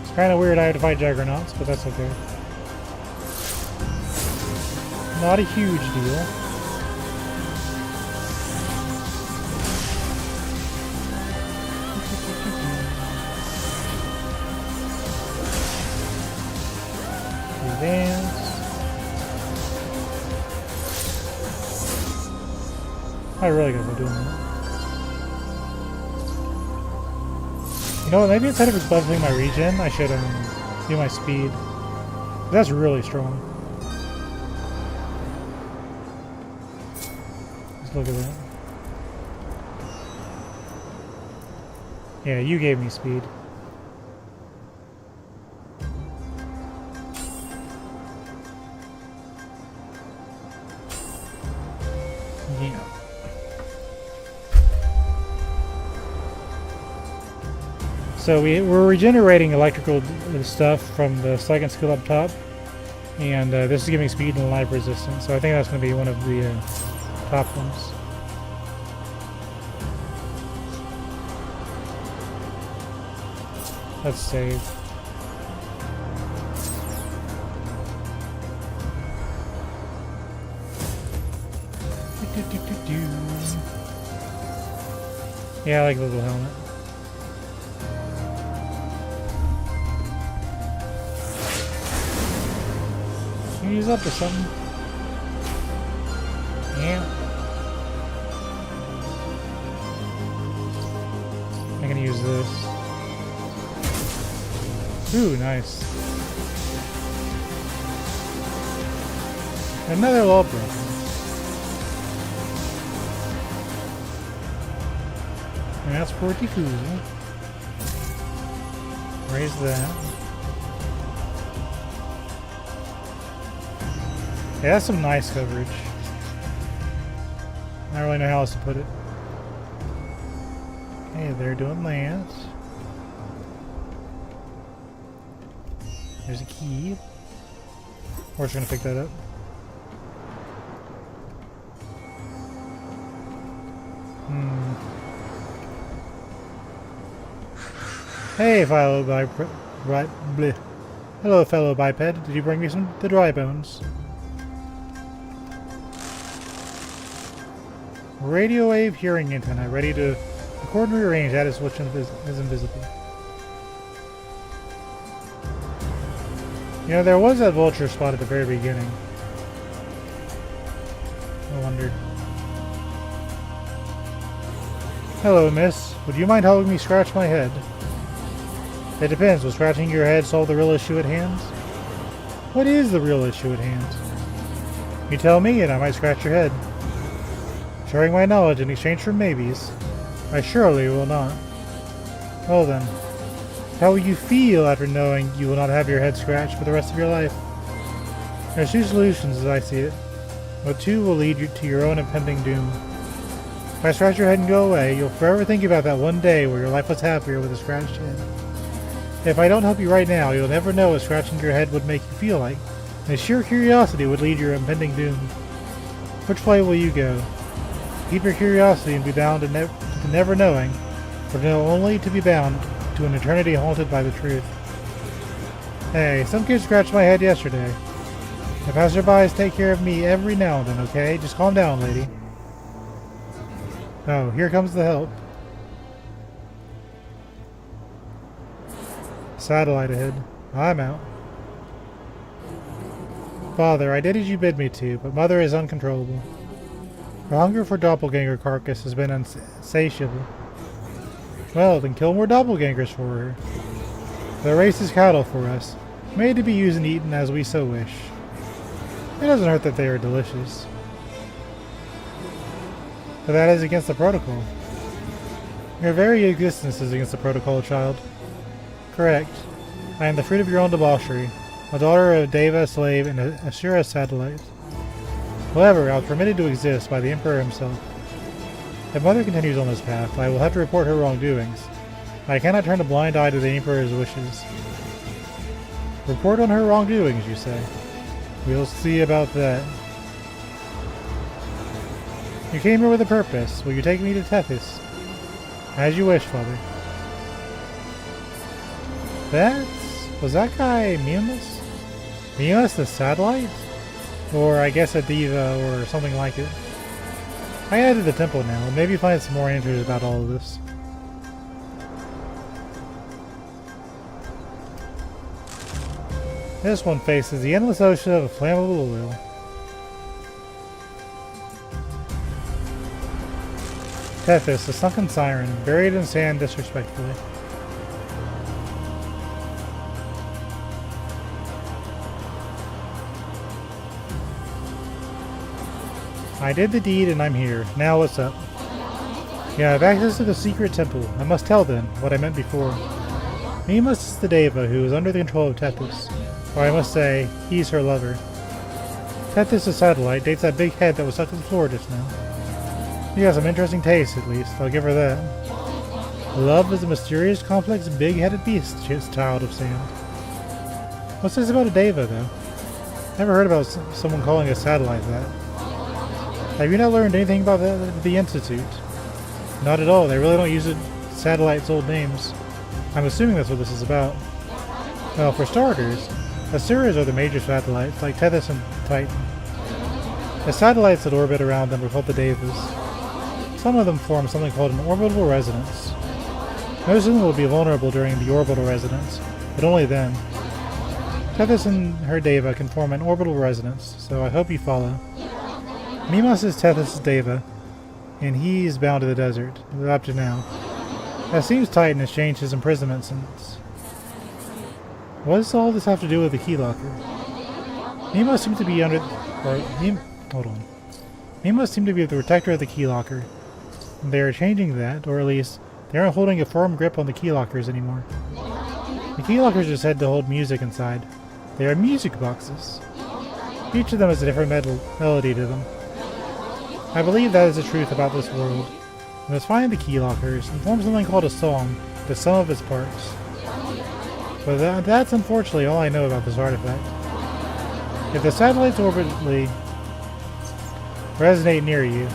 It's kind of weird I have to fight Juggernauts, but that's okay. Not a huge deal. I really gotta go doing that. You know what, maybe instead of exploding my regen, I should do my speed. That's really strong. Let's look at that. Yeah, you gave me speed. Yeah. So we're regenerating electrical stuff from the second skill up top, and this is giving speed and life resistance. So I think that's going to be one of the top ones. Let's save. Yeah, I like the little helmet. Can you use that for something? Yeah. I'm gonna use this. Ooh, nice. Another law broken. And that's pretty cool. Raise that. Yeah, that's some nice coverage. I don't really know how else to put it. Hey, they're doing that. There's a key. We're just gonna pick that up. Hey, Philo, right, bleh. Hello, fellow biped. Did you bring me the dry bones? Radio wave hearing antenna, ready to record and rearrange. That is which is invisible. You know, there was that vulture spot at the very beginning. I wondered. Hello, miss. Would you mind helping me scratch my head? It depends. Will scratching your head solve the real issue at hand? What is the real issue at hand? You tell me and I might scratch your head. Sharing my knowledge in exchange for maybes? I surely will not. Well then, how will you feel after knowing you will not have your head scratched for the rest of your life? There's two solutions as I see it, but two will lead you to your own impending doom. If I scratch your head and go away, you'll forever think about that one day where your life was happier with a scratched head. If I don't help you right now, you'll never know what scratching your head would make you feel like, and sheer curiosity would lead your impending doom. Which way will you go? Keep your curiosity and be bound to never knowing, or know only to be bound to an eternity haunted by the truth. Hey, some kid scratched my head yesterday. The passerbys take care of me every now and then, okay? Just calm down, lady. Oh, here comes the help. Satellite ahead. I'm out. Father, I did as you bid me to, but Mother is uncontrollable. Her hunger for doppelganger carcass has been insatiable. Well, then kill more doppelgangers for her. The race is cattle for us, made to be used and eaten as we so wish. It doesn't hurt that they are delicious. But that is against the protocol. Your very existence is against the protocol, child. Correct. I am the fruit of your own debauchery, a daughter of Deva, slave, and Ashura satellite. However, I was permitted to exist by the Emperor himself. If Mother continues on this path, I will have to report her wrongdoings. I cannot turn a blind eye to the Emperor's wishes. Report on her wrongdoings, you say? We'll see about that. You came here with a purpose. Will you take me to Tethys? As you wish, Father. Was that guy Mimas? Mimas the satellite? Or I guess a diva or something like it. I head to the temple now, and maybe find some more answers about all of this. This one faces the endless ocean of flammable oil. Tethys, a sunken siren, buried in sand disrespectfully. I did the deed and I'm here. Now what's up? Yeah, I have access to the secret temple. I must tell then what I meant before. Mimas is the Deva who is under the control of Tethys. Or I must say, he's her lover. Tethys, the satellite, dates that big head that was stuck to the floor just now. She has some interesting taste, at least. I'll give her that. Love is a mysterious, complex, big-headed beast, child of sand. What's this about a Deva, though? Never heard about someone calling a satellite that. Have you not learned anything about the Institute? Not at all. They really don't use satellites' old names. I'm assuming that's what this is about. Well, for starters, Asuras are the major satellites, like Tethys and Titan. The satellites that orbit around them are called the Devas. Some of them form something called an orbital resonance. Most of them will be vulnerable during the orbital resonance, but only then. Tethys and her Deva can form an orbital resonance, so I hope you follow. Mimas is Tethys' Deva, and he is bound to the desert, up to now. It seems Titan has changed his imprisonment sentence. What does all this have to do with the Keylocker? Mimas seems to be Mimas seem to be the protector of the Keylocker. They are changing that, or at least, they aren't holding a firm grip on the Keylockers anymore. The Keylockers are said to hold music inside. They are music boxes. Each of them has a different melody to them. I believe that is the truth about this world. We must find the Keylockers and form something called a song, the sum of its parts. But that's unfortunately all I know about this artifact. If the satellites orbitally resonate near you,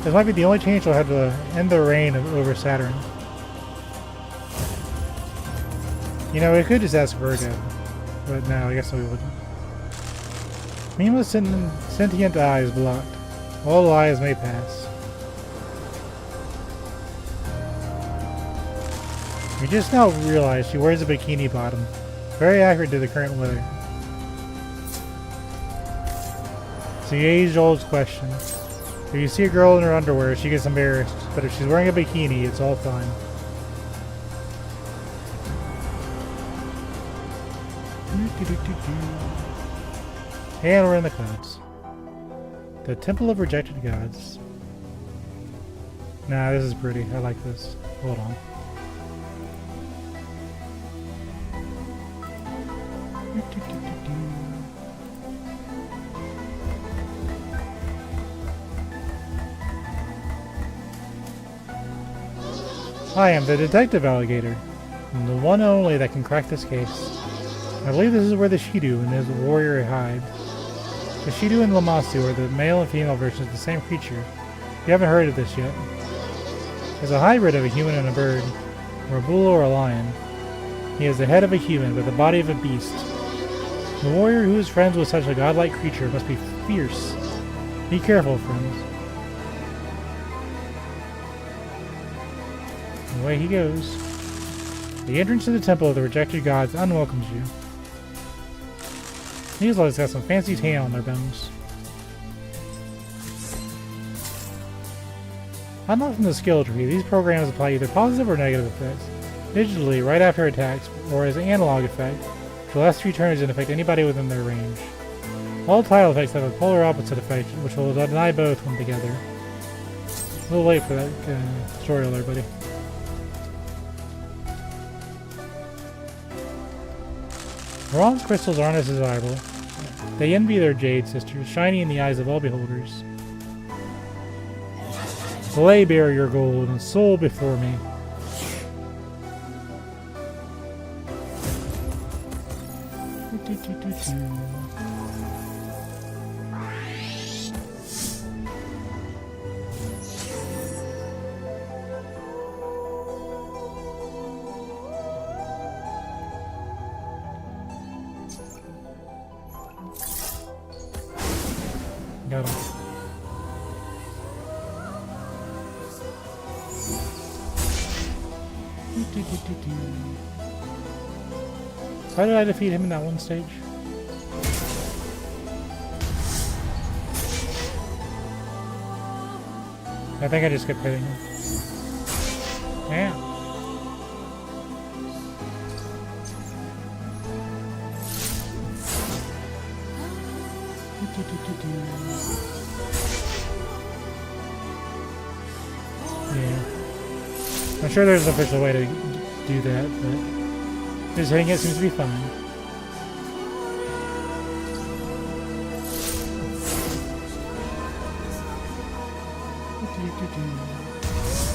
this might be the only chance you'll have to end the reign over Saturn. You know, we could just ask Virgo. But no, I guess we wouldn't. Mima's sentient eyes blocked. All eyes may pass. You just now realize she wears a bikini bottom. Very accurate to the current weather. It's the age-old question. If you see a girl in her underwear, she gets embarrassed. But if she's wearing a bikini, it's all fine. And we're in the clouds. The Temple of Rejected Gods. Nah, this is pretty. I like this. Hold on. I am the detective alligator, and the one only that can crack this case. I believe this is where the Shidu and his warrior hide. The Shidu and Lamasu are the male and female versions of the same creature. You haven't heard of this yet. It's a hybrid of a human and a bird, or a bull or a lion. He has the head of a human, but the body of a beast. The warrior who is friends with such a godlike creature must be fierce. Be careful, friends. Away he goes. The entrance to the Temple of the Rejected Gods unwelcomes you. These guys got some fancy tan on their bones. Unlocked from the skill tree, these programs apply either positive or negative effects, digitally right after attacks, or as an analog effect, which will last 3 turns and affect anybody within their range. All tile effects have a polar opposite effect, which will deny both when together. A little late for that tutorial there, buddy. Bronze crystals aren't as desirable. They envy their jade sisters, shiny in the eyes of all beholders. Lay bare your gold and soul before me. Got him. How did I defeat him in that one stage? I think I just kept hitting him. Yeah. Yeah. I'm sure there's an official way to do that, but just hitting it seems to be fine.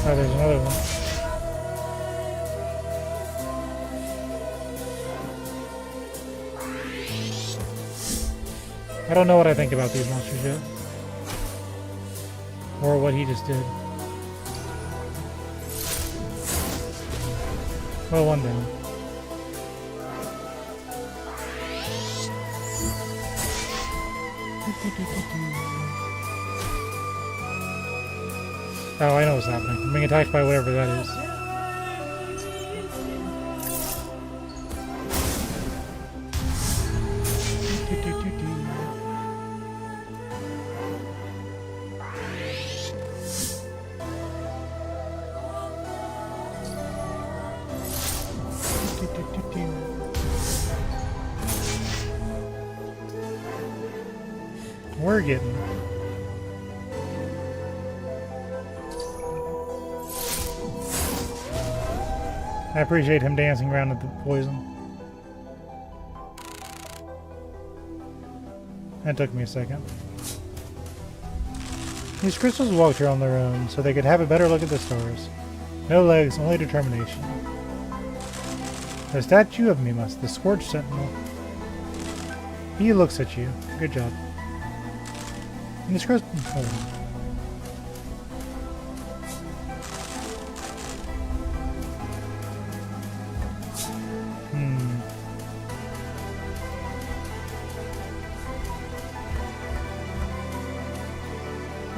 Oh, there's another one. I don't know what I think about these monsters yet. Or what he just did. Well, one down. Oh, I know what's happening. I'm being attacked by whatever that is. We're getting. I appreciate him dancing around with the poison. That took me a second. These crystals walked here on their own, so they could have a better look at the stars. No legs, only determination. The statue of Mimas, the Scorched Sentinel. He looks at you. Good job. And this crystal... Hold on.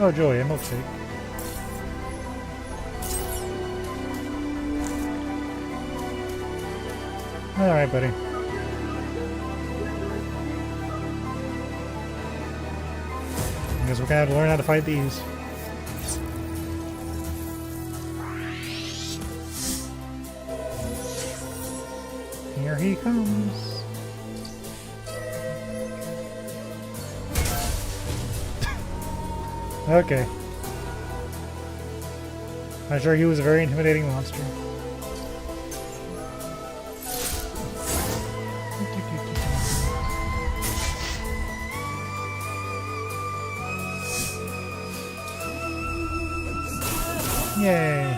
Oh joy, a milkshake. Alright, buddy. I guess we're gonna have to learn how to fight these. Here he comes. Okay. I'm sure he was a very intimidating monster. Yay.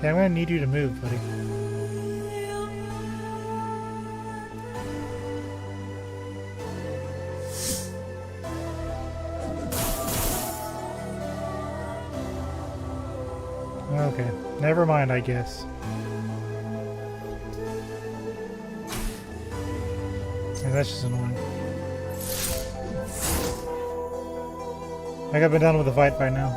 Yeah, I'm gonna need you to move, buddy. Okay, never mind, I guess. Yeah, that's just annoying. I think I've been done with the fight by now.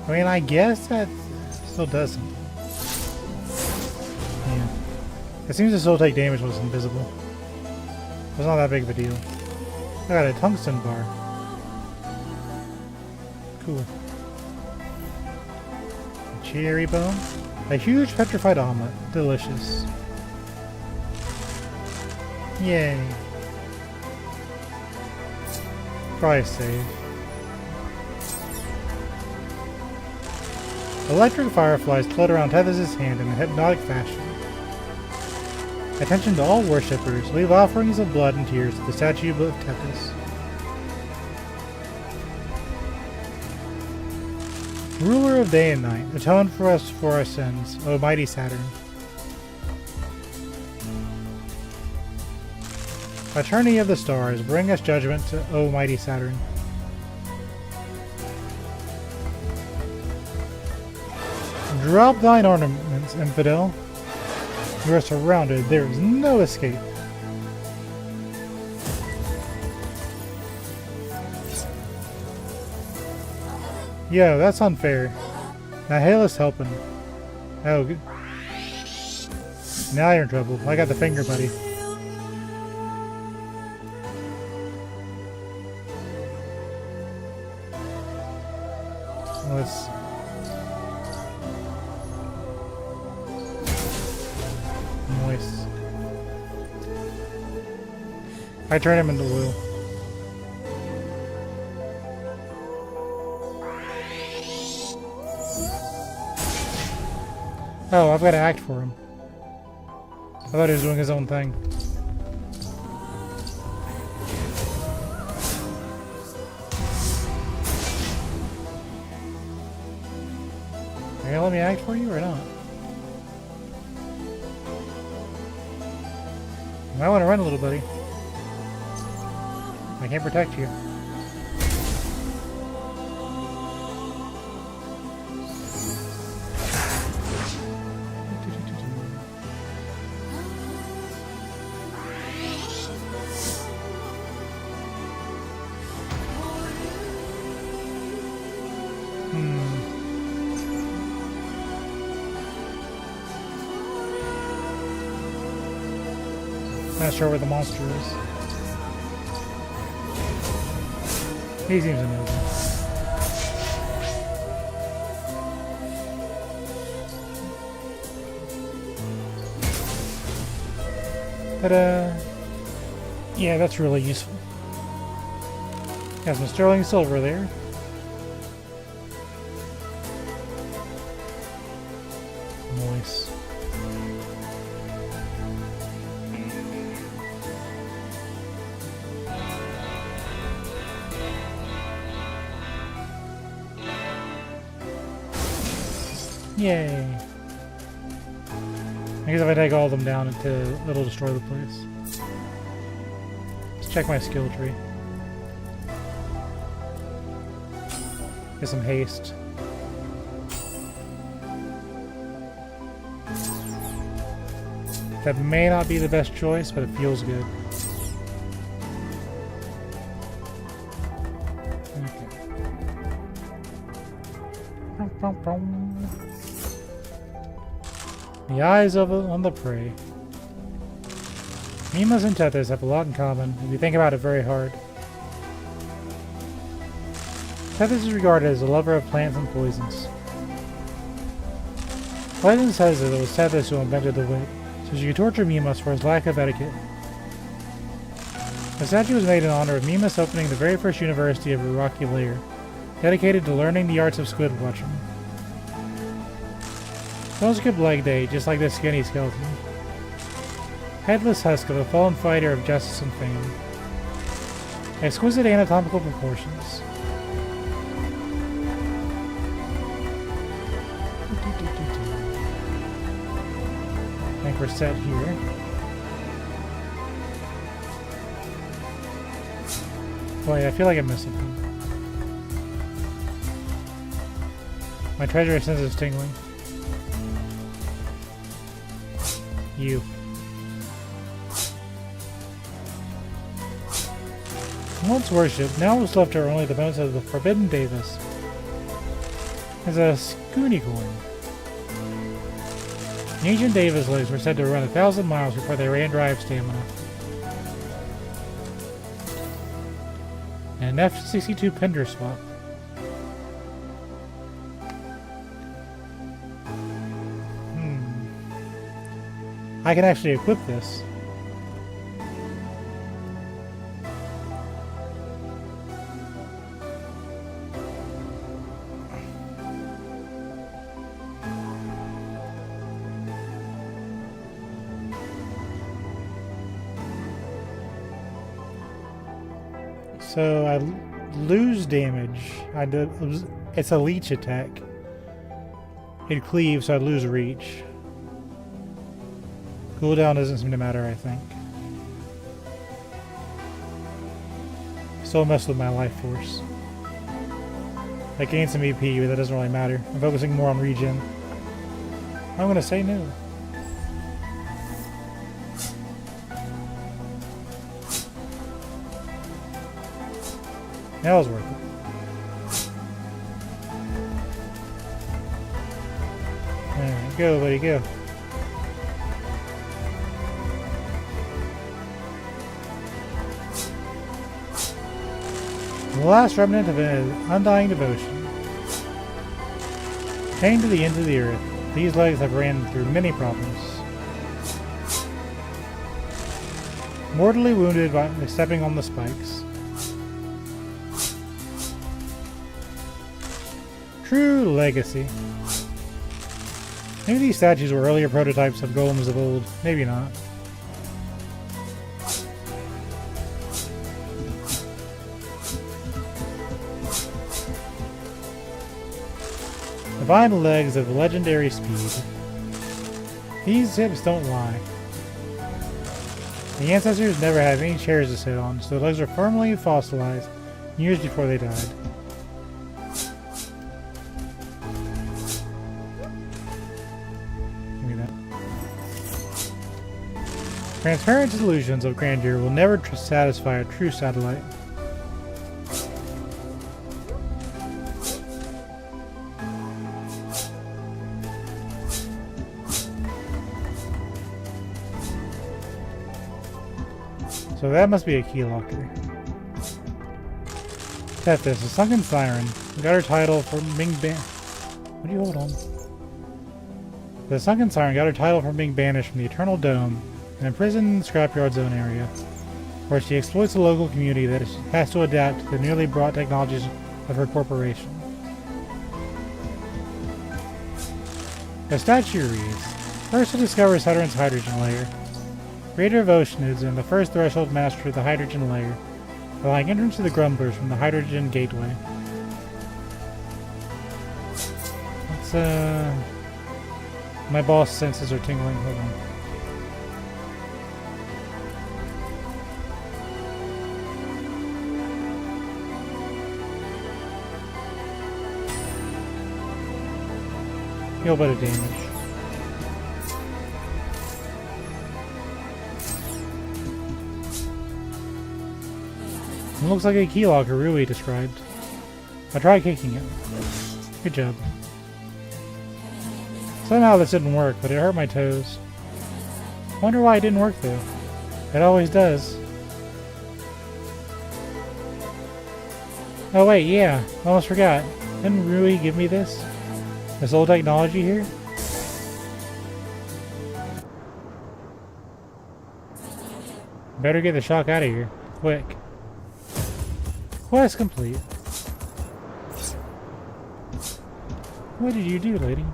I mean, I guess that still does something. Yeah. It seems to still take damage when it's invisible. It's not that big of a deal. I got a tungsten bar. Cool. Cherry bone. A huge petrified omelet. Delicious. Yay. Probably save. Electric fireflies float around Tethys' hand in a hypnotic fashion. Attention to all worshippers. Leave offerings of blood and tears to the statue of Tethys. Ruler of day and night, atone for us for our sins, O mighty Saturn. Attorney of the stars, bring us judgment, O mighty Saturn. Drop thine ornaments, infidel. You are surrounded. There is no escape. Yo, that's unfair. Now Hale is helping. Oh, good. Now you're in trouble. I got the finger, buddy. Let's... Nice. I turn him into oil. Oh, I've got to act for him. I thought he was doing his own thing. Are you gonna let me act for you or not? You might want to run a little, buddy. I can't protect you. Not sure where the monster is. He seems to know that. Ta-da! Yeah, that's really useful. Got some sterling silver there. Nice. Yay! I guess if I take all of them down, it'll destroy the place. Let's check my skill tree. Get some haste. That may not be the best choice, but it feels good. Okay. The eyes on the prey. Mimas and tethers have a lot in common if you think about it very hard. Tethers is regarded as a lover of plants and poisons. Legend says that it was Tethys who invented the whip, so she could torture Mimas for his lack of etiquette. The statue was made in honor of Mimas opening the very first university of a rocky lair, dedicated to learning the arts of squid watching. No skip leg day, just like this skinny skeleton. Headless husk of a fallen fighter of justice and fame. Exquisite anatomical proportions. I think we're set here. Boy, I feel like I missed something. My treasure sense is tingling. You. Once worshipped, now what's left are only the bones of the forbidden Davis. There's a scoony coin. The ancient Davis legs were said to run 1,000 miles before they ran dry of stamina. And an F-62 Pender swap. I can actually equip this. So I lose damage. It's a leech attack. It cleaves, so I lose reach. Cooldown doesn't seem to matter, I think. Still mess with my life force. I gain some EP, but that doesn't really matter. I'm focusing more on regen. I'm gonna say no. That was worth it. Alright, go, buddy, go. The last remnant of an undying devotion. Chained to the ends of the earth, these legs have ran through many problems. Mortally wounded by stepping on the spikes. True legacy. Maybe these statues were earlier prototypes of golems of old. Maybe not. Divine legs of legendary speed. These hips don't lie. The ancestors never had any chairs to sit on, so the legs were firmly fossilized years before they died. Give me that. Transparent illusions of grandeur will never satisfy a true satellite. So that must be a Keylocker. Tethys, a sunken siren, got her title from being What do you hold on? The sunken siren got her title from being banished from the Eternal Dome and imprisoned in the Scrapyard Zone area, where she exploits the local community that has to adapt to the newly brought technologies of her corporation. The statue reads, first to discover Saturn's hydrogen layer. Creator of Oceanids and the first threshold master of the hydrogen layer, allowing entrance to the Grumblers from the hydrogen gateway. Let's, my boss senses are tingling. Hold on. Heal a bit of damage. It looks like a keylocker Rui described. I tried kicking it. Good job. Somehow this didn't work, but it hurt my toes. Wonder why it didn't work though. It always does. Oh wait, yeah. Almost forgot. Didn't Rui give me this? This old technology here? Better get the shock out of here. Quick. Quest complete. What did you do, lady?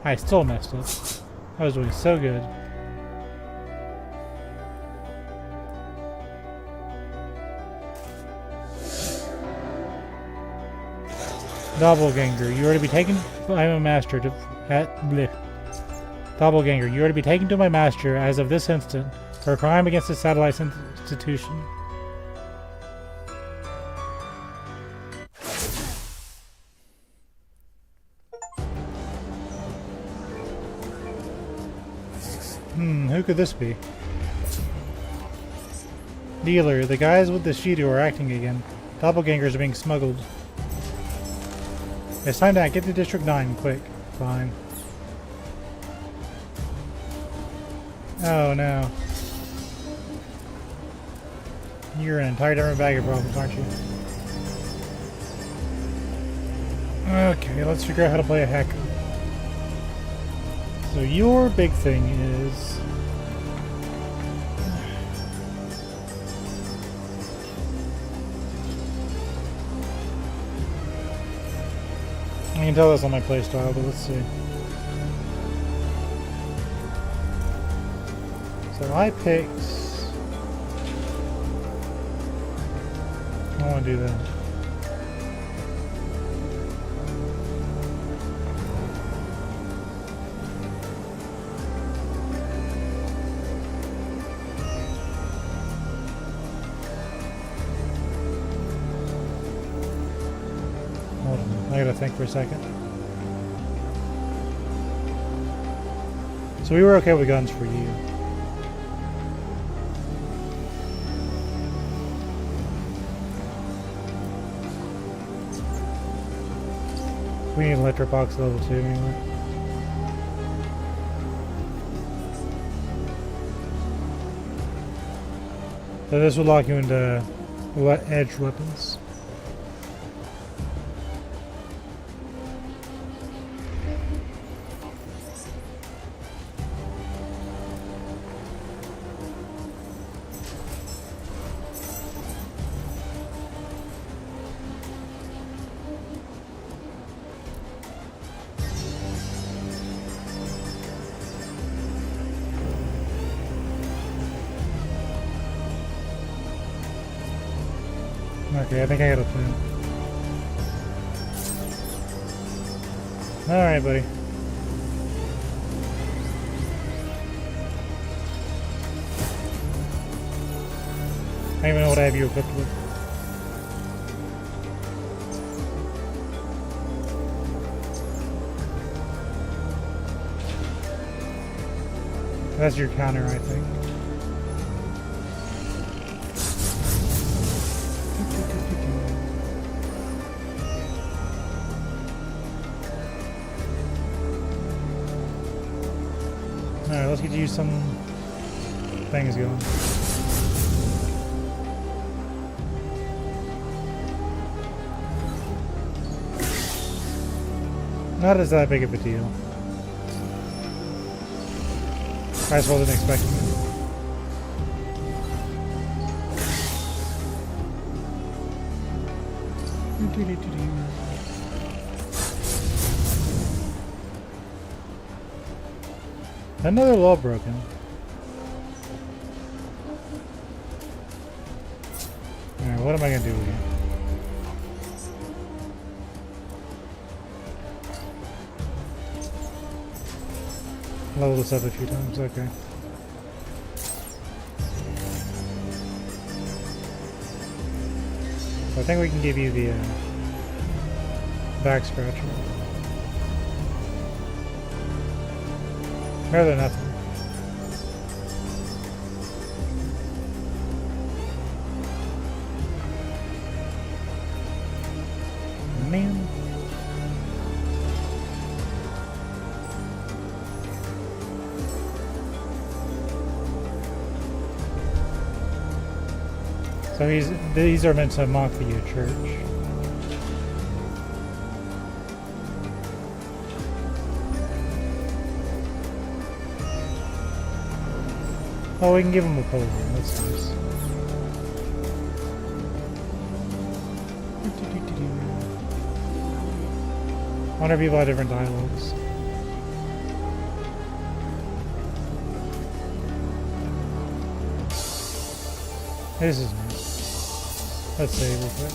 I still messed up. I was doing so good. Doppelganger, you are to be taken. I am a master to bleh. Doppelganger, you are to be taken to my master as of this instant for a crime against the satellite institution. Who could this be? Dealer, the guys with the Shido are acting again. Doppelgangers are being smuggled. It's time to get to District 9, quick. Fine. Oh no. You're an entire different bag of problems, aren't you? Okay, let's figure out how to play a hacker. So your big thing is... I can tell that's on my playstyle, but let's see. So I picked... I want to do that. Hold on, I gotta think for a second. So we were okay with guns for you. We need electrobox level 2 anyway. So this will lock you into edge weapons. Okay, I think I got a plan. Alright, buddy. I don't even know what I have you equipped with. That's your counter, I think. Alright, let's get you some things going. Not as that big of a deal. I just wasn't expecting it. Another law broken. Alright, what am I gonna do here? Level this up a few times, okay. So I think we can give you the back scratcher. Better than nothing. Man. So these are meant to mock the church. Oh, we can give them a pole. That's nice. I wonder if people have different dialogues. This is nice. Let's save real quick.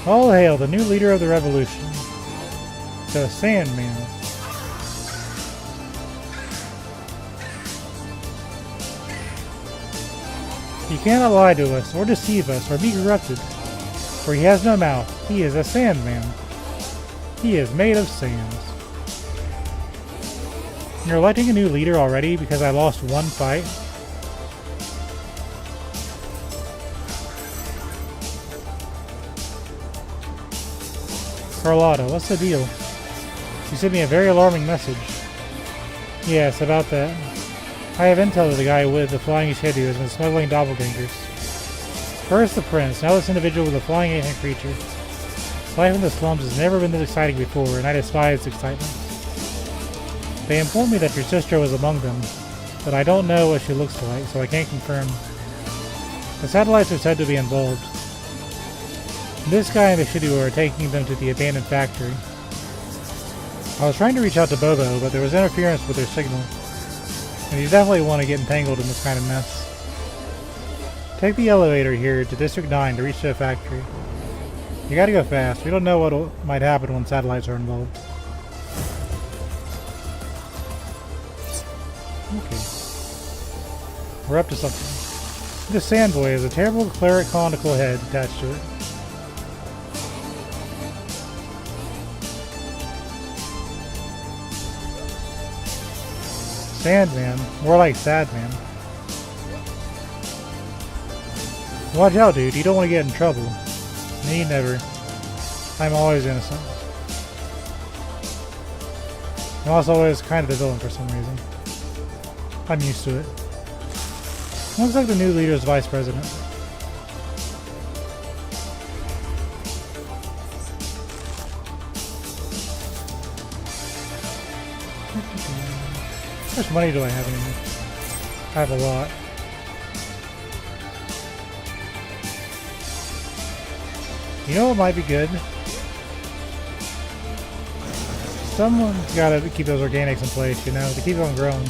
All hail the new leader of the revolution, the Sandman. He cannot lie to us, or deceive us, or be corrupted. For he has no mouth. He is a Sandman. He is made of sands. You're electing a new leader already because I lost one fight? Carlotta, what's the deal? You sent me a very alarming message. Yes, about that. I have intel of the guy with the flying Ishedi who has been smuggling doppelgangers. First the prince, now this individual with a flying ancient creature. Life in the slums has never been this exciting before, and I despise excitement. They informed me that your sister was among them, but I don't know what she looks like, so I can't confirm. The satellites are said to be involved. This guy and the Shidu are taking them to the abandoned factory. I was trying to reach out to Bobo, but there was interference with their signal. And you definitely want to get entangled in this kind of mess. Take the elevator here to District 9 to reach the factory. You gotta go fast. We don't know what might happen when satellites are involved. Okay. We're up to something. This Sandboy has a terrible cleric conical head attached to it. Sandman? More like Sadman. Watch out, dude. You don't want to get in trouble. Me, never. I'm always innocent. I'm also always kind of the villain for some reason. I'm used to it. Looks like the new leader is vice president. How much money do I have anymore? I have a lot. You know what might be good? Someone's gotta keep those organics in place, you know, to keep them growing.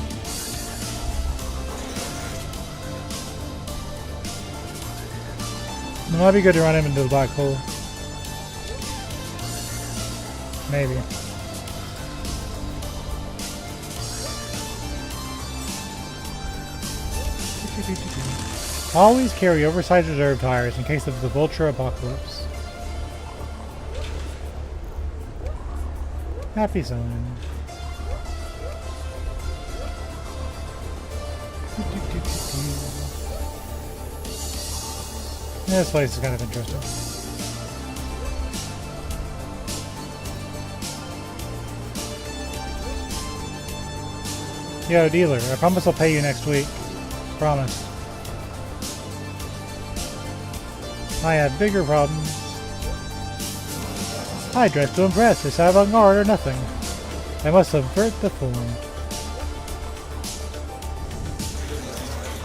It might be good to run him into the black hole. Maybe. Always carry oversized reserve tires in case of the vulture apocalypse. Happy selling. This place is kind of interesting. Yo, dealer, I promise I'll pay you next week. Promise. I have bigger problems. I dress to impress. Is avant-garde or nothing? I must subvert the form.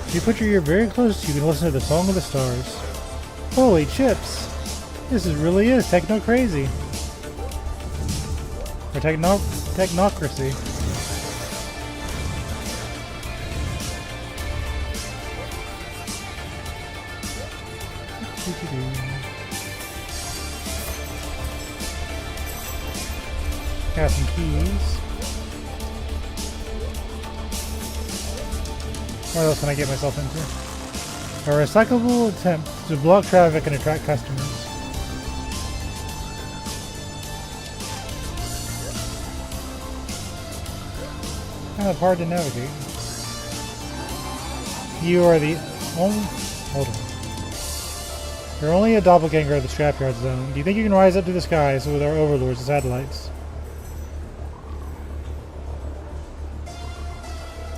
If you put your ear very close, you can listen to the Song of the Stars. Holy chips! This really is techno-crazy. Or technocracy. Got some keys. What else can I get myself into? A recyclable attempt to block traffic and attract customers. Kind of hard to navigate. You are the only... Hold on. You're only a doppelganger of the Scrapyard Zone. Do you think you can rise up to the skies with our overlords and satellites?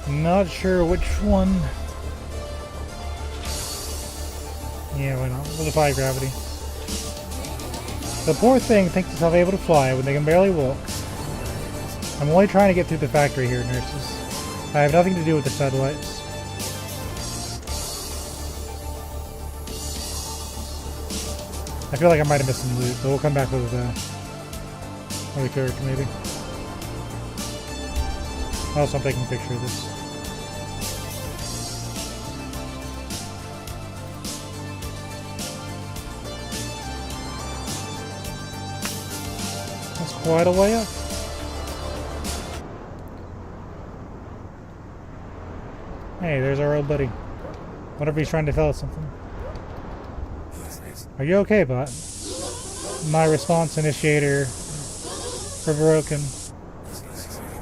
Not sure which one. Yeah, why not? We'll defy gravity. The poor thing thinks itself able to fly when they can barely walk. I'm only trying to get through the factory here, nurses. I have nothing to do with the satellites. I feel like I might have missed some loot, but we'll come back with another character maybe. Also, I'm taking a picture of this. That's quite a way up. Hey, there's our old buddy. What if he's trying to tell us something? Are you okay, bot? My response initiator for broken.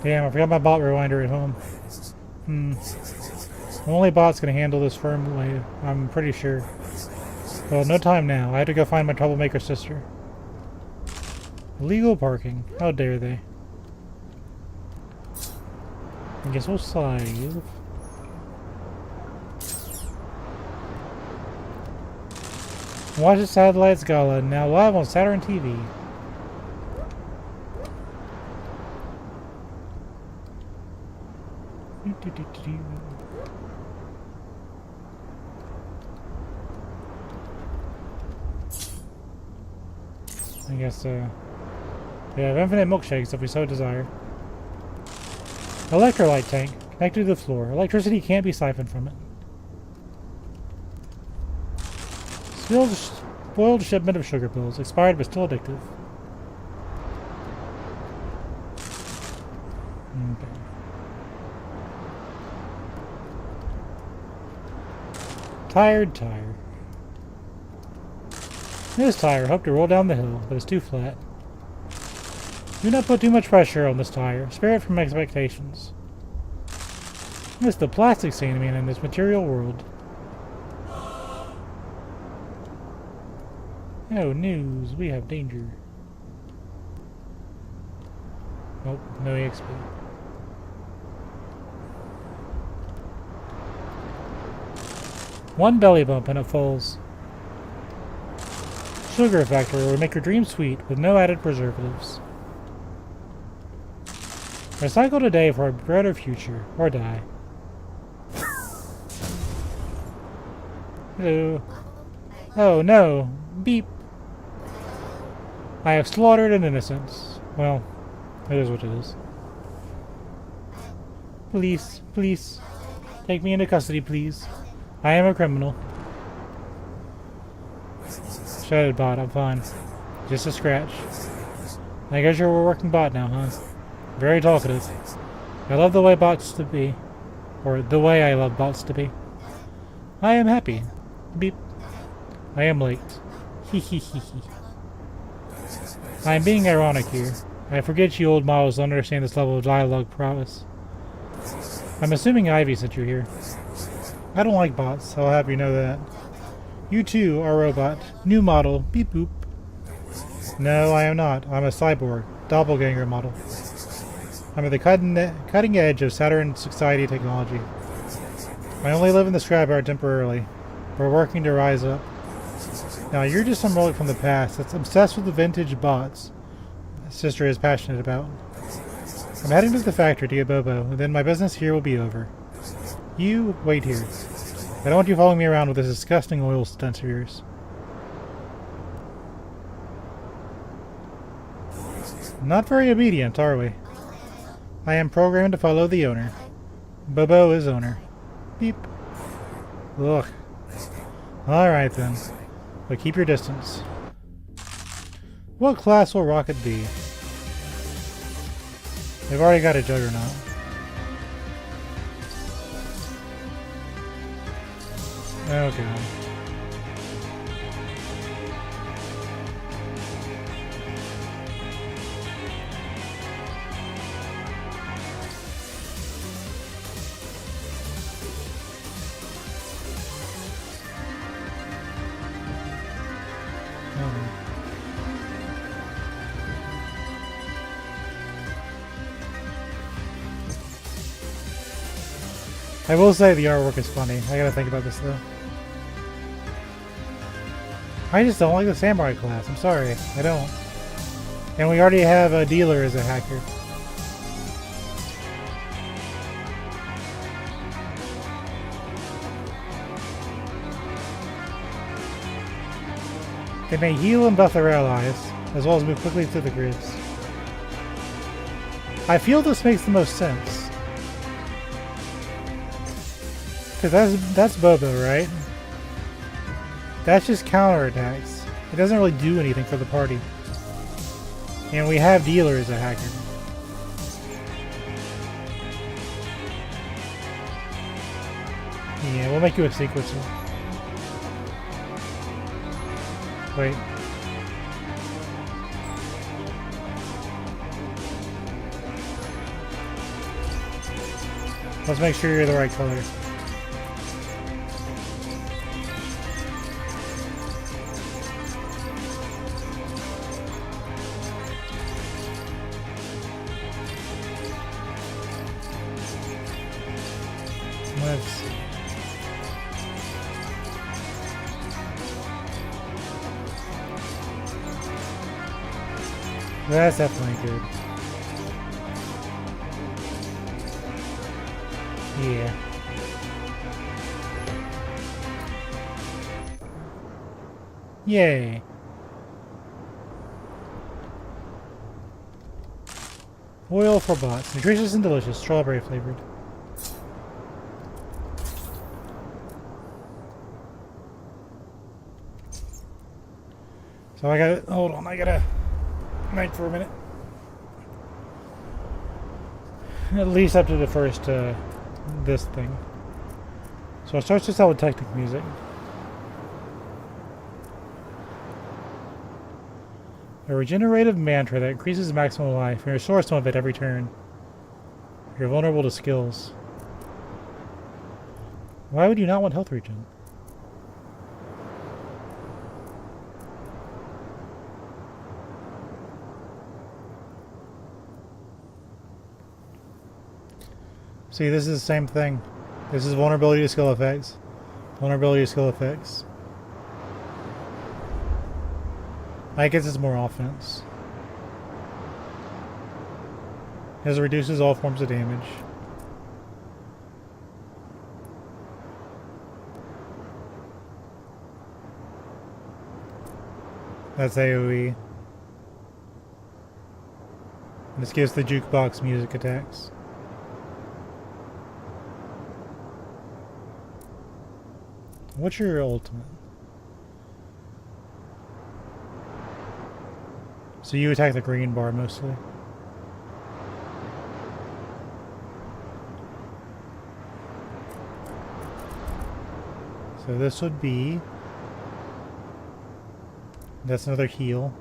Damn, I forgot my bot rewinder at home. Only bot's gonna handle this firmly, I'm pretty sure. Well, no time now. I have to go find my troublemaker sister. Illegal parking. How dare they? I guess we'll save. Watch the Satellites Gala, now live on Saturn TV. I guess, we have infinite milkshakes if we so desire. Electrolyte tank, connected to the floor. Electricity can't be siphoned from it. Spoiled shipment of sugar pills, expired but still addictive. Okay. Tired tire. This tire hoped to roll down the hill, but it's too flat. Do not put too much pressure on this tire. Spare it from expectations. It's the plastic Sandman in this material world. Oh, news. We have danger. Nope, no EXP. One belly bump and it falls. Sugar factory will make your dreams sweet with no added preservatives. Recycle today for a brighter future, or die. Hello. Oh no. Beep. I have slaughtered an innocent. Well, it is what it is. Police, police. Take me into custody, please. I am a criminal. Shut it, bot. I'm fine. Just a scratch. I guess you're a working bot now, huh? Very talkative. I love the way bots to be. Or the way I love bots to be. I am happy. Beep. I am late. Hee hee hee hee. I am being ironic here. I forget you old models don't understand this level of dialogue prowess. I'm assuming Ivy sent you here. I don't like bots, I'll have you know that. You too are a robot. New model. Beep boop. No, I am not. I'm a cyborg. Doppelganger model. I'm at the cutting edge of Saturn society technology. I only live in the scrapyard temporarily. We're working to rise up. Now, you're just some relic from the past that's obsessed with the vintage bots Sister is passionate about. I'm heading to the factory to get Bobo, and then my business here will be over. You, wait here. I don't want you following me around with this disgusting oil stench of yours. Not very obedient, are we? I am programmed to follow the owner. Bobo is owner. Beep. Ugh. Alright then. But keep your distance. What class will Rocket be? They've already got a Juggernaut. Oh god. I will say the artwork is funny. I gotta think about this though. I just don't like the samurai class. I'm sorry. I don't. And we already have a dealer as a hacker. They may heal and buff their allies, as well as move quickly through the grids. I feel this makes the most sense. Because that's Bobo, right? That's just counterattacks. It doesn't really do anything for the party. And we have Dealer as a hacker. Yeah, we'll make you a sequencer. Wait. Let's make sure you're the right color. That's definitely good. Yeah. Yay. Oil for bots. Nutritious and delicious. Strawberry flavored. So I gotta... Hold on, I gotta... Wait for a minute. At least up to the first, this thing. So it starts to sell with Technic music. A regenerative mantra that increases maximum life and restores some of it every turn. You're vulnerable to skills. Why would you not want health regen? See, this is the same thing. This is vulnerability to skill effects. Vulnerability to skill effects. I guess it's more offense. As it reduces all forms of damage. That's AoE. This gives the jukebox music attacks. What's your ultimate? So you attack the green bar mostly. So this would be... That's another heal.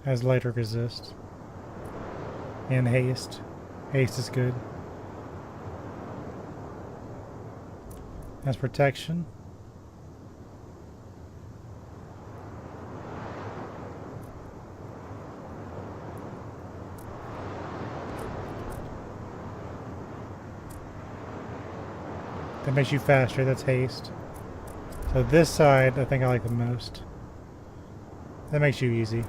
Has lighter resist. And haste. Haste is good. Has protection. That makes you faster, that's haste. So this side, I think I like the most. That makes you easy.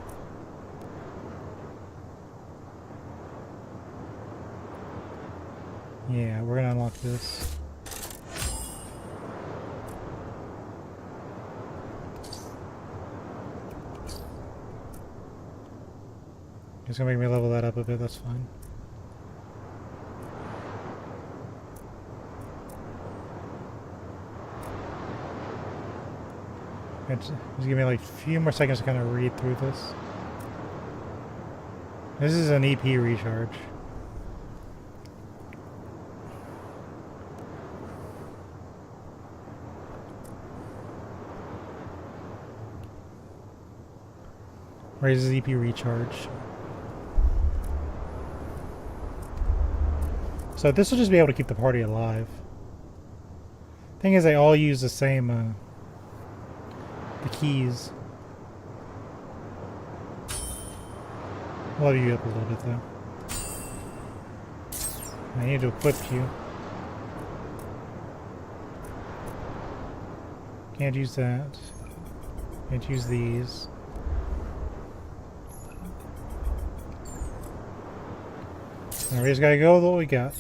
Yeah, we're gonna unlock this. It's gonna make me level that up a bit, that's fine. Just give me like a few more seconds to kind of read through this. This is an EP recharge. Raises EP recharge. So this will just be able to keep the party alive. Thing is, they all use the same, the keys. I'll level you up a little bit though. I need to equip you. Can't use that. Can't use these. Now we just gotta go with what we got.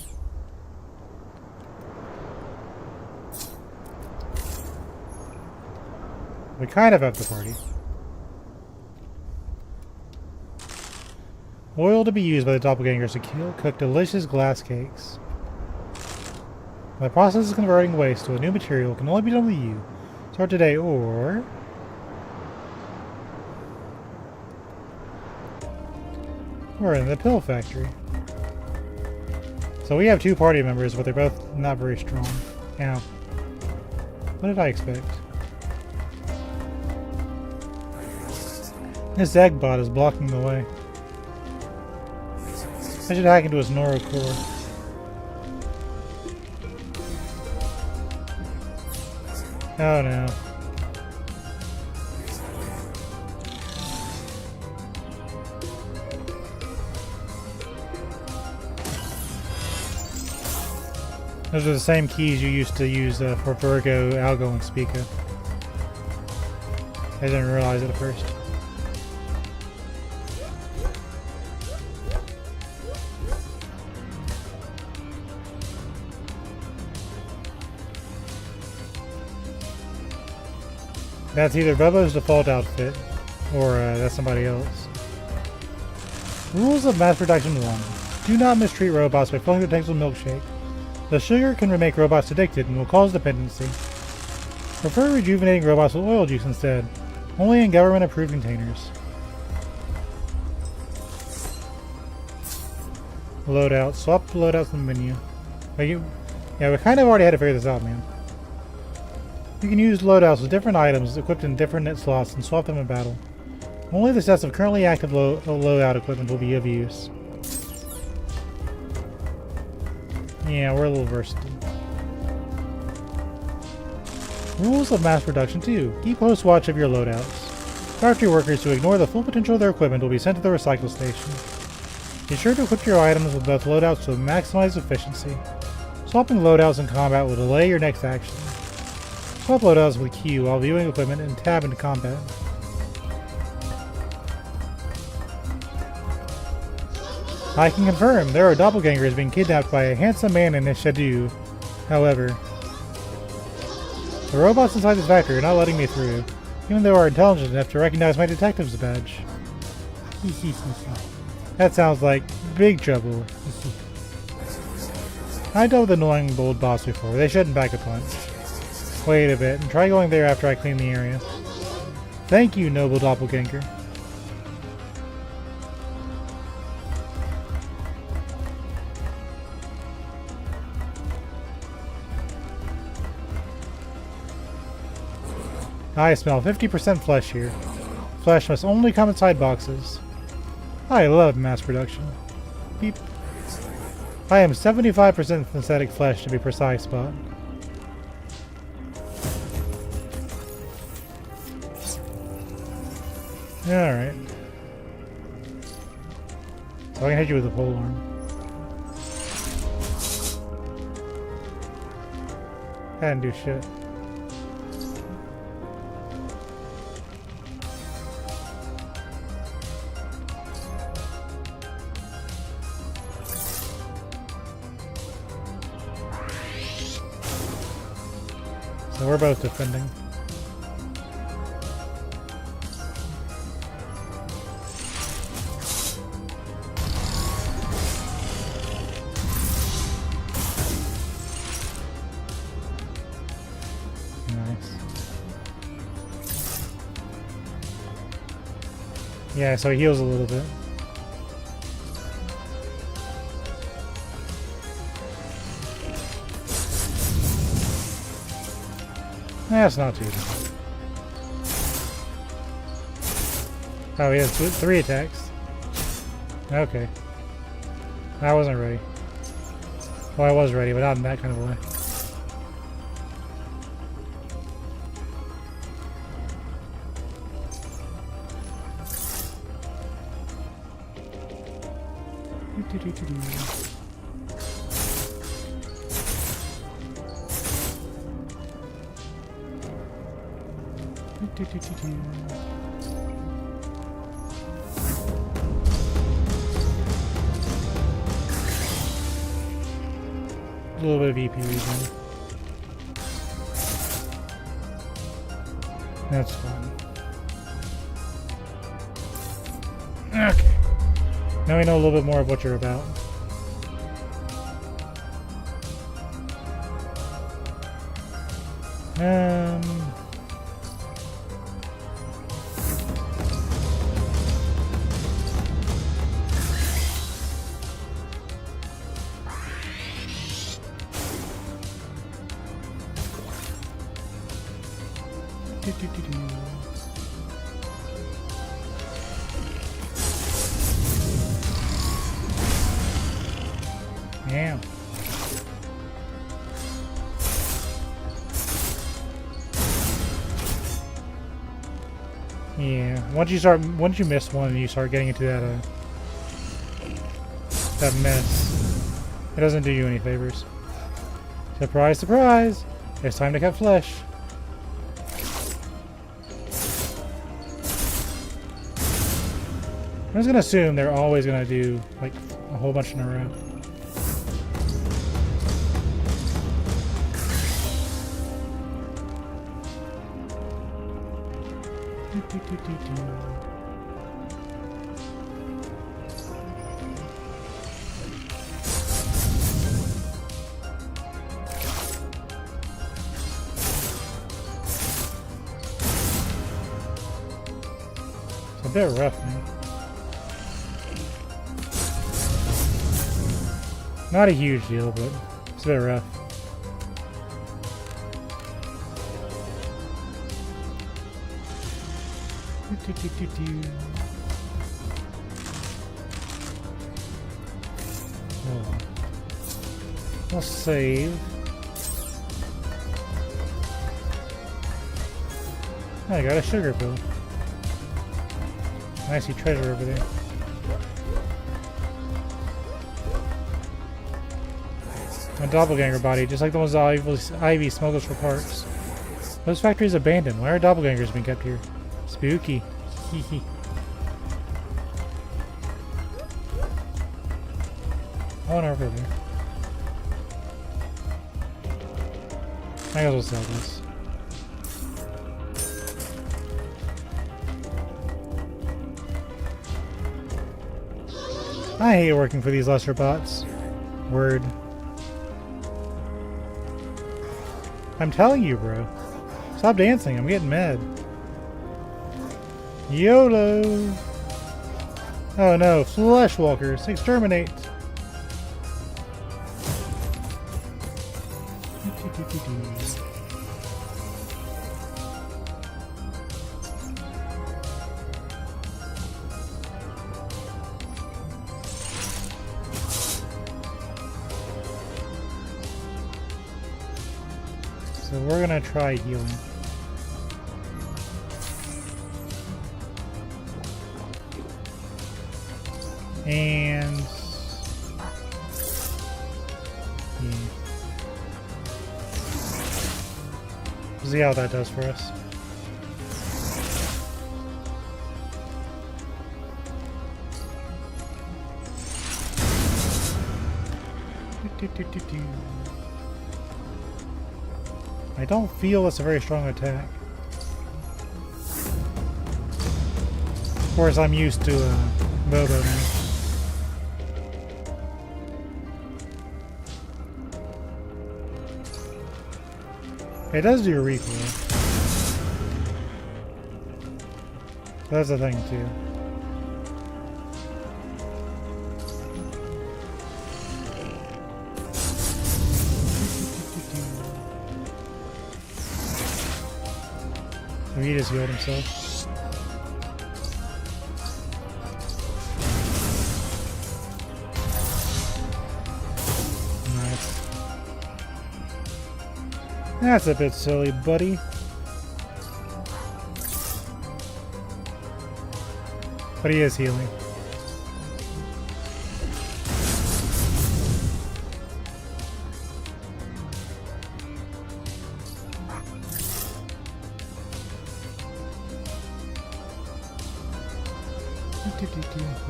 We kind of have the party. Oil to be used by the doppelgangers to cook delicious glass cakes. The process of converting waste to a new material can only be done with you. Start today, or... we're in the pill factory. So we have 2 party members, but they're both not very strong. Ow. What did I expect? This egg bot is blocking the way. I should hack into his neural core. Oh no. Those are the same keys you used to use for Virgo, Algo, and Spica. I didn't realize it at first. That's either Bubba's default outfit, or that's somebody else. Rules of mass production 1. Do not mistreat robots by filling their tanks with milkshake. The sugar can make robots addicted and will cause dependency. Prefer rejuvenating robots with oil juice instead, only in government-approved containers. Loadout. Swap loadouts in the menu. Yeah, we kind of already had to figure this out, man. You can use loadouts with different items equipped in different net slots and swap them in battle. Only the sets of currently active loadout equipment will be of use. Yeah, we're a little versatile. Rules of mass production 2. Keep close watch of your loadouts. Factory workers who ignore the full potential of their equipment will be sent to the recycle station. Be sure to equip your items with both loadouts to maximize efficiency. Swapping loadouts in combat will delay your next action. Swap loadouts with Q while viewing equipment and tab into combat. I can confirm there are doppelgangers being kidnapped by a handsome man in a Shadow. However, the robots inside this factory are not letting me through, even though they are intelligent enough to recognize my detective's badge. That sounds like big trouble. I dealt with an annoying bold boss before. They shouldn't back a punch. Wait a bit, and try going there after I clean the area. Thank you, noble doppelganger. I smell 50% flesh here. Flesh must only come inside boxes. I love mass production. Beep. I am 75% synthetic flesh to be precise, Spot. Alright. So I can hit you with a pole arm. I didn't do shit. So we're both defending. Yeah, so he heals a little bit. That's not too bad. Oh, he has 3 attacks. Okay. I wasn't ready. Well, I was ready, but not in that kind of way. A little bit of EP regen. That's fine. Okay. Now we know a little bit more of what you're about. Yeah. Yeah. Once you miss one and you start getting into that mess, it doesn't do you any favors. Surprise, surprise! It's time to cut flesh. I'm just gonna assume they're always gonna do like a whole bunch in a row. It's a bit rough, man. Not a huge deal, but it's a bit rough. Oh. We'll save. I got a sugar pill. I see treasure over there. A doppelganger body, just like the ones that Ivy smuggles for parts. Those factories abandoned. Why are doppelgangers being kept here? Spooky. Hehe. One over there. I guess we'll sell this. I hate working for these lesser bots. Word. I'm telling you, bro. Stop dancing, I'm getting mad. YOLO! Oh no, Fleshwalkers, exterminate! So we're gonna try healing. And yeah. See how that does for us. I don't feel it's a very strong attack. Of course, I'm used to Bobo now. It does do a recoil. That's the thing too. So he just healed himself. Nice. That's a bit silly, buddy. But he is healing.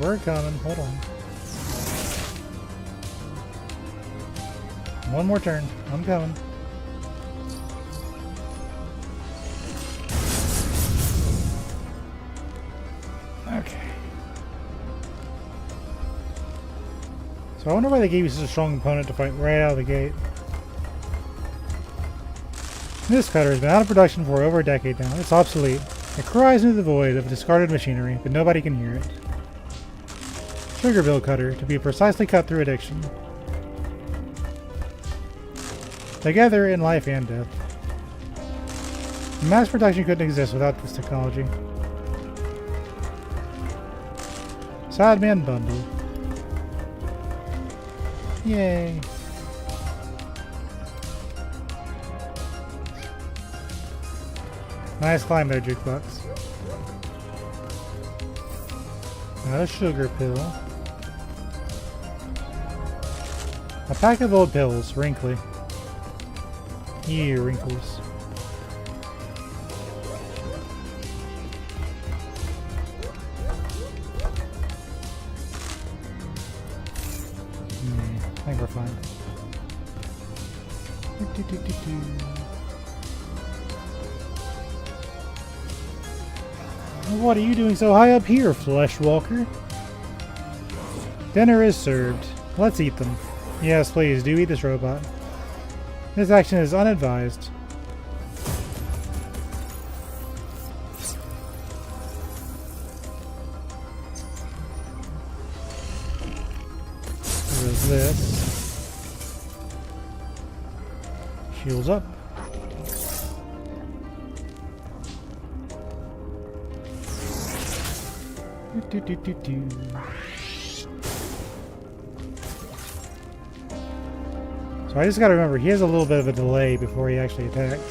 We're coming. Hold on. One more turn. I'm coming. Okay. So I wonder why they gave you such a strong opponent to fight right out of the gate. This cutter has been out of production for over a decade now. It's obsolete. It cries into the void of discarded machinery, but nobody can hear it. Sugar bill cutter, to be precisely cut through addiction. Together in life and death. Mass production couldn't exist without this technology. Sad Man Bundle. Yay. Nice climb there, Jukebox. Not a sugar pill. A pack of old pills, wrinkly. Yeah, wrinkles. I think we're fine. What are you doing so high up here, Flesh Walker? Dinner is served. Let's eat them. Yes, please, do eat this robot. This action is unadvised. What is this? Shields up. So I just gotta remember, he has a little bit of a delay before he actually attacks.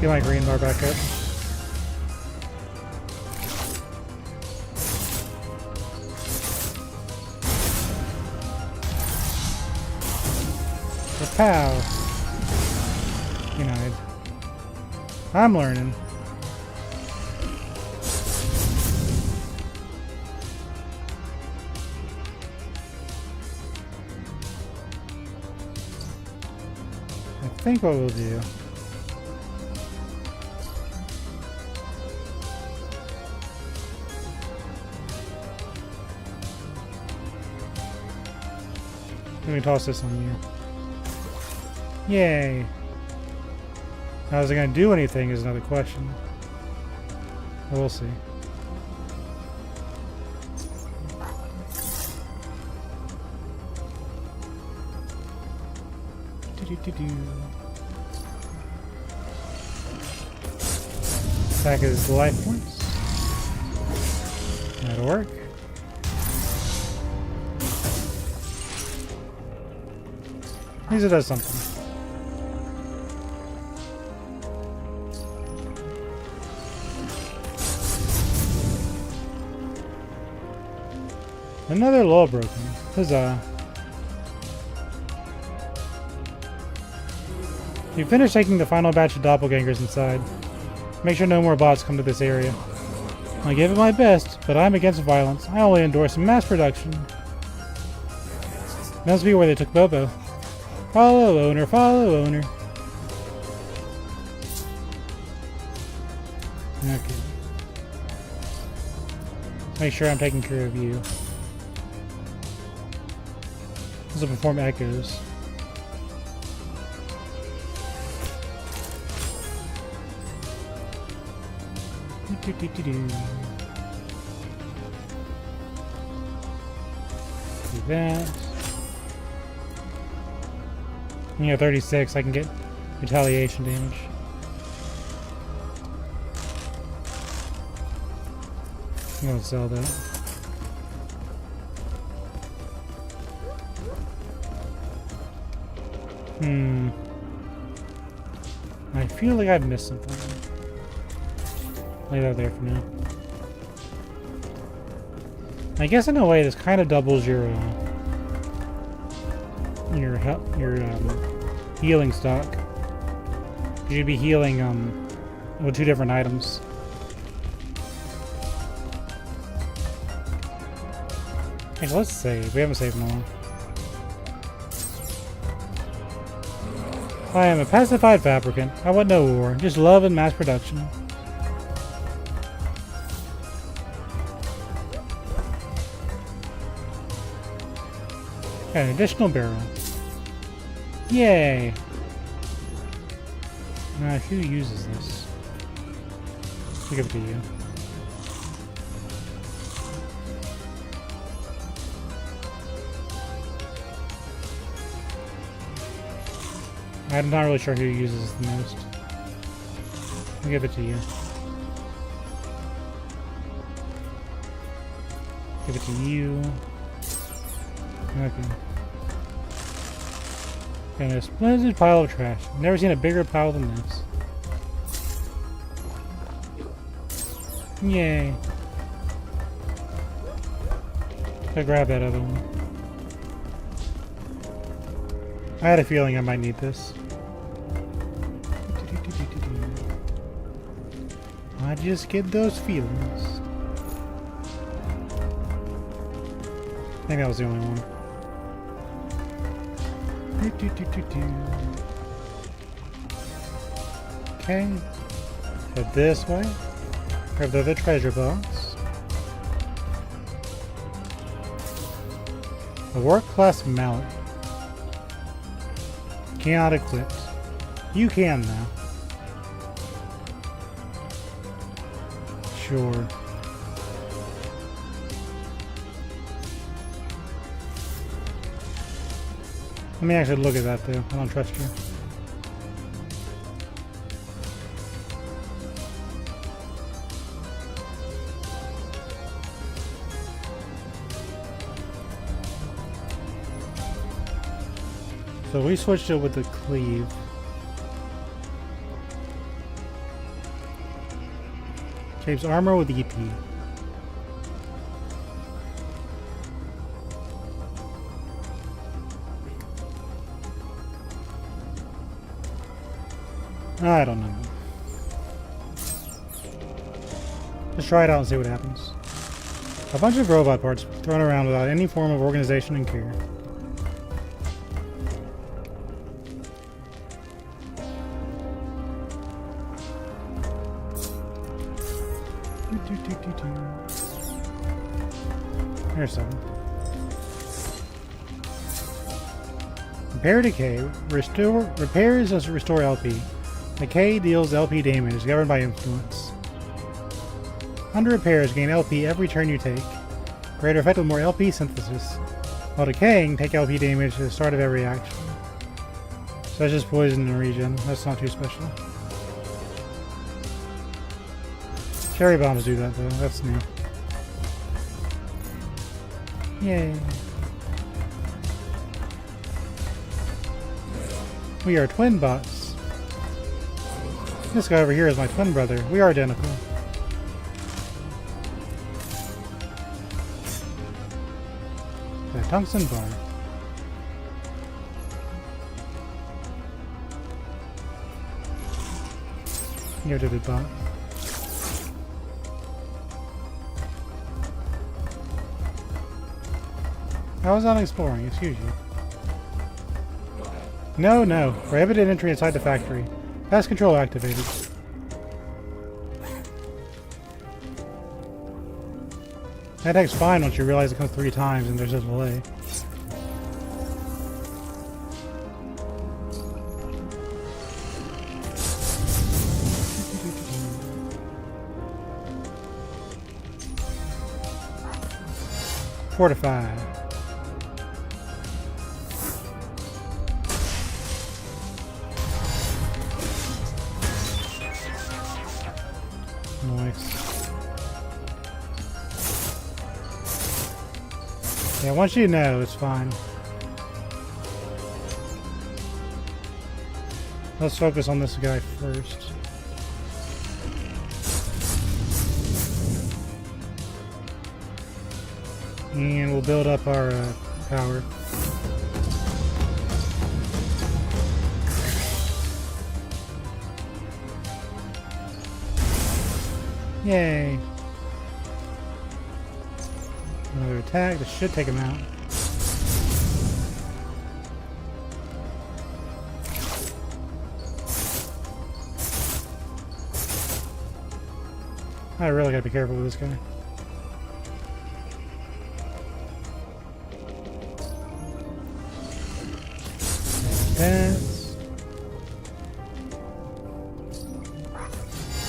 Get my green bar back up. Pow! Denied. I'm learning. I think what we'll do. Let me toss this on you. Yay! Now, is it going to do anything is another question. But we'll see. Attack his life points. That'll work. At least it does something. Another law broken. Huzzah. You finished taking the final batch of doppelgangers inside. Make sure no more bots come to this area. I gave it my best, but I'm against violence. I only endorse mass production. Must be where they took Bobo. Follow owner, follow owner. Okay. Make sure I'm taking care of you. This will perform echoes. do that. Yeah, 36. I can get retaliation damage. I'm gonna sell that. I feel like I've missed something. Leave that there for now. I guess in a way this kind of doubles your healing stock. You'd be healing with 2 different items. Hey, let's save. We haven't saved in a while. I am a pacified fabricant. I want no war, just love and mass production. An additional barrel. Yay! Now, who uses this? I'll give it to you. I'm not really sure who uses this the most. I'll give it to you. Give it to you. Okay. And a splendid pile of trash. I've never seen a bigger pile than this. Yay. I'll grab that other one. I had a feeling I might need this. I just get those feelings. I think that was the only one. Okay. Head this way. Grab the other treasure box. A work-class mallet. Cannot equip. You can now. Sure. Let me actually look at that though. I don't trust you. So we switched it with the cleave. Shapes armor with EP. I don't know. Let's try it out and see what happens. A bunch of robot parts thrown around without any form of organization and care. Here's something. Repair decay. Repairs as restore LP. Decay deals LP damage, governed by influence. Under repairs, gain LP every turn you take. Greater effect with more LP synthesis. While decaying, take LP damage at the start of every action. So that's just poison and regen. That's not too special. Cherry bombs do that though. That's new. Yay. We are twin bots. This guy over here is my twin brother. We are identical. The tungsten bar. Here to the bot. I was on exploring, excuse you. No. Prohibited entry inside the factory. Pest control activated. That heck's fine once you realize it comes 3 times and there's a delay. Fortify. Yeah, once you know, it's fine. Let's focus on this guy first. And we'll build up our power. Yay! Another attack. This should take him out. I really gotta be careful with this guy. That's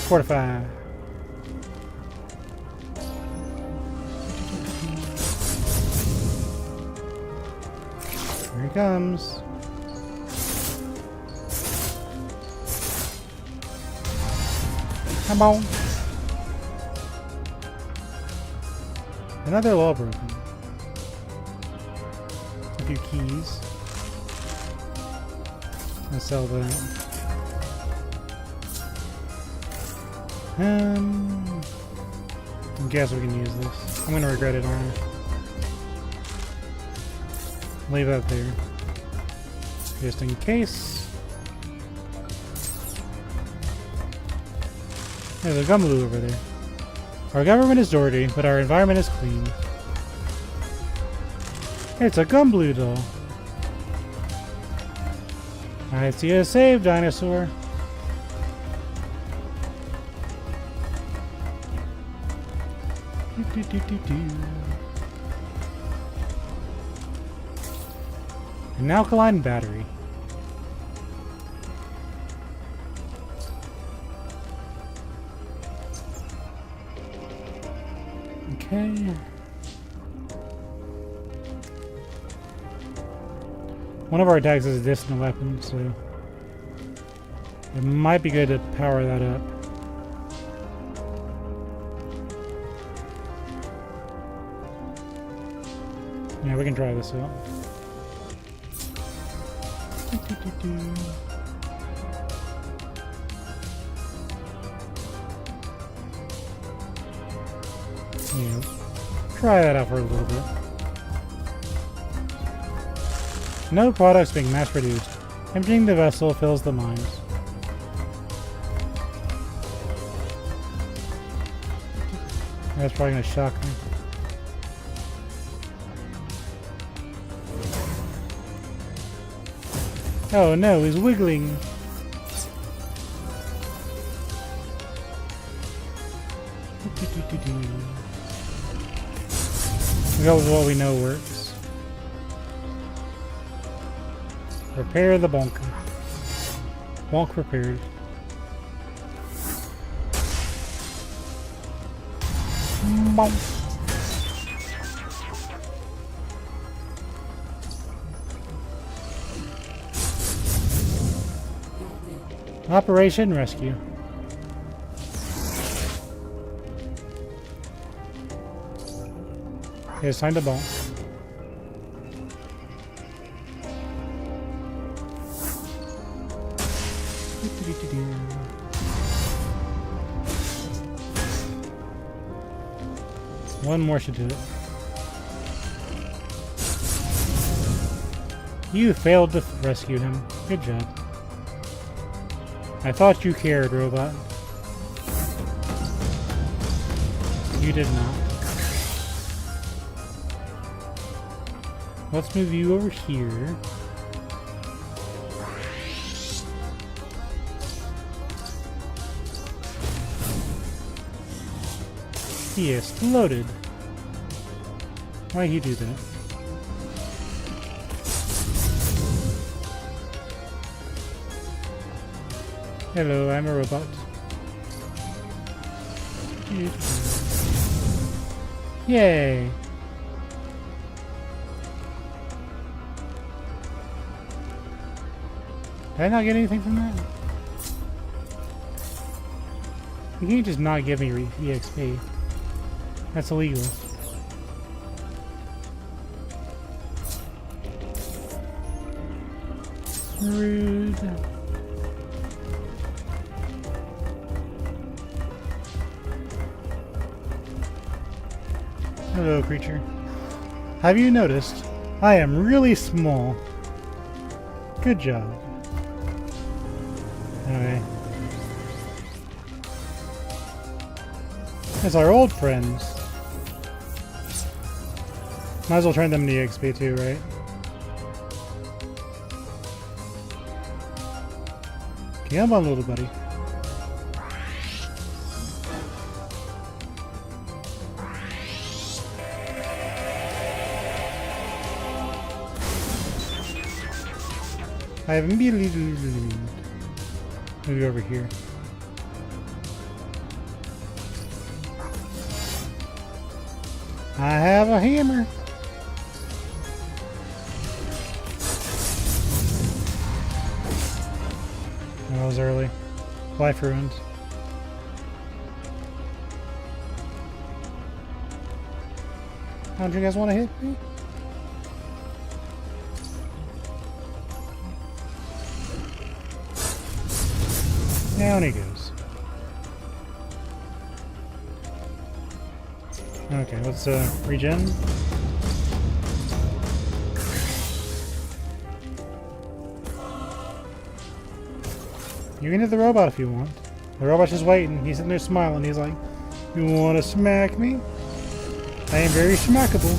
fortify. Here he comes. Come on. Another law broken. A few keys. I'll sell that. I guess we can use this. I'm gonna regret it, aren't I? Leave that there. Just in case. There's a gumbaloo over there. Our government is dirty, but our environment is clean. It's a gumbaloo doll. I see a save, dinosaur. An alkaline battery. Okay. One of our attacks is a distant weapon, so it might be good to power that up. Yeah, we can try this out. Yeah, try that out for a little bit. No products being mass-produced. Emptying the vessel fills the mines. That's probably gonna shock me. Oh no, he's wiggling. We go with what we know works. Repair the bonk. Bonk repaired. Bonk. Operation Rescue. It's time to bonk. One more should do it. You failed to rescue him. Good job. I thought you cared, robot. You did not. Let's move you over here. He exploded. Why'd he do that? Hello, I'm a robot. Yay! Did I not get anything from that? You can't just not give me EXP. That's illegal. Rude. Hello, creature. Have you noticed? I am really small. Good job. Okay. It's our old friends. Might as well turn them into XP too, right? Come on, little buddy. I have immediately move over here. I have a hammer. That was early. Life ruined. How do you guys want to hit me? Down he goes. Okay, let's regen. You can hit the robot if you want. The robot's just waiting. He's sitting there smiling. He's like, "You want to smack me? I am very smackable.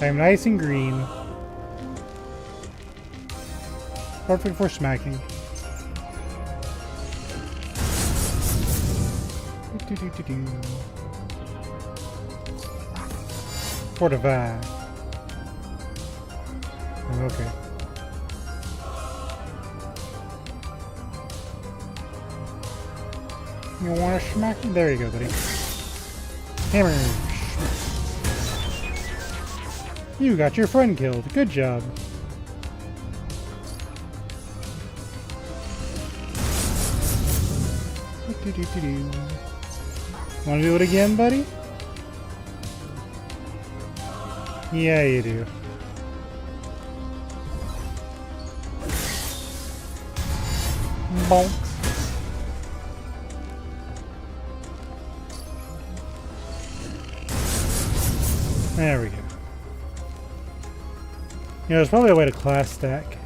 I am nice and green. Perfect for smacking." Fortify. Okay. You want to smack me? There you go, buddy. Hammer. You got your friend killed. Good job. Want to do it again, buddy? Yeah, you do. Bonk. There we go. You know, there's probably a way to class stack.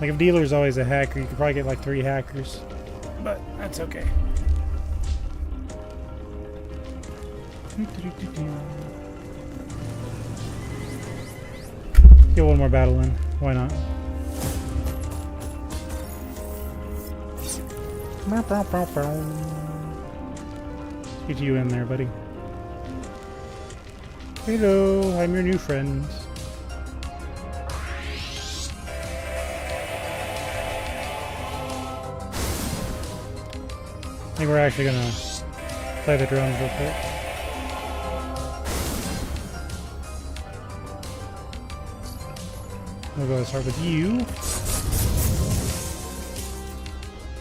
Like if dealer's always a hacker, you could probably get like 3 hackers. But that's okay. Get one more battle in. Why not? Get you in there, buddy. Hello, I'm your new friend. I think we're actually gonna play the drums real quick. We'll go start with you.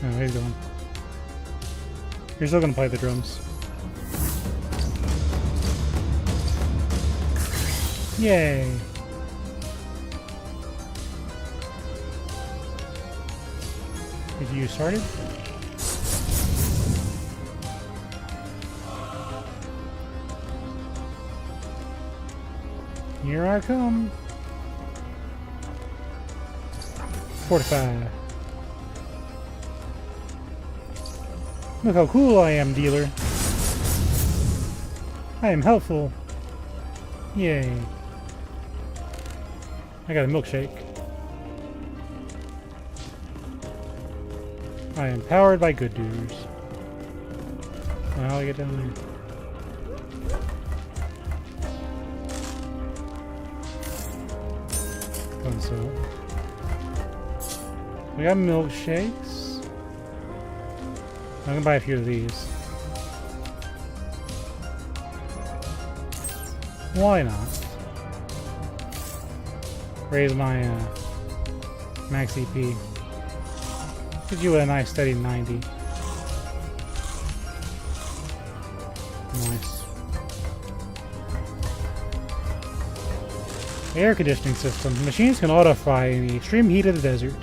Oh, he's going. You're still gonna play the drums. Yay! Have you started? Here I come. Fortify. Look how cool I am, dealer. I am helpful. Yay. I got a milkshake. I am powered by good dudes. How do I get down there? So we got milkshakes. I'm gonna buy a few of these. Why not? Raise my max EP. Get you a nice steady 90. Nice. Air conditioning system. The machines can auto-fry in the extreme heat of the desert.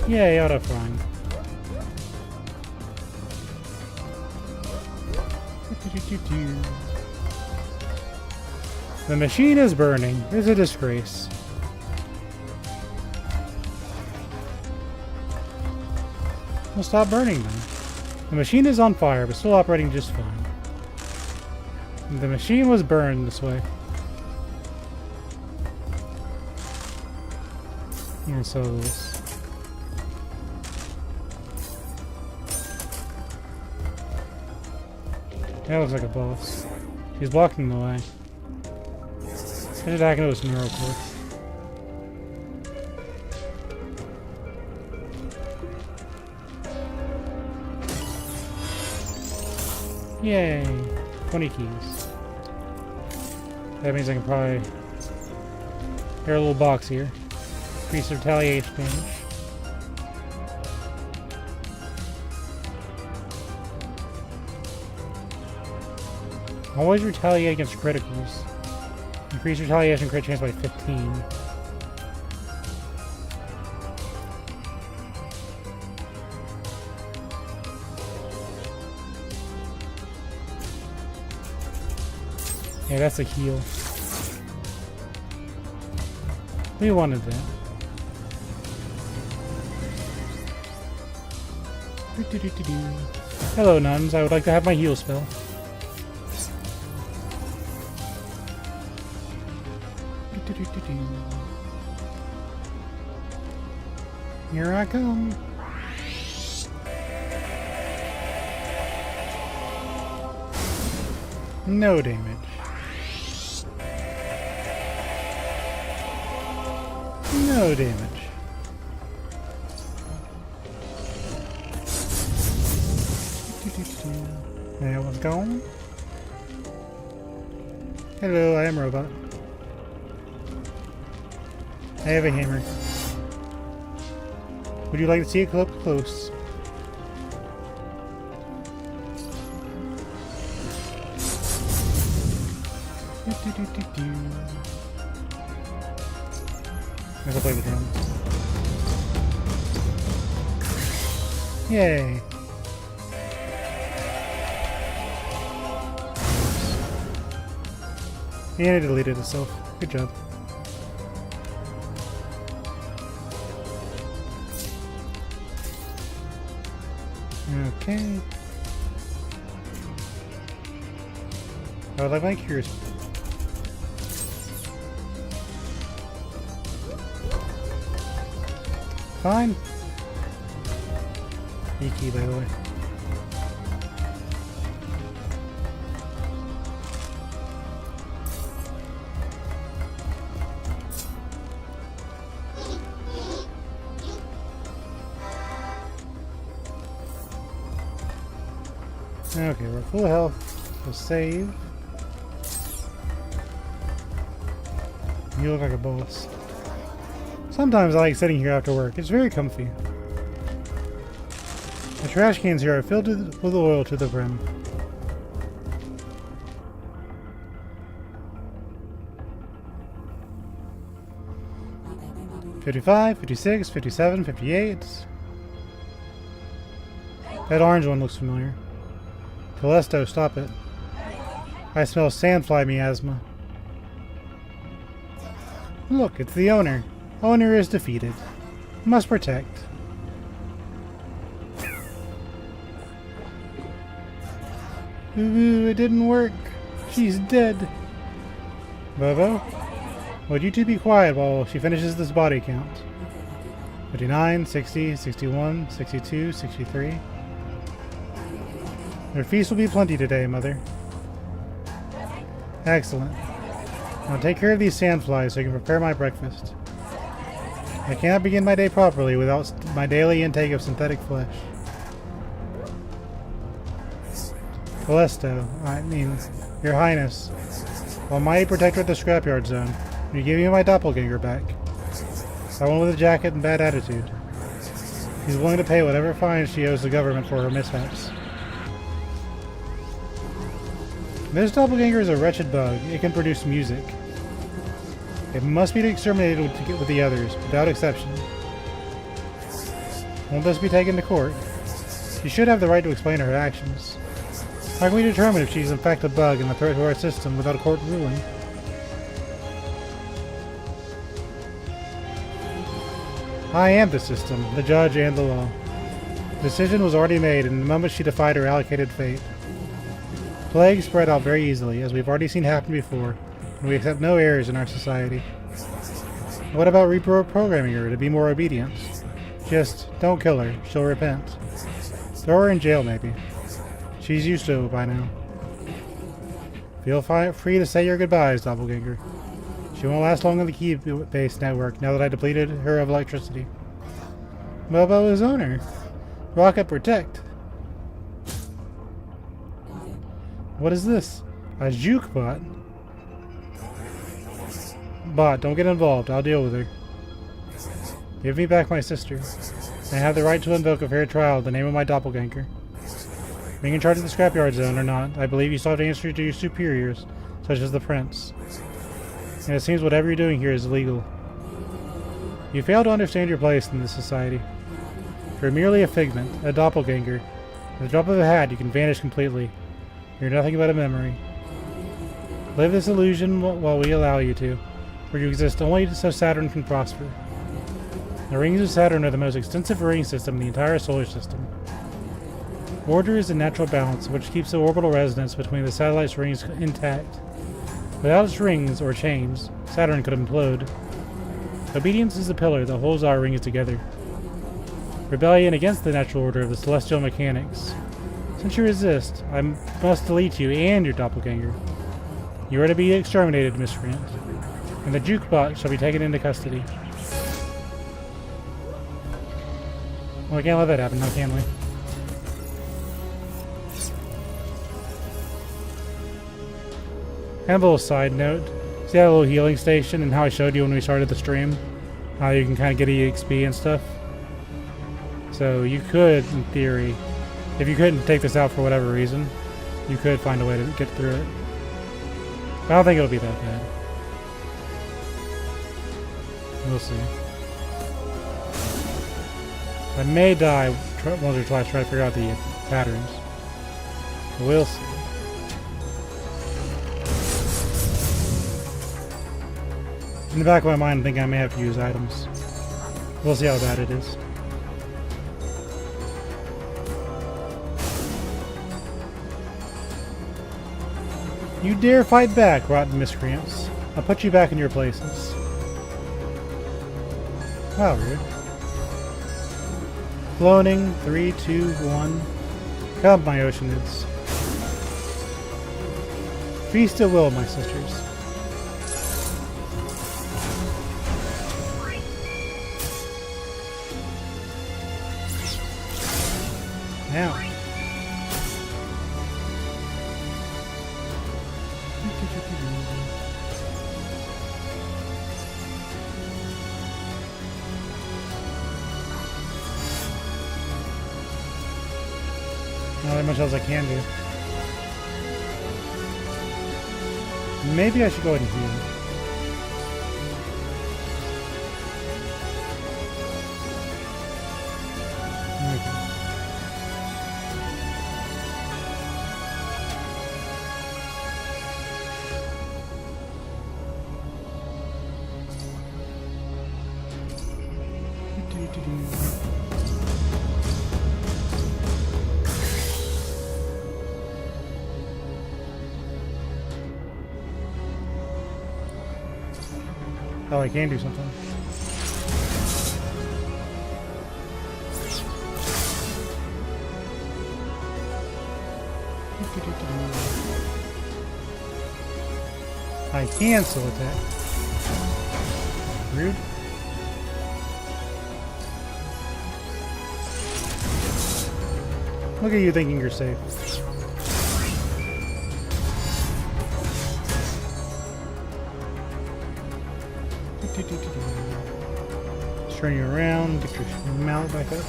Yay, auto-frying. The machine is burning. It's a disgrace. Well, stop burning then. The machine is on fire, but still operating just fine. The machine was burned this way. And so this. That looks like a boss. He's blocking the way. I should hack into this real quick. Yay! 20 keys. That means I can probably hear a little box here. Increase retaliation damage. Always retaliate against criticals. Increase retaliation crit chance by 15. Yeah, that's a heal. We wanted that. Hello, nuns. I would like to have my heal spell. Here I come. No damage. No damage. That one's gone. Hello, I am robot. I have a hammer. Would you like to see it up close? I'll play the drums. Yay! And it deleted itself. Good job. Okay. I would like my cures. Fine. E-key, by the way. Okay, we're full health. We'll save. You look like a boss. Sometimes I like sitting here after work. It's very comfy. The trash cans here are filled with oil to the brim. $55, $56, $57, $58. That orange one looks familiar. Telesto, stop it. I smell sandfly miasma. Look, it's the owner. Owner is defeated. Must protect. Ooh, it didn't work. She's dead. Bobo? Would you two be quiet while she finishes this body count? 59, 60, 61, 62, 63. Their feast will be plenty today, Mother. Excellent. Now take care of these sandflies so I can prepare my breakfast. I cannot begin my day properly without my daily intake of synthetic flesh. Telesto, I mean, Your Highness, Almighty Protector at the Scrapyard Zone, will you give me my doppelganger back? That one with a jacket and bad attitude. He's willing to pay whatever fine she owes the government for her mishaps. This doppelganger is a wretched bug. It can produce music. It must be exterminated with the others, without exception. Won't this be taken to court? She should have the right to explain her actions. How can we determine if she's in fact a bug and a threat to our system without a court ruling? I am the system, the judge and the law. The decision was already made in the moment she defied her allocated fate. Plague spread out very easily, as we've already seen happen before, and we accept no errors in our society. What about reprogramming her to be more obedient? Just don't kill her, she'll repent. Throw her in jail, maybe. She's used to it by now. Feel free to say your goodbyes, Doppelganger. She won't last long on the key-based network now that I depleted her of electricity. What about his owner? Rocket Protect. What is this? A Juggernaut? Bot, don't get involved. I'll deal with her. Give me back my sister. I have the right to invoke a fair trial in the name of my doppelganger. Being in charge of the scrapyard zone or not, I believe you still have to answer to your superiors, such as the prince. And it seems whatever you're doing here is illegal. You fail to understand your place in this society. You're merely a figment, a doppelganger. With the drop of a hat, you can vanish completely. You're nothing but a memory. Live this illusion while we allow you to, where you exist only so Saturn can prosper. The rings of Saturn are the most extensive ring system in the entire solar system. Order is a natural balance which keeps the orbital resonance between the satellite's rings intact. Without its rings, or chains, Saturn could implode. Obedience is the pillar that holds our rings together. Rebellion against the natural order of the celestial mechanics. Since you resist, I must delete you and your doppelganger. You are to be exterminated, miscreant, and the Juggernaut shall be taken into custody. Well, we can't let that happen now, can we? Kind of a little side note. See that little healing station and how I showed you when we started the stream? How you can kind of get EXP and stuff? So you could, in theory, if you couldn't take this out for whatever reason, you could find a way to get through it. But I don't think it'll be that bad. We'll see. I may die once or twice trying to figure out the patterns. We'll see. In the back of my mind, I think I may have to use items. We'll see how bad it is. You dare fight back, rotten miscreants. I'll put you back in your places. Wow, rude. Cloning, 3, 2, 1. Come, my oceanids. Feast at will, my sisters. Now. Not that much else I can do. Maybe I should go ahead and heal. Oh, I can do something. I can still attack. Rude. Look at you thinking you're safe. Just turn you around, get your mount back up.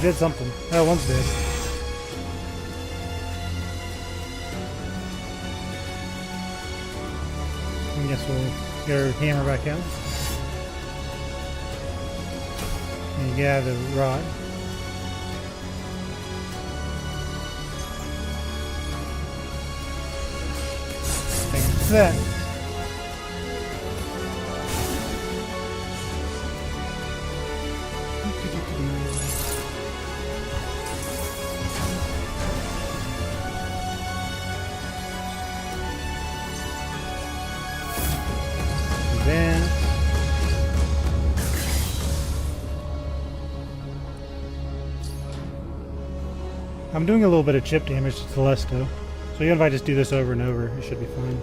We did something. Oh, one's dead. I guess we'll get our hammer back out. And get out of the rod. Thanks for that. I'm doing a little bit of chip damage to Telesto, so even if I just do this over and over, it should be fine.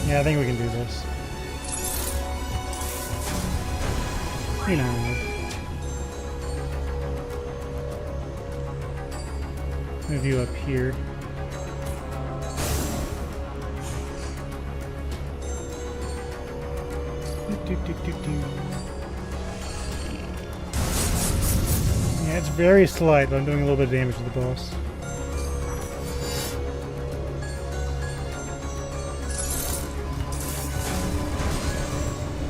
Yeah, I think we can do this. You know. Move you up here. Yeah, it's very slight, but I'm doing a little bit of damage to the boss.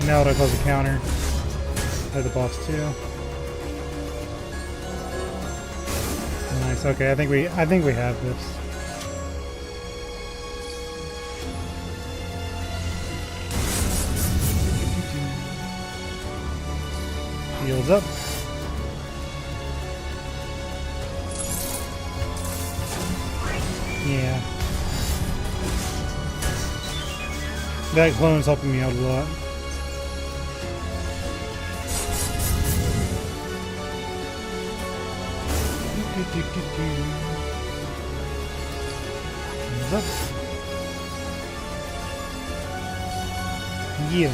Now it'll cause a counter. The boss too. Nice. Okay, I think we have this. Shields up. Yeah. That clone's helping me out a lot. Up. Yeah.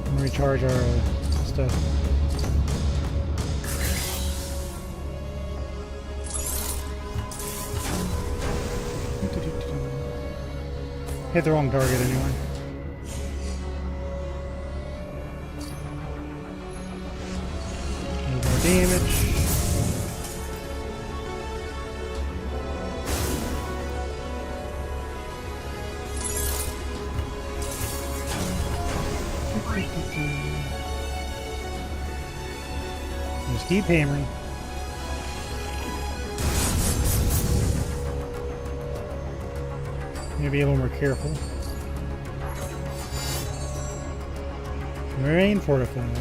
I'm gonna recharge our stuff. Hit the wrong target anyway. Damage. Just keep hammering. Need to be a little more careful. Remain fortified.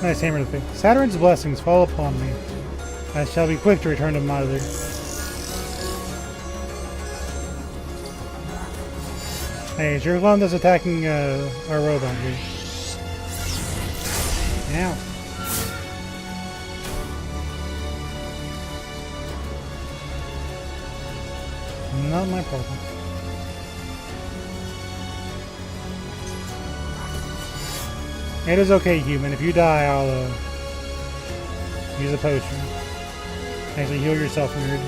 Nice hammer to the face. Saturn's blessings fall upon me. I shall be quick to return to Mother. Hey, it's your clone that's attacking our robot here. Ow. Not my problem. It is okay, human. If you die, I'll use a potion. Actually, heal yourself, nerd.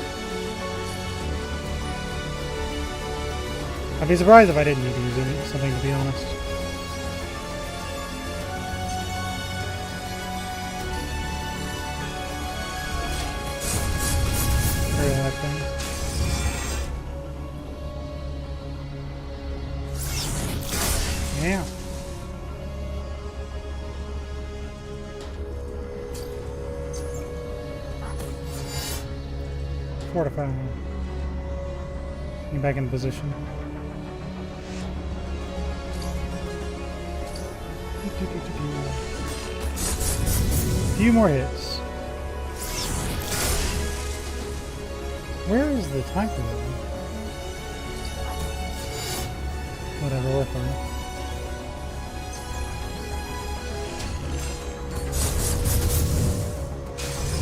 I'd be surprised if I didn't need to use something, to be honest. Or that thing. Yeah. Fortify. Get back in position. A few more hits. Where is the time for that one? Whatever, we're fine.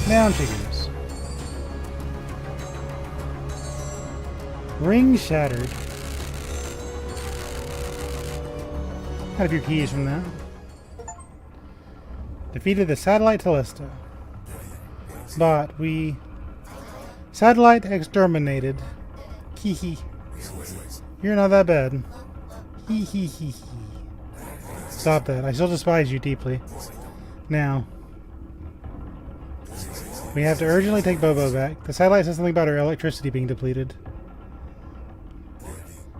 Down she goes. Ring shattered. Got a few keys from that. Defeated the satellite Telesta. But we... Satellite exterminated. Hee hee. You're not that bad. Hee hee hee hee. Stop that. I still despise you deeply. Now... We have to urgently take Bobo back. The satellite says something about her electricity being depleted.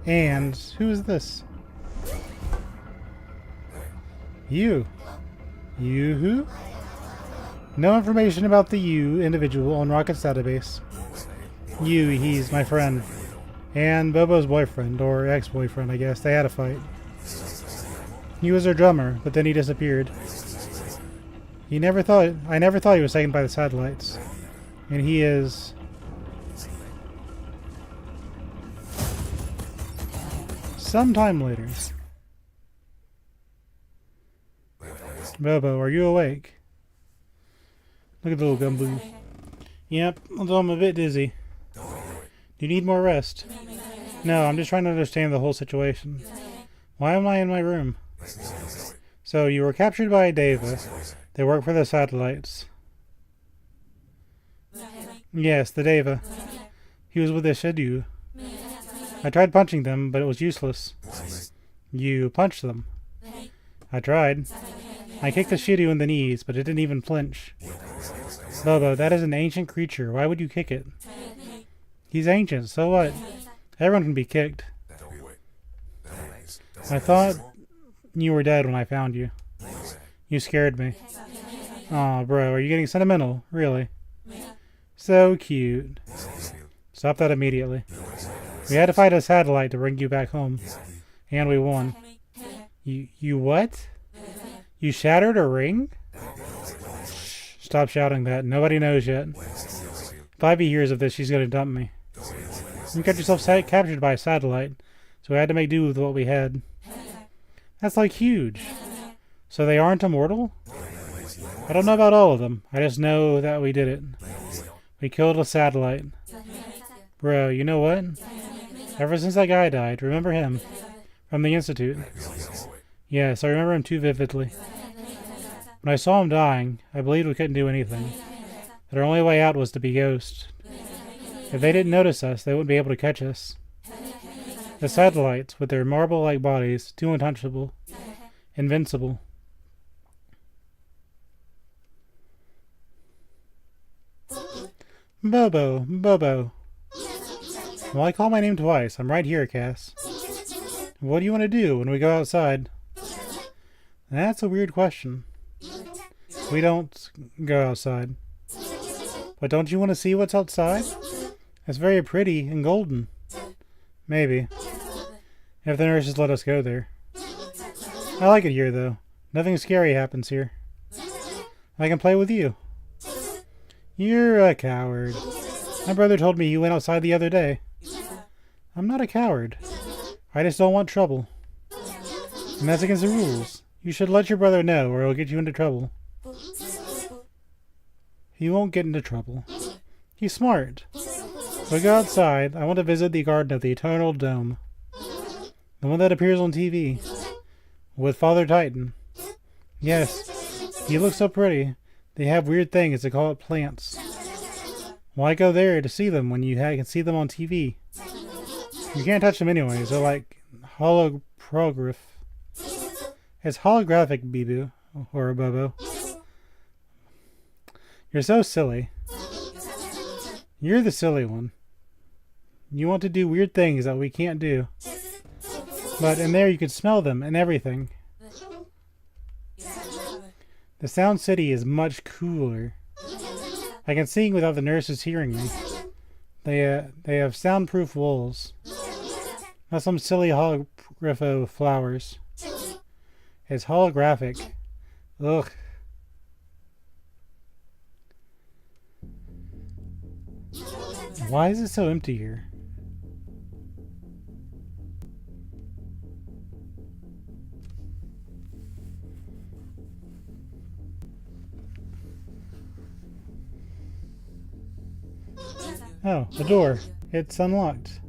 And... Who is this? You. You who? No information about the you individual on Rocket's database. You, he's my friend. And Bobo's boyfriend, or ex-boyfriend, I guess. They had a fight. He was her drummer, but then he disappeared. I never thought he was taken by the satellites. And he is... Sometime later. Bobo, are you awake? Look at the little gumbo. Yep, although I'm a bit dizzy. Do you need more rest? No, I'm just trying to understand the whole situation. Why am I in my room? So, you were captured by a Deva. They work for the satellites. Yes, the Deva. He was with the Shedyu. I tried punching them, but it was useless. You punched them. I tried. I kicked the Shiryu in the knees, but it didn't even flinch. Bobo, that is an ancient creature. Why would you kick it? He's ancient, so what? Everyone can be kicked. I thought you were dead when I found you. You scared me. Aw, bro, are you getting sentimental? Really? So cute. Stop that immediately. We had to fight a satellite to bring you back home. And we won. You what? You shattered a ring? Shh, stop shouting that. Nobody knows yet. If Ivy hears of this, she's gonna dump me. You got yourself captured by a satellite, so we had to make do with what we had. That's like huge. So they aren't immortal? I don't know about all of them. I just know that we did it. We killed a satellite. Bro, you know what? Ever since that guy died, remember him? From the Institute. Yes, I remember him too vividly. When I saw him dying, I believed we couldn't do anything. That our only way out was to be ghosts. If they didn't notice us, they wouldn't be able to catch us. The satellites, with their marble-like bodies, too untouchable. Invincible. Bobo, Bobo. Well, I call my name twice. I'm right here, Cass. What do you want to do when we go outside? That's a weird question. We don't go outside. But don't you want to see what's outside? It's very pretty and golden. Maybe. If the nurses let us go there. I like it here, though. Nothing scary happens here. I can play with you. You're a coward. My brother told me you went outside the other day. I'm not a coward. I just don't want trouble. And that's against the rules. You should let your brother know or he'll get you into trouble. He won't get into trouble. He's smart. So go outside. I want to visit the Garden of the Eternal Dome. The one that appears on TV. With Father Titan. Yes. He looks so pretty. They have weird things. They call it plants. Why go there to see them when you can see them on TV? You can't touch them anyways. They're like holographic. It's holographic, Bibu. Or Bobo. You're so silly. You're the silly one. You want to do weird things that we can't do. But in there you can smell them and everything. The Sound City is much cooler. I can sing without the nurses hearing me. They have soundproof walls. Not some silly holographo flowers. It's holographic. Ugh. Why is it so empty here? Oh, the door. It's unlocked.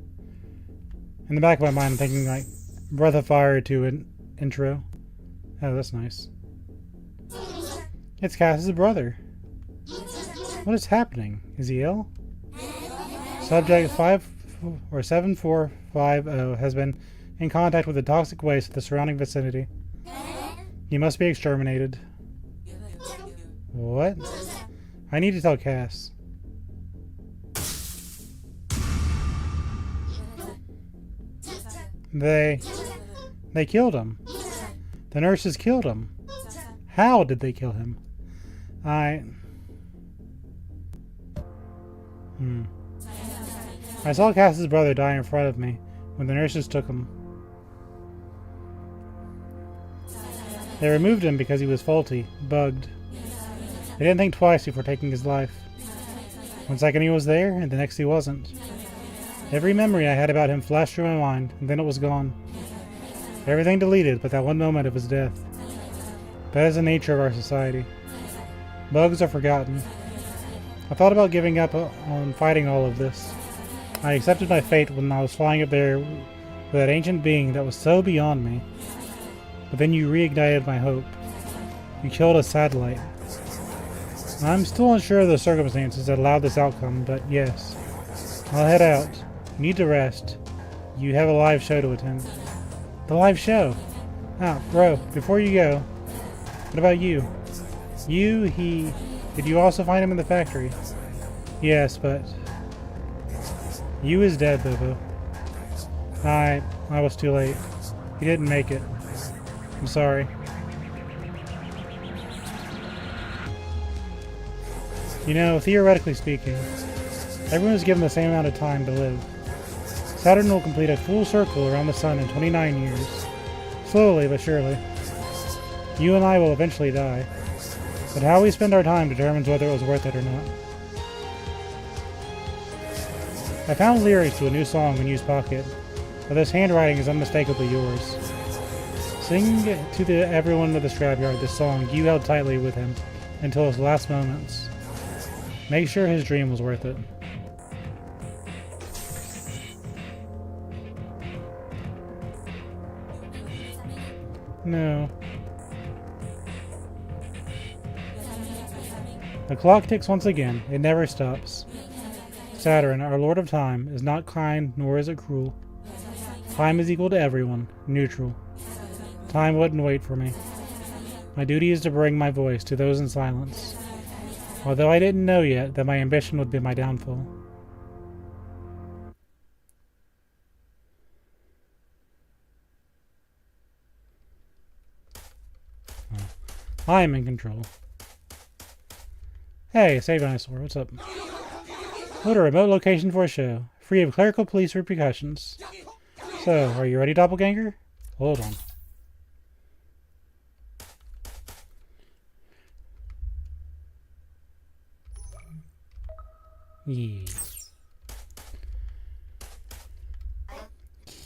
In the back of my mind, I'm thinking like Breath of Fire to an intro. Oh, that's nice. It's Cass's brother. What is happening? Is he ill? Subject 7450 has been in contact with the toxic waste of the surrounding vicinity. He must be exterminated. What? I need to tell Cass. They killed him. The nurses killed him. How did they kill him? I saw Cass's brother die in front of me when the nurses took him. They removed him because he was faulty, bugged. They didn't think twice before taking his life. One second he was there, and the next he wasn't. Every memory I had about him flashed through my mind, and then it was gone. Everything deleted but that one moment of his death. That is the nature of our society. Bugs are forgotten. I thought about giving up on fighting all of this. I accepted my fate when I was flying up there with that ancient being that was so beyond me. But then you reignited my hope. You killed a satellite. I'm still unsure of the circumstances that allowed this outcome, but yes. I'll head out. You need to rest. You have a live show to attend. The live show? Ah, bro, before you go, what about you? Did you also find him in the factory? Yes, but... You is dead, Bobo. I was too late. He didn't make it. I'm sorry. You know, theoretically speaking, everyone is given the same amount of time to live. Saturn will complete a full circle around the sun in 29 years. Slowly but surely. You and I will eventually die. But how we spend our time determines whether it was worth it or not. I found lyrics to a new song in U's pocket, but this handwriting is unmistakably yours. Sing to everyone with the scrapyard this song you held tightly with him until his last moments. Make sure his dream was worth it. No. The clock ticks once again. It never stops. Saturn, our Lord of Time, is not kind nor is it cruel. Time is equal to everyone, neutral. Time wouldn't wait for me. My duty is to bring my voice to those in silence. Although I didn't know yet that my ambition would be my downfall. I am in control. Hey, Save Dinosaur, what's up? What a remote location for a show. Free of clerical police repercussions. So, are you ready, Doppelganger? Hold on. Yeah.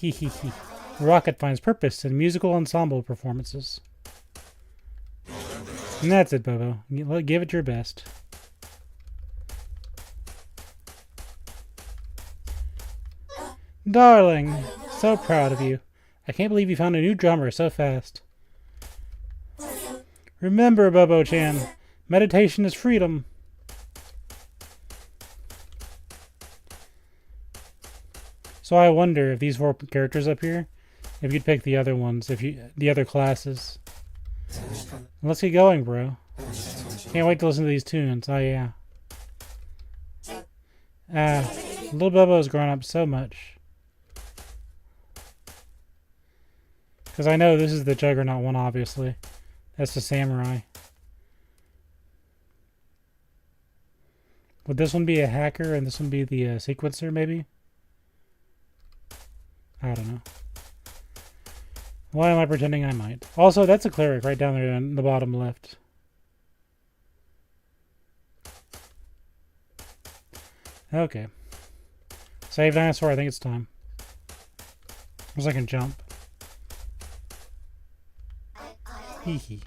Hehehe. Rocket finds purpose in musical ensemble performances. And that's it, Bobo. Give it your best. Darling, so proud of you. I can't believe you found a new drummer so fast. Remember, Bobo-chan, meditation is freedom. So I wonder if these 4 characters up here, if you'd pick the other ones, the other classes. Let's get going, bro. Can't wait to listen to these tunes. Oh yeah. Little Bobo's grown up so much. Because I know this is the Juggernaut one, obviously. That's the samurai. Would this one be a hacker and this one be the sequencer, maybe? I don't know. Why am I pretending I might? Also, that's a cleric right down there in the bottom left. Okay. Save dinosaur, I think it's time. Because I can jump. Hee hee.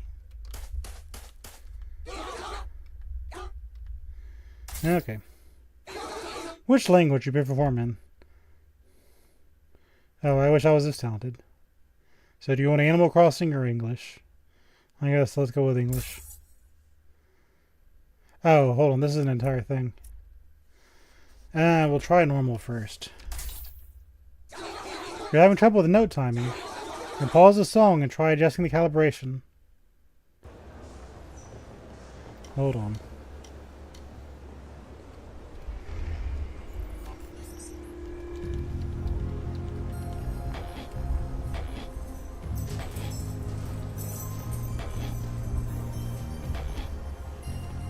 Okay. Which language would you perform in? Oh, I wish I was this talented. So do you want Animal Crossing or English? I guess let's go with English. Oh, hold on. This is an entire thing. We'll try normal first. If you're having trouble with note timing, then pause the song and try adjusting the calibration. Hold on.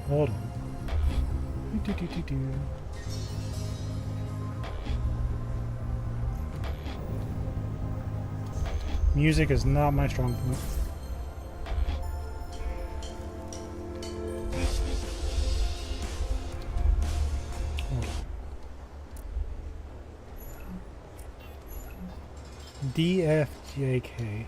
Hold on. Music is not my strong point. D, F, J, K.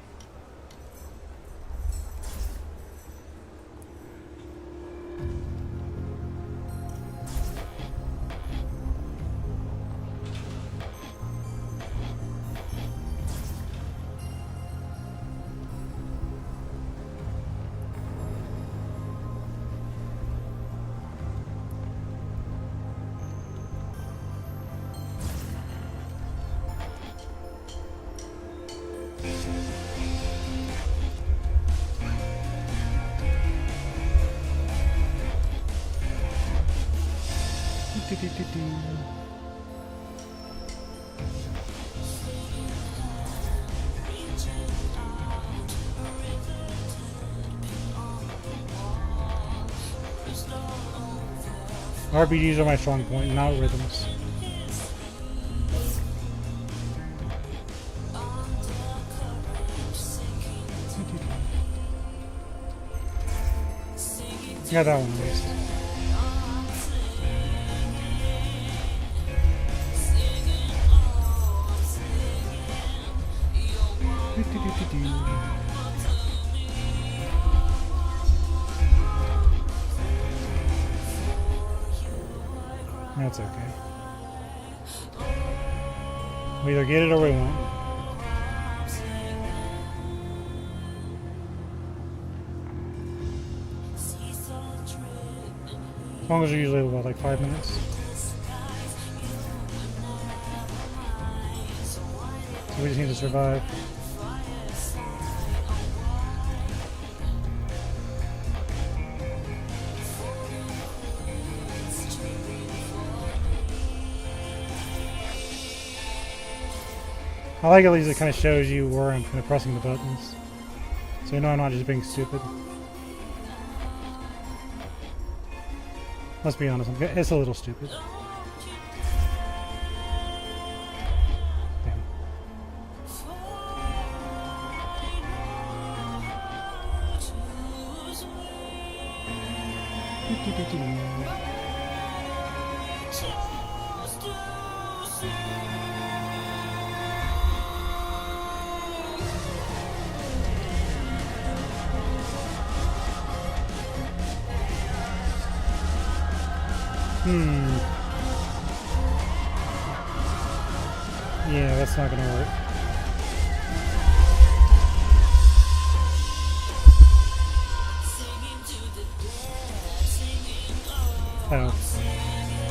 RPGs are my strong point, not rhythms. Yeah, that one at least. That's okay. We either get it or we won't. Songs are usually about like 5 minutes. So we just need to survive. I like at least it kind of shows you where I'm kind of pressing the buttons. So you know I'm not just being stupid. Let's be honest, it's a little stupid. Damn. Yeah, that's not gonna work. Oh.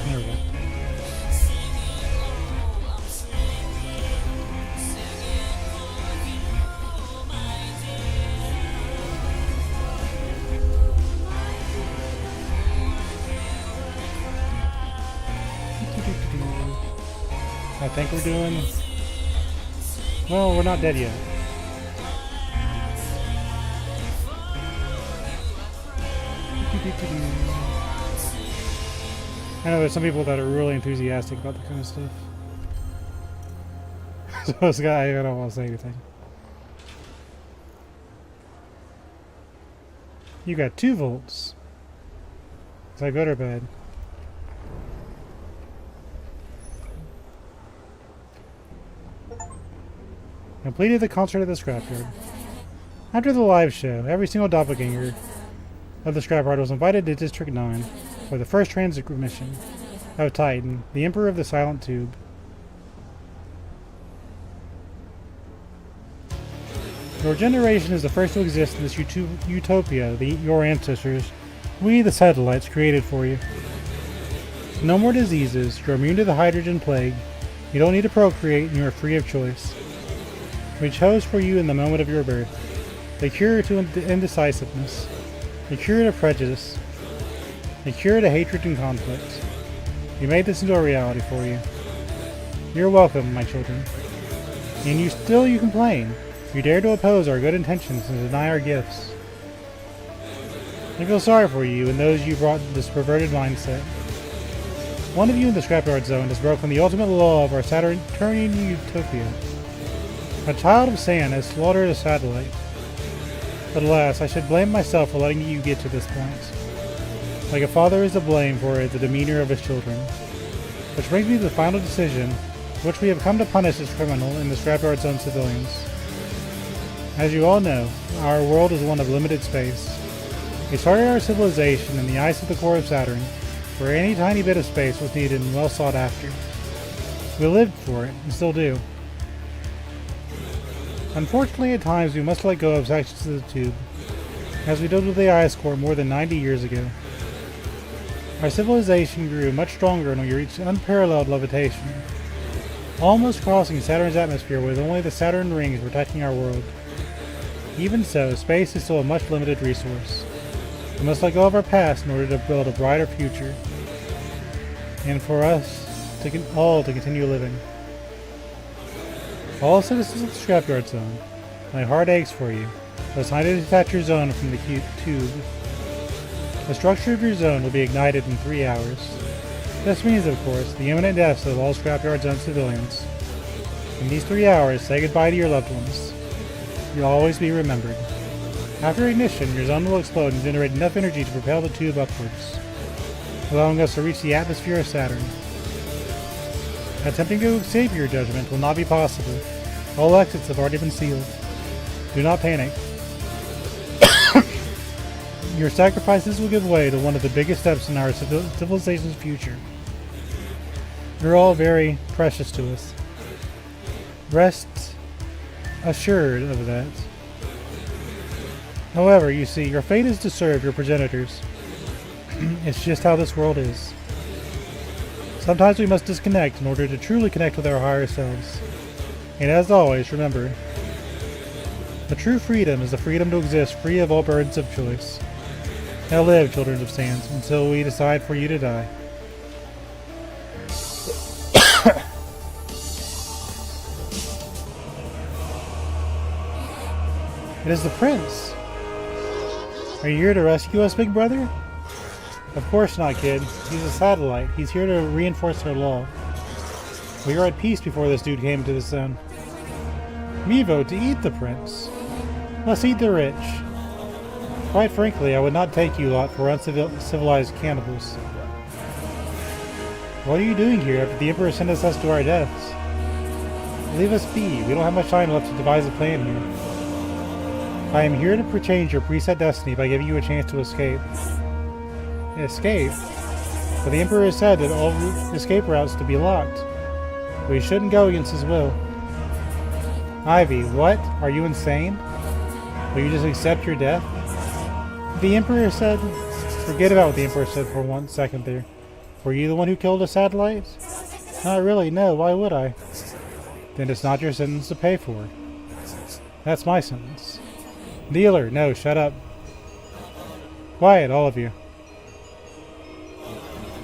There we go. I think we're doing... Well, we're not dead yet. I know there's some people that are really enthusiastic about that kind of stuff. So this guy, I don't want to say anything. You got 2 volts. Is that good or bad? Completed the concert at the scrapyard. After the live show, every single doppelganger of the scrapyard was invited to District 9 for the first transit mission of Titan, the Emperor of the Silent Tube. Your generation is the first to exist in this utopia your ancestors, we the satellites, created for you. No more diseases, you're immune to the hydrogen plague, you don't need to procreate, and you are free of choice. We chose for you in the moment of your birth the cure to indecisiveness, the cure to prejudice, the cure to hatred and conflict. We made this into a reality for you. You're welcome, my children. And you complain. You dare to oppose our good intentions and deny our gifts. I feel sorry for you and those you brought this perverted mindset. One of you in the scrapyard zone has broken the ultimate law of our Saturnian utopia. A child of sand has slaughtered a satellite. But alas, I should blame myself for letting you get to this point. Like a father is to blame for the demeanor of his children. Which brings me to the final decision, which we have come to punish this criminal and the scrapyard zone civilians. As you all know, our world is one of limited space. We started our civilization in the ice of the core of Saturn, where any tiny bit of space was needed and well sought after. We lived for it, and still do. Unfortunately, at times we must let go of sections of the tube, as we did with the ice core more than 90 years ago. Our civilization grew much stronger and we reached unparalleled levitation, almost crossing Saturn's atmosphere with only the Saturn rings protecting our world. Even so, space is still a much limited resource. We must let go of our past in order to build a brighter future, and for us all to continue living. All citizens of the scrapyard zone, my heart aches for you. It's time to detach your zone from the tube. The structure of your zone will be ignited in 3 hours. This means, of course, the imminent deaths of all scrapyard zone civilians. In these 3 hours, say goodbye to your loved ones. You'll always be remembered. After ignition, your zone will explode and generate enough energy to propel the tube upwards, allowing us to reach the atmosphere of Saturn. Attempting to escape your judgment will not be possible. All exits have already been sealed. Do not panic. Your sacrifices will give way to one of the biggest steps in our civilization's future. You're all very precious to us. Rest assured of that. However, you see, your fate is to serve your progenitors. It's just how this world is. Sometimes we must disconnect in order to truly connect with our higher selves. And as always, remember, the true freedom is the freedom to exist free of all burdens of choice. Now live, children of sands, until we decide for you to die. It is the prince. Are you here to rescue us, big brother? Of course not, kid. He's a satellite. He's here to reinforce our law. We were at peace before this dude came to the zone. Me vote to eat the prince. Let's eat the rich. Quite frankly, I would not take you lot for uncivilized cannibals. What are you doing here after the Emperor sent us to our deaths? Leave us be. We don't have much time left to devise a plan here. I am here to change your preset destiny by giving you a chance to escape. Escape? But the Emperor has said that all escape routes to be locked. We shouldn't go against his will. Ivy, what? Are you insane? Will you just accept your death? The Emperor said... Forget about what the Emperor said for 1 second there. Were you the one who killed the satellites? Not really, no, why would I? Then it's not your sentence to pay for. That's my sentence. Dealer, no, shut up. Quiet, all of you.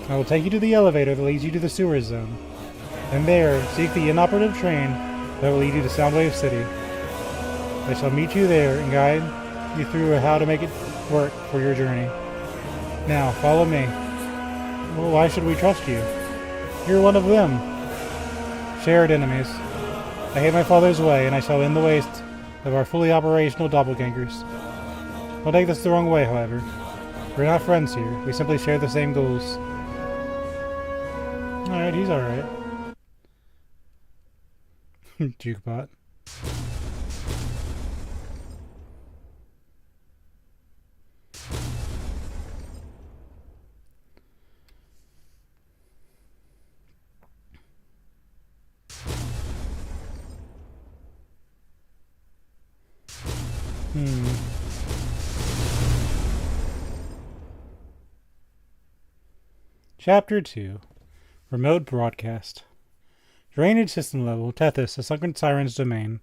I will take you to the elevator that leads you to the sewer zone. And there, seek the inoperative train that will lead you to Soundwave City. I shall meet you there and guide you through how to make it work for your journey. Now, follow me. Well, why should we trust you? You're one of them. Shared enemies. I hate my father's way, and I shall end the waste of our fully operational doppelgangers. Don't take this the wrong way, however. We're not friends here. We simply share the same goals. Alright, he's alright. Juggernaut. Chapter 2. Remote Broadcast. Drainage system level. Tethys, a sunken siren's domain.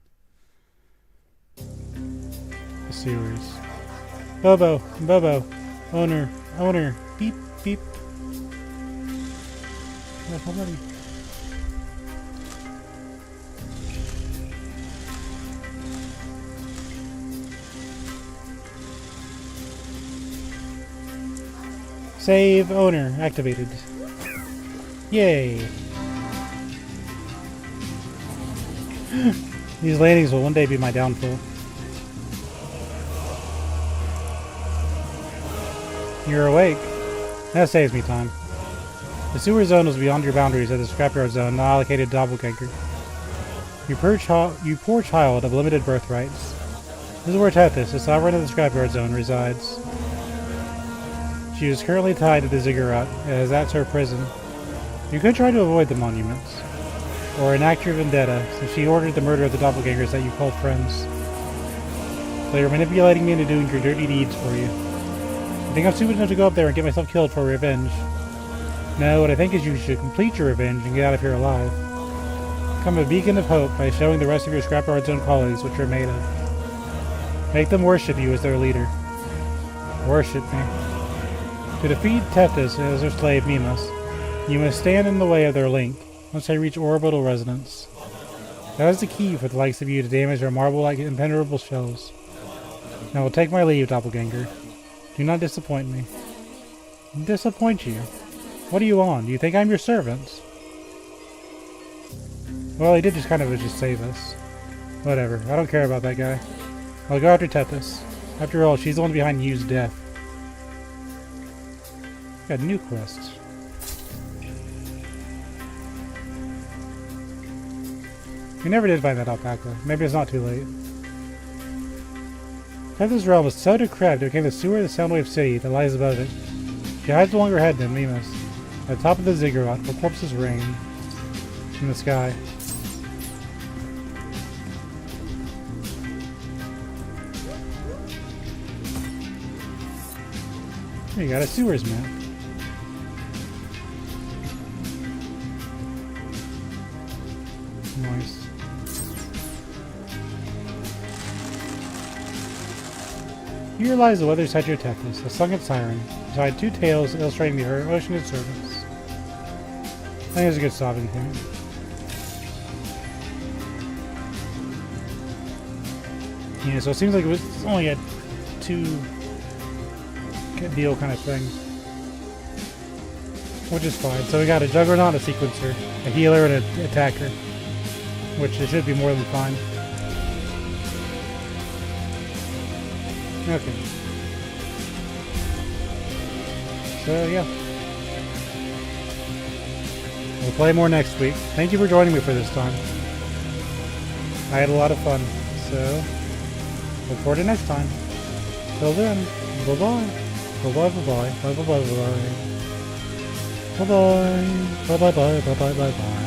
The sewers. Bobo, owner, beep, beep. That's already. Save owner activated. Yay! These landings will one day be my downfall. You're awake. That saves me time. The sewer zone was beyond your boundaries at the scrapyard zone, not allocated doppelganger. You poor child of limited birthrights. This is where Tethys, the sovereign of the scrapyard zone, resides. She is currently tied to the Ziggurat, as that's her prison. You could try to avoid the monuments, or enact your vendetta, since she ordered the murder of the doppelgangers that you called friends. So you're manipulating me into doing your dirty deeds for you. I think I'm stupid enough to go up there and get myself killed for revenge. No, what I think is you should complete your revenge and get out of here alive. Become a beacon of hope by showing the rest of your scrapyard zone colleagues what you're made of. Make them worship you as their leader. Worship me. To defeat Tethys as her slave Mimas, you must stand in the way of their link once they reach orbital resonance. That is the key for the likes of you to damage their marble-like impenetrable shells. Now I will take my leave, doppelganger. Do not disappoint me. Disappoint you? What are you on? Do you think I'm your servant? Well, he did just kind of just save us. Whatever, I don't care about that guy. I'll go after Tethys. After all, she's the one behind Yu's death. Got new quests. We never did find that alpaca. Maybe it's not too late. Tethys' realm is so decrepit it became the sewer of the Soundwave City that lies above it. She hides along her head than Mimas, at the top of the Ziggurat, where corpses rain in the sky. You got a sewers map. Nice. Here lies the weather statue of Tethys, a sunken siren, beside two tails illustrating the ocean of servants. I think it's a good stopping point. Yeah, so it seems like it was only a two-deal kind of thing. Which is fine. So we got a Juggernaut, a Sequencer, a Healer, and an Attacker. Which it should be more than fine. Okay. So, yeah. We'll play more next week. Thank you for joining me for this time. I had a lot of fun. So, look forward to next time. Till then, bye-bye. Bye-bye, bye-bye. Bye-bye, bye-bye. Bye-bye. Bye-bye, bye-bye, bye-bye, bye-bye.